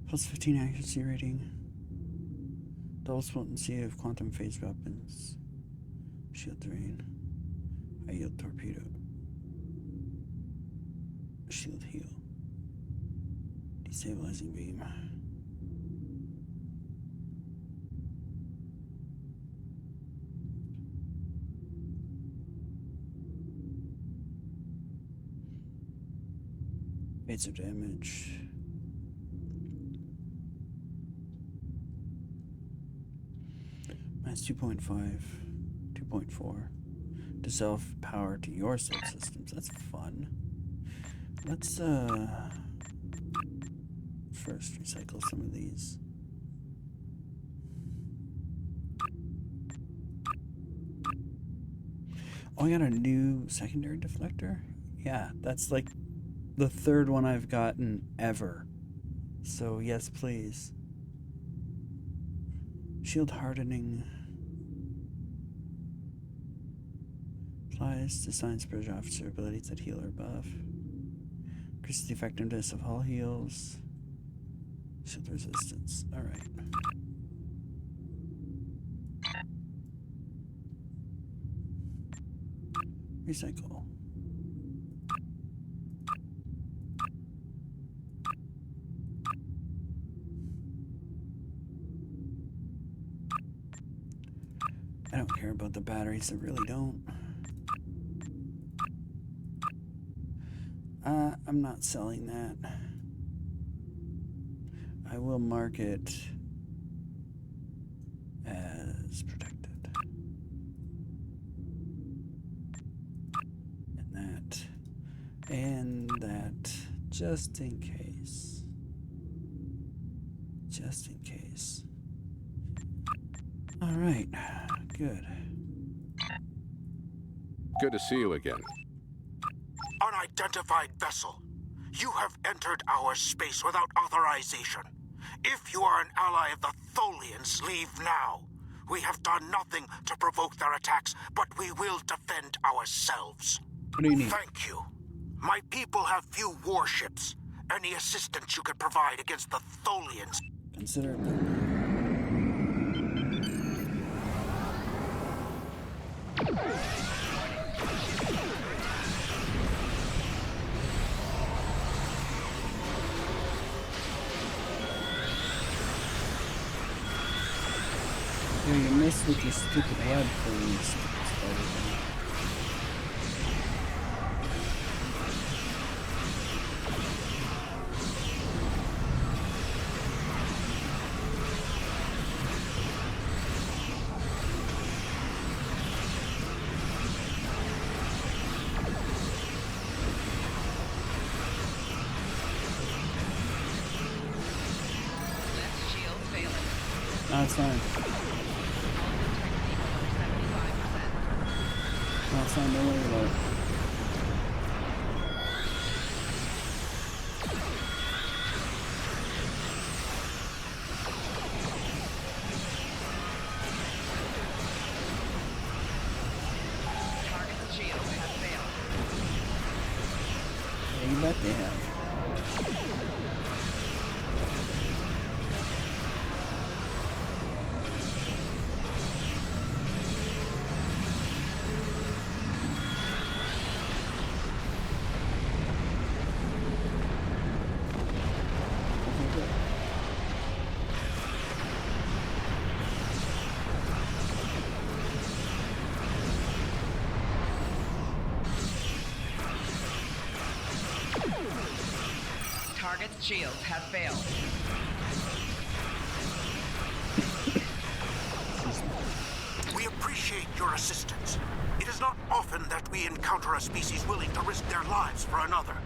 Plus 15 accuracy rating. Double potency of quantum phase weapons. Shield drain. High yield torpedo. Shield heal. Destabilizing beam. Phaser damage. Minus 2.5, 2.4 to self-power to your subsystems. That's fun. Let's first recycle some of these. Oh, I got a new secondary deflector? Yeah, that's like the third one I've gotten ever. So yes, please. Shield hardening. Applies to science bridge officer abilities that heal or buff. Increases the effectiveness of hull heals. Shield resistance. Alright. Recycle. I don't care about the batteries, I really don't. I'm not selling that. I will mark it as protected. And that, just in case. Just in case. Alright, good. Good to see you again. Unidentified vessel. You have entered our space without authorization. If you are an ally of the Tholians, leave now. We have done nothing to provoke their attacks, but we will defend ourselves. What do you need? Thank you. My people have few warships. Any assistance you could provide against the Tholians. Consider it. Yeah, you missed with your stupid head, please. No, it's fine. No, it's fine. Don't worry about it. Target's shield has failed. Yeah, you bet they have. Target's shields have failed. We appreciate your assistance. It is not often that we encounter a species willing to risk their lives for another.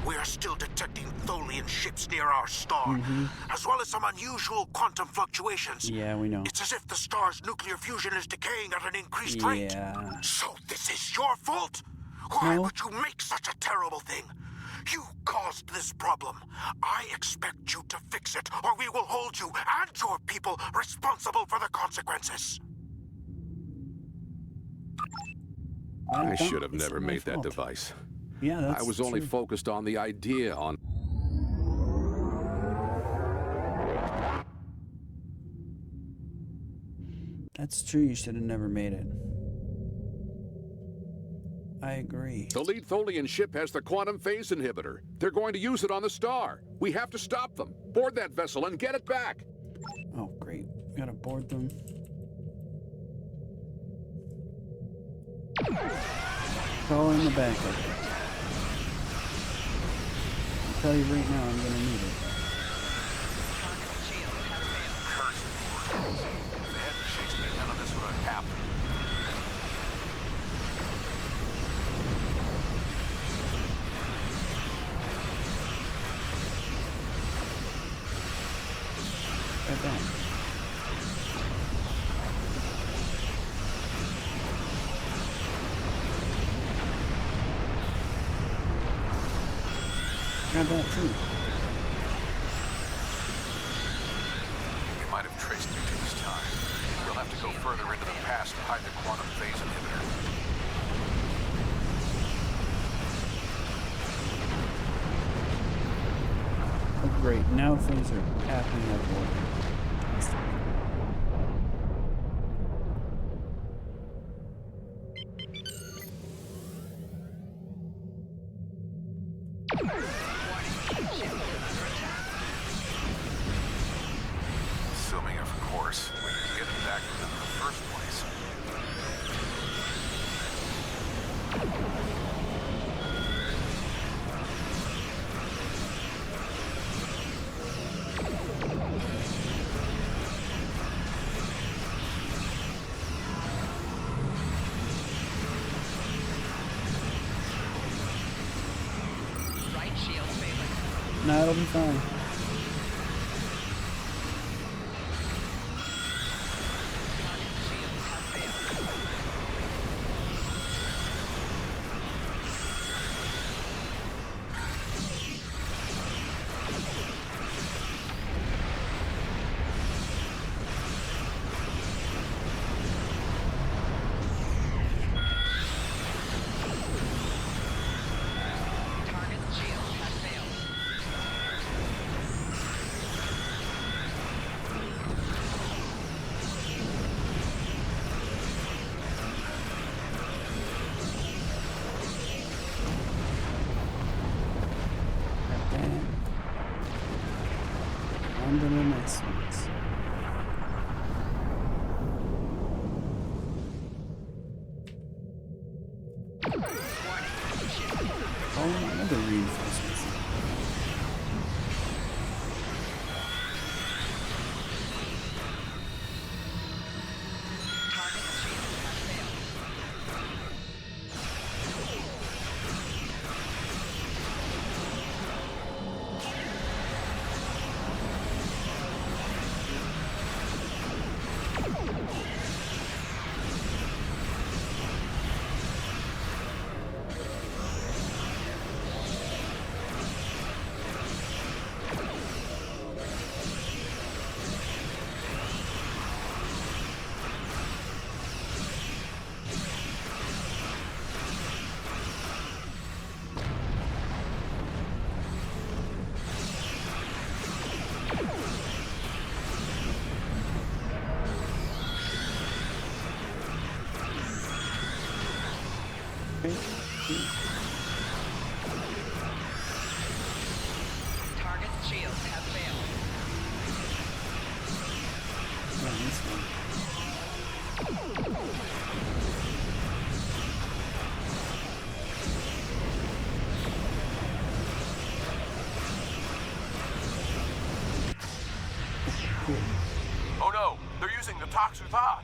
We are still detecting Tholian ships near our star, as well as some unusual quantum fluctuations. Yeah, we know. It's as if the star's nuclear fusion is decaying at an increased rate. Yeah. So this is your fault? Why would you make such a terrible thing? You caused this problem. I expect you to fix it, or we will hold you and your people responsible for the consequences. I should have never made that device. Yeah, that's I was only true. focused on the idea on... That's true. You should have never made it. I agree. The lead Tholian ship has the quantum phase inhibitor. They're going to use it on the star. We have to stop them. Board that vessel and get it back. Oh, great. We gotta board them. Call in the backup. I'll tell you right now, I'm gonna need it. If they hadn't chased me, none of this would have happened. Right back. Grab that too. We might have traced you to this time. We'll have to go further into the past to hide the quantum phase inhibitor. Oh, great. Now things are happening like order. Assuming, of course, we can get it back to them in the first place. Right shield failing. No, it'll be fine. Target's shield has failed. Grab that. On to the next ones. Oh, another reinforcements. Okay. Target's shields have failed. Yeah, this one. Oh no, they're using the Toxuthot!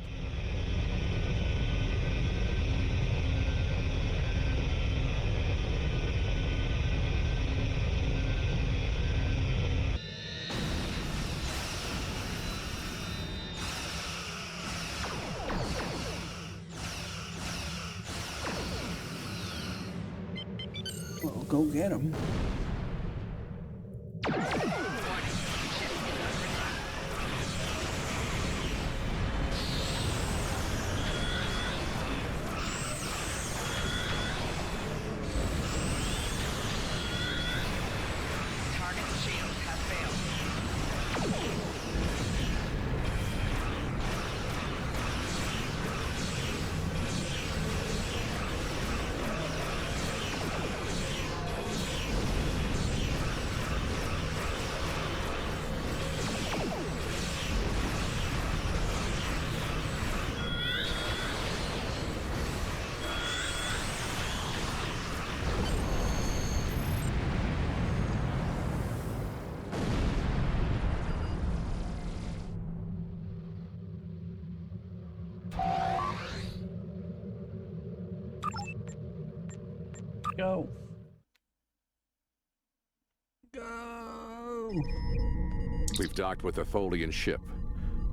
Well, go get him. Target's shields have failed. Go. Go. We've docked with the Tholian ship.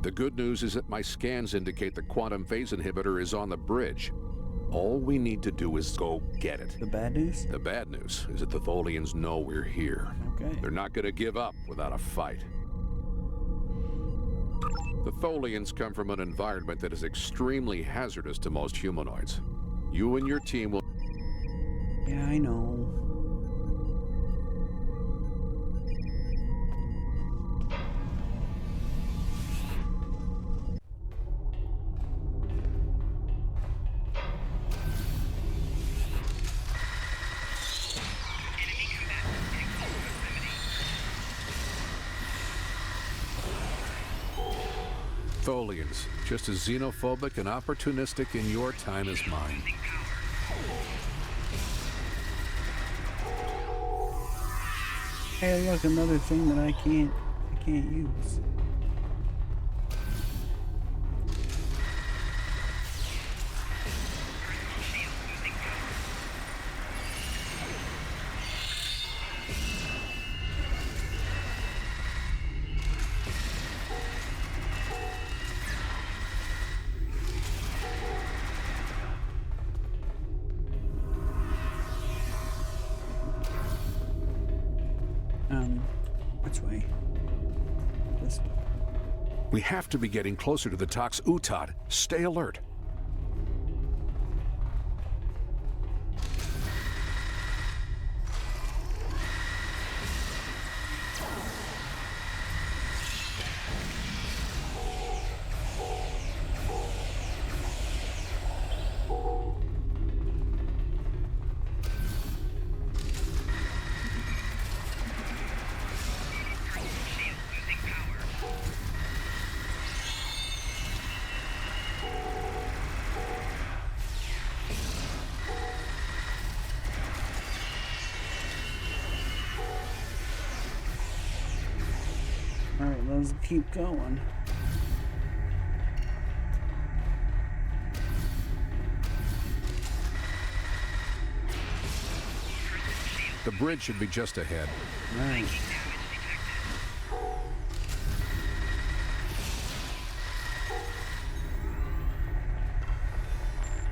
The good news is that my scans indicate the quantum phase inhibitor is on the bridge. All we need to do is go get it. The bad news? The bad news is that the Tholians know we're here. Okay. They're not going to give up without a fight. The Tholians come from an environment that is extremely hazardous to most humanoids. You and your team will... Yeah, I know. Tholians, just as xenophobic and opportunistic in your time as mine. Hey, look, another thing that I can't use. Which way? This way. We have to be getting closer to the Tox-Utot. Stay alert. Alright, let's keep going. The bridge should be just ahead. Right.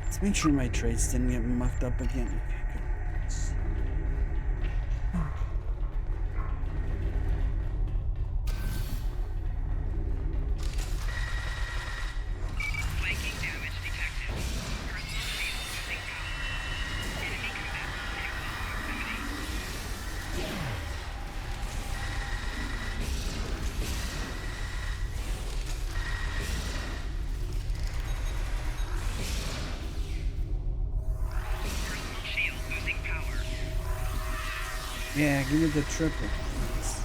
Let's make sure my traits didn't get mucked up again. Okay, good. Yeah, give me the triple. Please.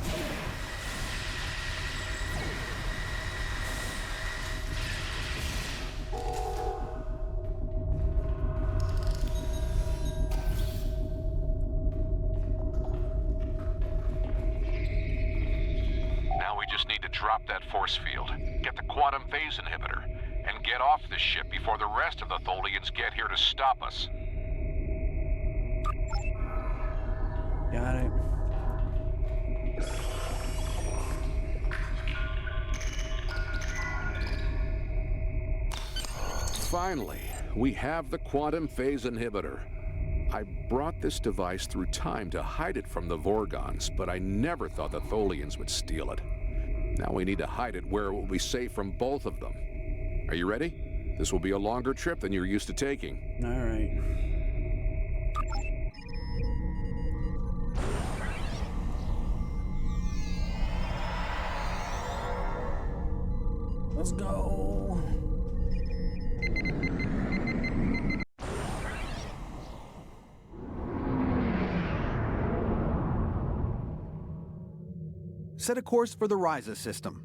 Now we just need to drop that force field, get the quantum phase inhibitor, and get off this ship before the rest of the Tholians get here to stop us. Got it. Finally, we have the quantum phase inhibitor. I brought this device through time to hide it from the Vorgons, but I never thought the Tholians would steal it. Now we need to hide it where it will be safe from both of them. Are you ready? This will be a longer trip than you're used to taking. All right. Let's go. Set a course for the Ryza system.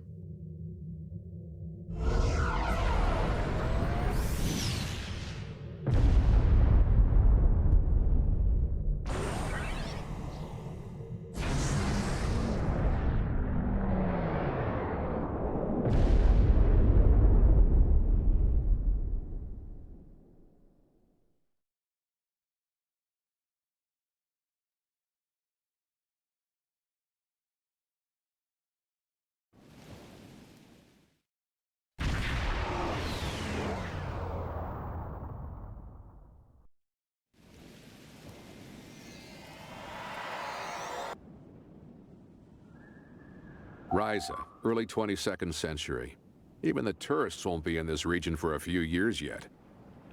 Ryza, early 22nd century. Even the tourists won't be in this region for a few years yet.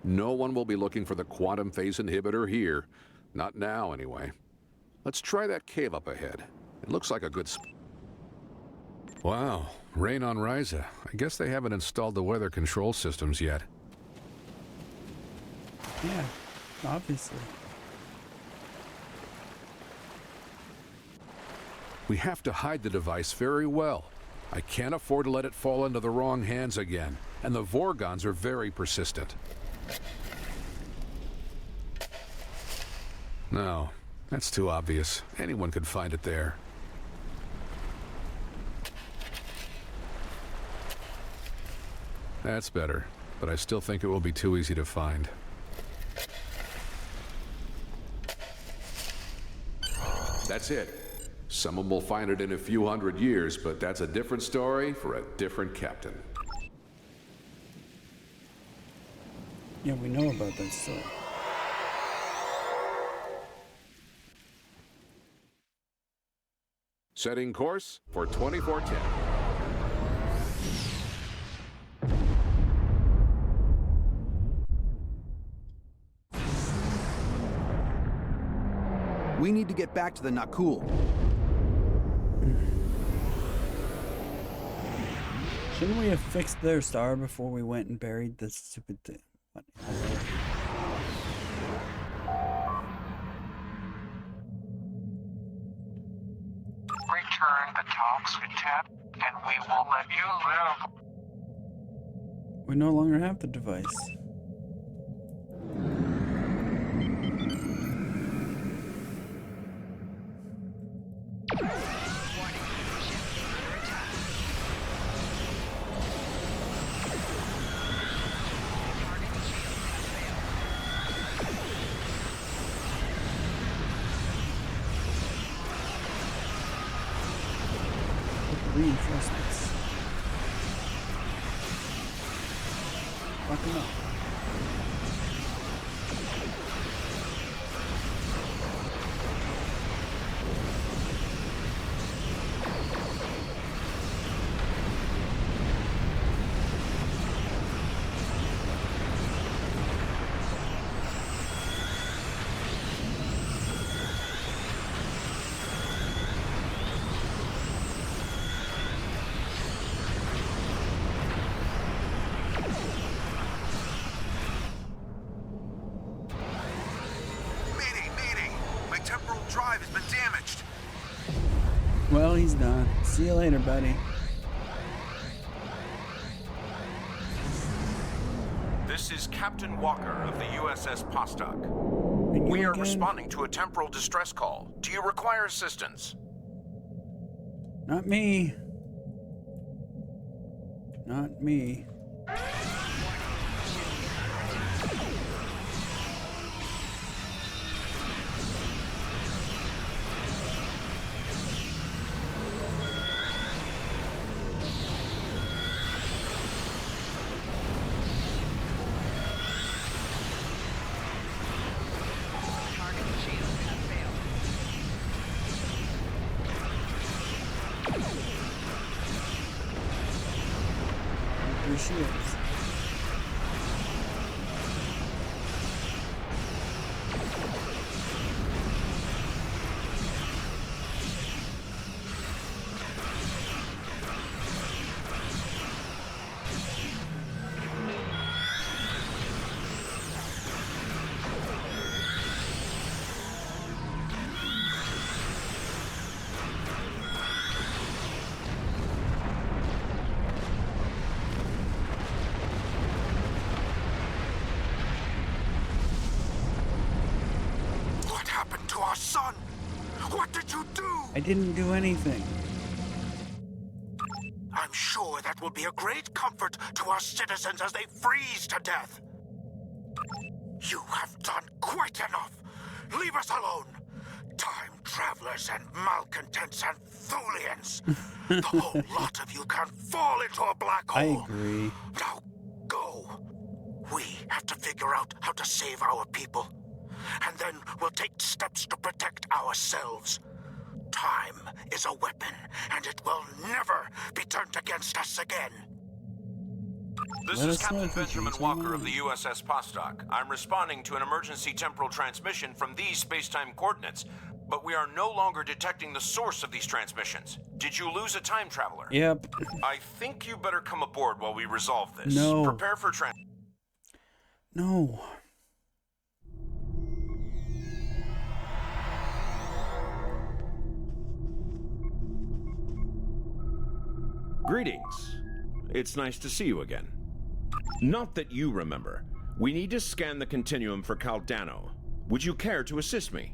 No one will be looking for the quantum phase inhibitor here. Not now, anyway. Let's try that cave up ahead. It looks like a good spot. Wow, rain on Ryza. I guess they haven't installed the weather control systems yet. Yeah, obviously. We have to hide the device very well. I can't afford to let it fall into the wrong hands again, and the Vorgons are very persistent. No, that's too obvious. Anyone could find it there. That's better, but I still think it will be too easy to find. That's it. Someone will find it in a few hundred years, but that's a different story for a different captain. Yeah, we know about that story. Setting course for 2410. We need to get back to the Nakul. Shouldn't we have fixed their star before we went and buried this stupid thing? What? Return the talks, Lieutenant, and we will let you live. We no longer have the device. Reinforcements. Fuck them up. See you later, buddy. This is Captain Walker of the USS Postok. We are responding to a temporal distress call. Do you require assistance? Not me. Not me. Shields. Son, what did you do? I didn't do anything. I'm sure that will be a great comfort to our citizens as they freeze to death. You have done quite enough. Leave us alone. Time travelers and malcontents and Thulians. The whole lot of you can fall into a black hole. I agree. Now go. We have to figure out how to save our people. And then we'll take steps to protect ourselves. Time is a weapon, and it will never be turned against us again. This is Captain Benjamin Walker of the USS Postok. I'm responding to an emergency temporal transmission from these space-time coordinates, but we are no longer detecting the source of these transmissions. Did you lose a time traveler? Yep. I think you better come aboard while we resolve this. No. Prepare for No. Greetings. It's nice to see you again. Not that you remember. We need to scan the continuum for Caldano. Would you care to assist me?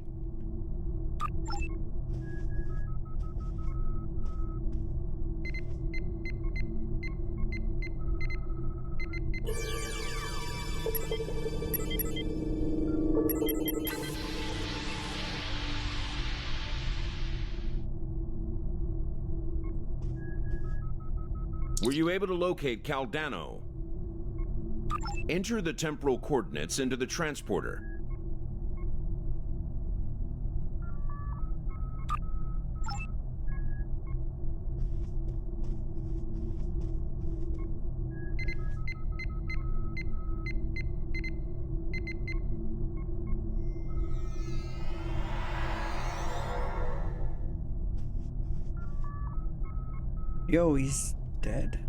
Were you able to locate Caldano? Enter the temporal coordinates into the transporter. Yo, he's dead.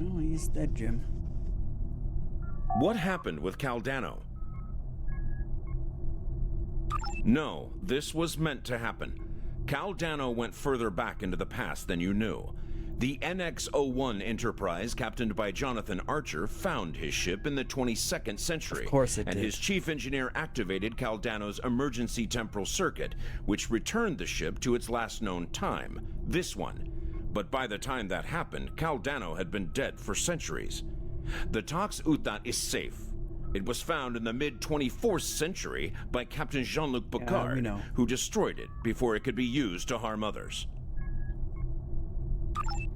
Oh, he's dead, Jim. What happened with Caldano? No, this was meant to happen. Caldano went further back into the past than you knew. The NX-01 Enterprise, captained by Jonathan Archer, found his ship in the 22nd century. Of course it and did. his chief engineer activated Caldano's emergency temporal circuit, which returned the ship to its last known time, this one. But by the time that happened, Caldano had been dead for centuries. The Tox Utat is safe. It was found in the mid-24th century by Captain Jean-Luc Picard, who destroyed it before it could be used to harm others.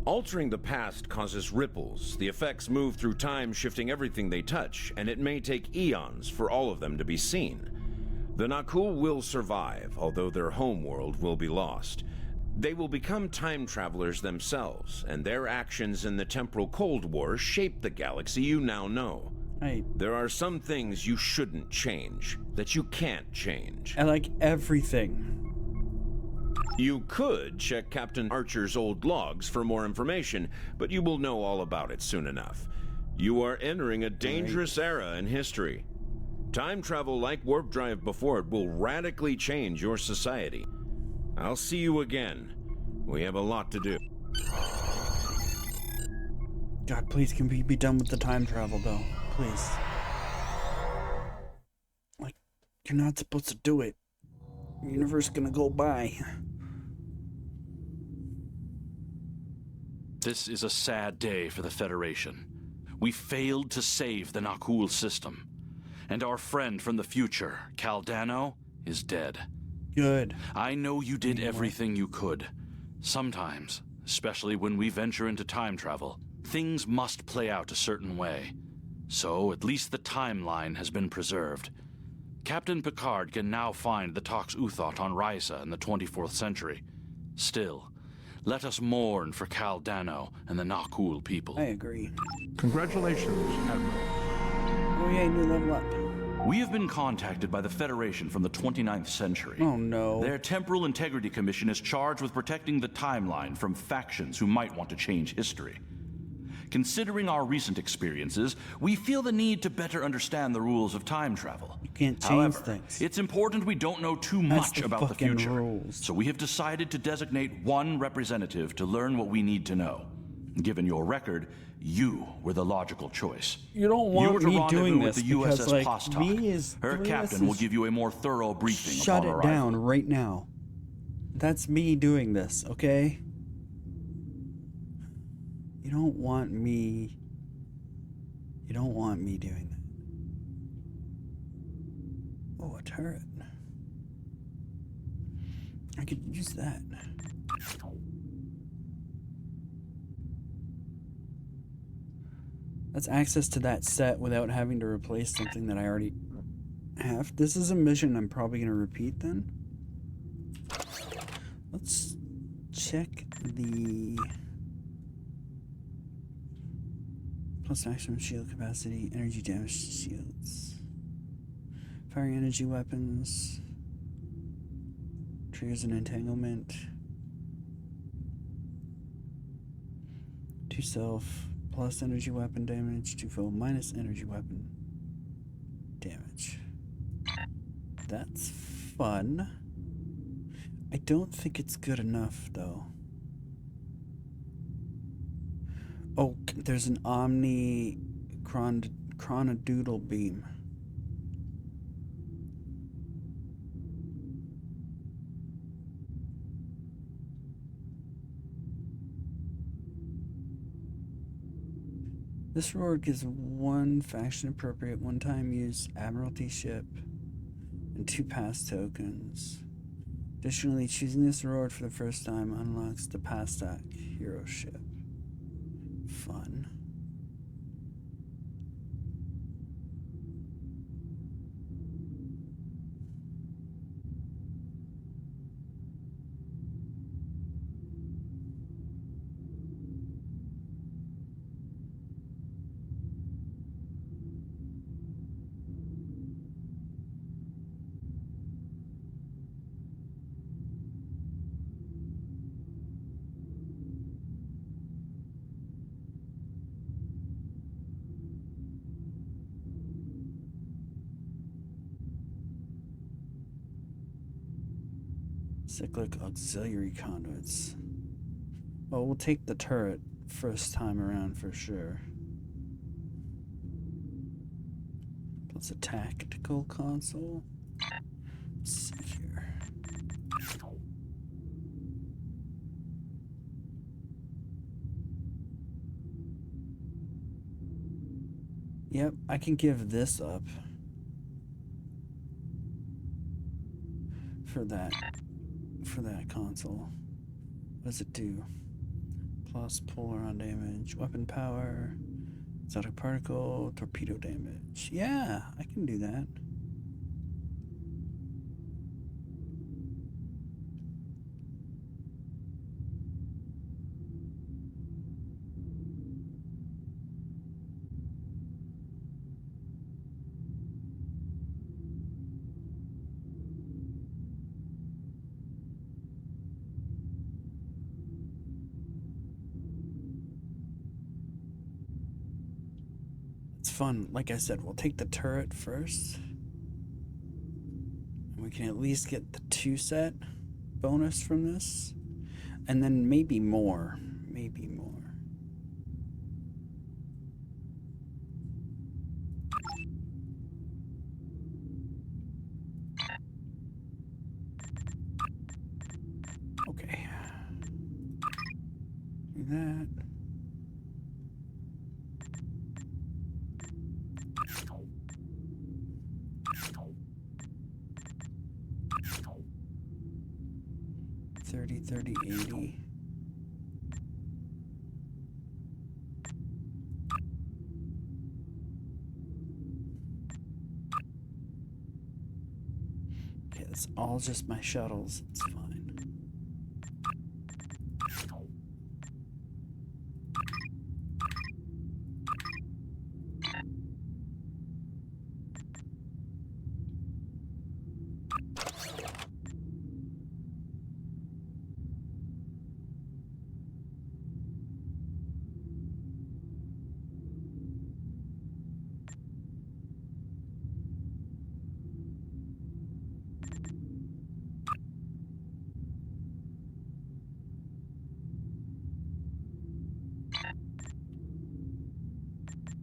Altering the past causes ripples. The effects move through time, shifting everything they touch, and it may take eons for all of them to be seen. The Nakul will survive, although their homeworld will be lost. They will become time travelers themselves, and their actions in the temporal Cold War shape the galaxy you now know. There are some things you shouldn't change, that you can't change. I like everything. You could check Captain Archer's old logs for more information, but you will know all about it soon enough. You are entering a dangerous era in history. Time travel like warp drive before it will radically change your society. I'll see you again. We have a lot to do. God, please, can we be done with the time travel, though? Please. Like, you're not supposed to do it. The universe is gonna go by. This is a sad day for the Federation. We failed to save the Nakul system. And our friend from the future, Caldano, is dead. Good. I know you did everything you could. Sometimes, especially when we venture into time travel, things must play out a certain way. So, at least the timeline has been preserved. Captain Picard can now find the Tox Uthot on Risa in the 24th century. Still, let us mourn for Caldano and the Nakul people. I agree. Congratulations, Admiral. Oh yay, new level up. We have been contacted by the Federation from the 29th century. Oh no. Their Temporal Integrity Commission is charged with protecting the timeline from factions who might want to change history. Considering our recent experiences, we feel the need to better understand the rules of time travel. You can't change However, things. it's important we don't know too much about the future. Rules. So we have decided to designate one representative to learn what we need to know. Given your record, you were the logical choice. You don't want you were to me rendezvous doing with this the USS because, like, Postok. me is Her this captain will is- give you a more thorough briefing Shut upon it arrival. down right now. That's me doing this, okay? You don't want me doing that. Oh, a turret. I could use that. That's access to that set without having to replace something that I already have. This is a mission I'm probably going to repeat then. Let's check the plus maximum shield capacity, energy damage shields, firing energy weapons, triggers an entanglement, 2 self, plus energy weapon damage, 2 foe, minus energy weapon damage. That's fun. I don't think it's good enough, though. Oh, there's an Omni Chronodoodle beam. This reward gives 1 faction appropriate one-time use Admiralty ship and 2 pass tokens. Additionally, choosing this reward for the first time unlocks the Pastak hero ship. Fun. Cyclic auxiliary conduits. Well, we'll take the turret first time around for sure. Plus a tactical console. Let's see here. Yep, I can give this up for that console. What does it do? Plus polaron damage, weapon power, exotic particle, torpedo damage. Yeah, I can do that. fun. Like I said, we'll take the turret first. And we can at least get the 2-set bonus from this. And then maybe more. Maybe more. Okay. Do that. $30, $80. Okay, it's all just my shuttles. It's fine.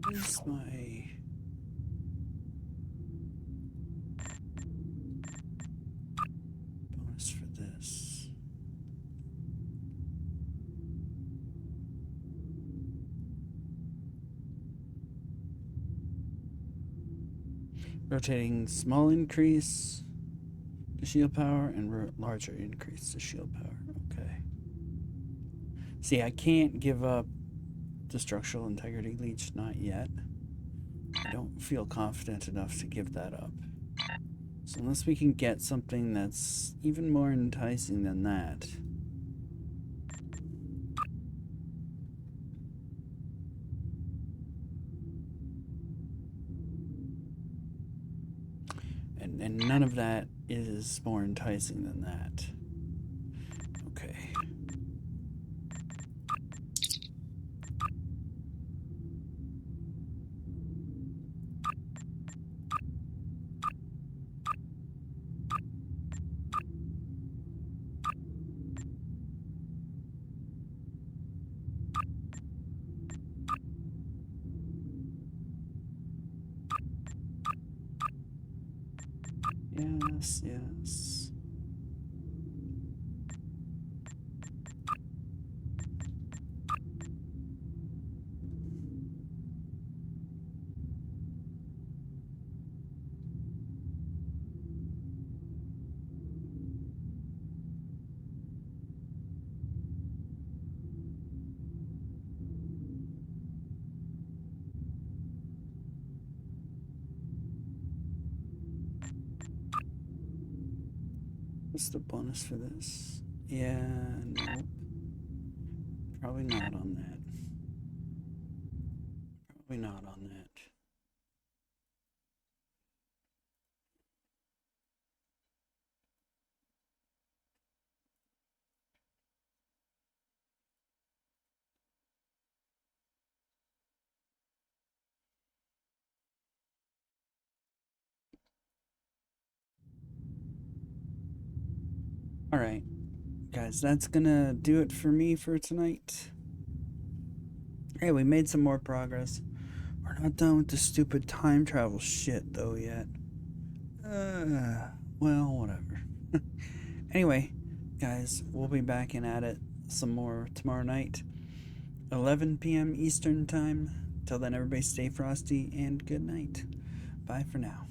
Where's my... bonus for this? Rotating small increase to shield power and larger increase to shield power. Okay. See, I can't give up the structural integrity leech, not yet. I don't feel confident enough to give that up. So unless we can get something that's even more enticing than that. And none of that is more enticing than that. Okay. Yes, yes. What's the bonus for this? Yeah, nope. Probably not on that. Probably not on that. Alright, guys, that's gonna do it for me for tonight. Hey, we made some more progress. We're not done with the stupid time travel shit, though, yet. Well, whatever. Anyway, guys, we'll be back in at it some more tomorrow night. 11 p.m. Eastern Time. Till then, everybody stay frosty and good night. Bye for now.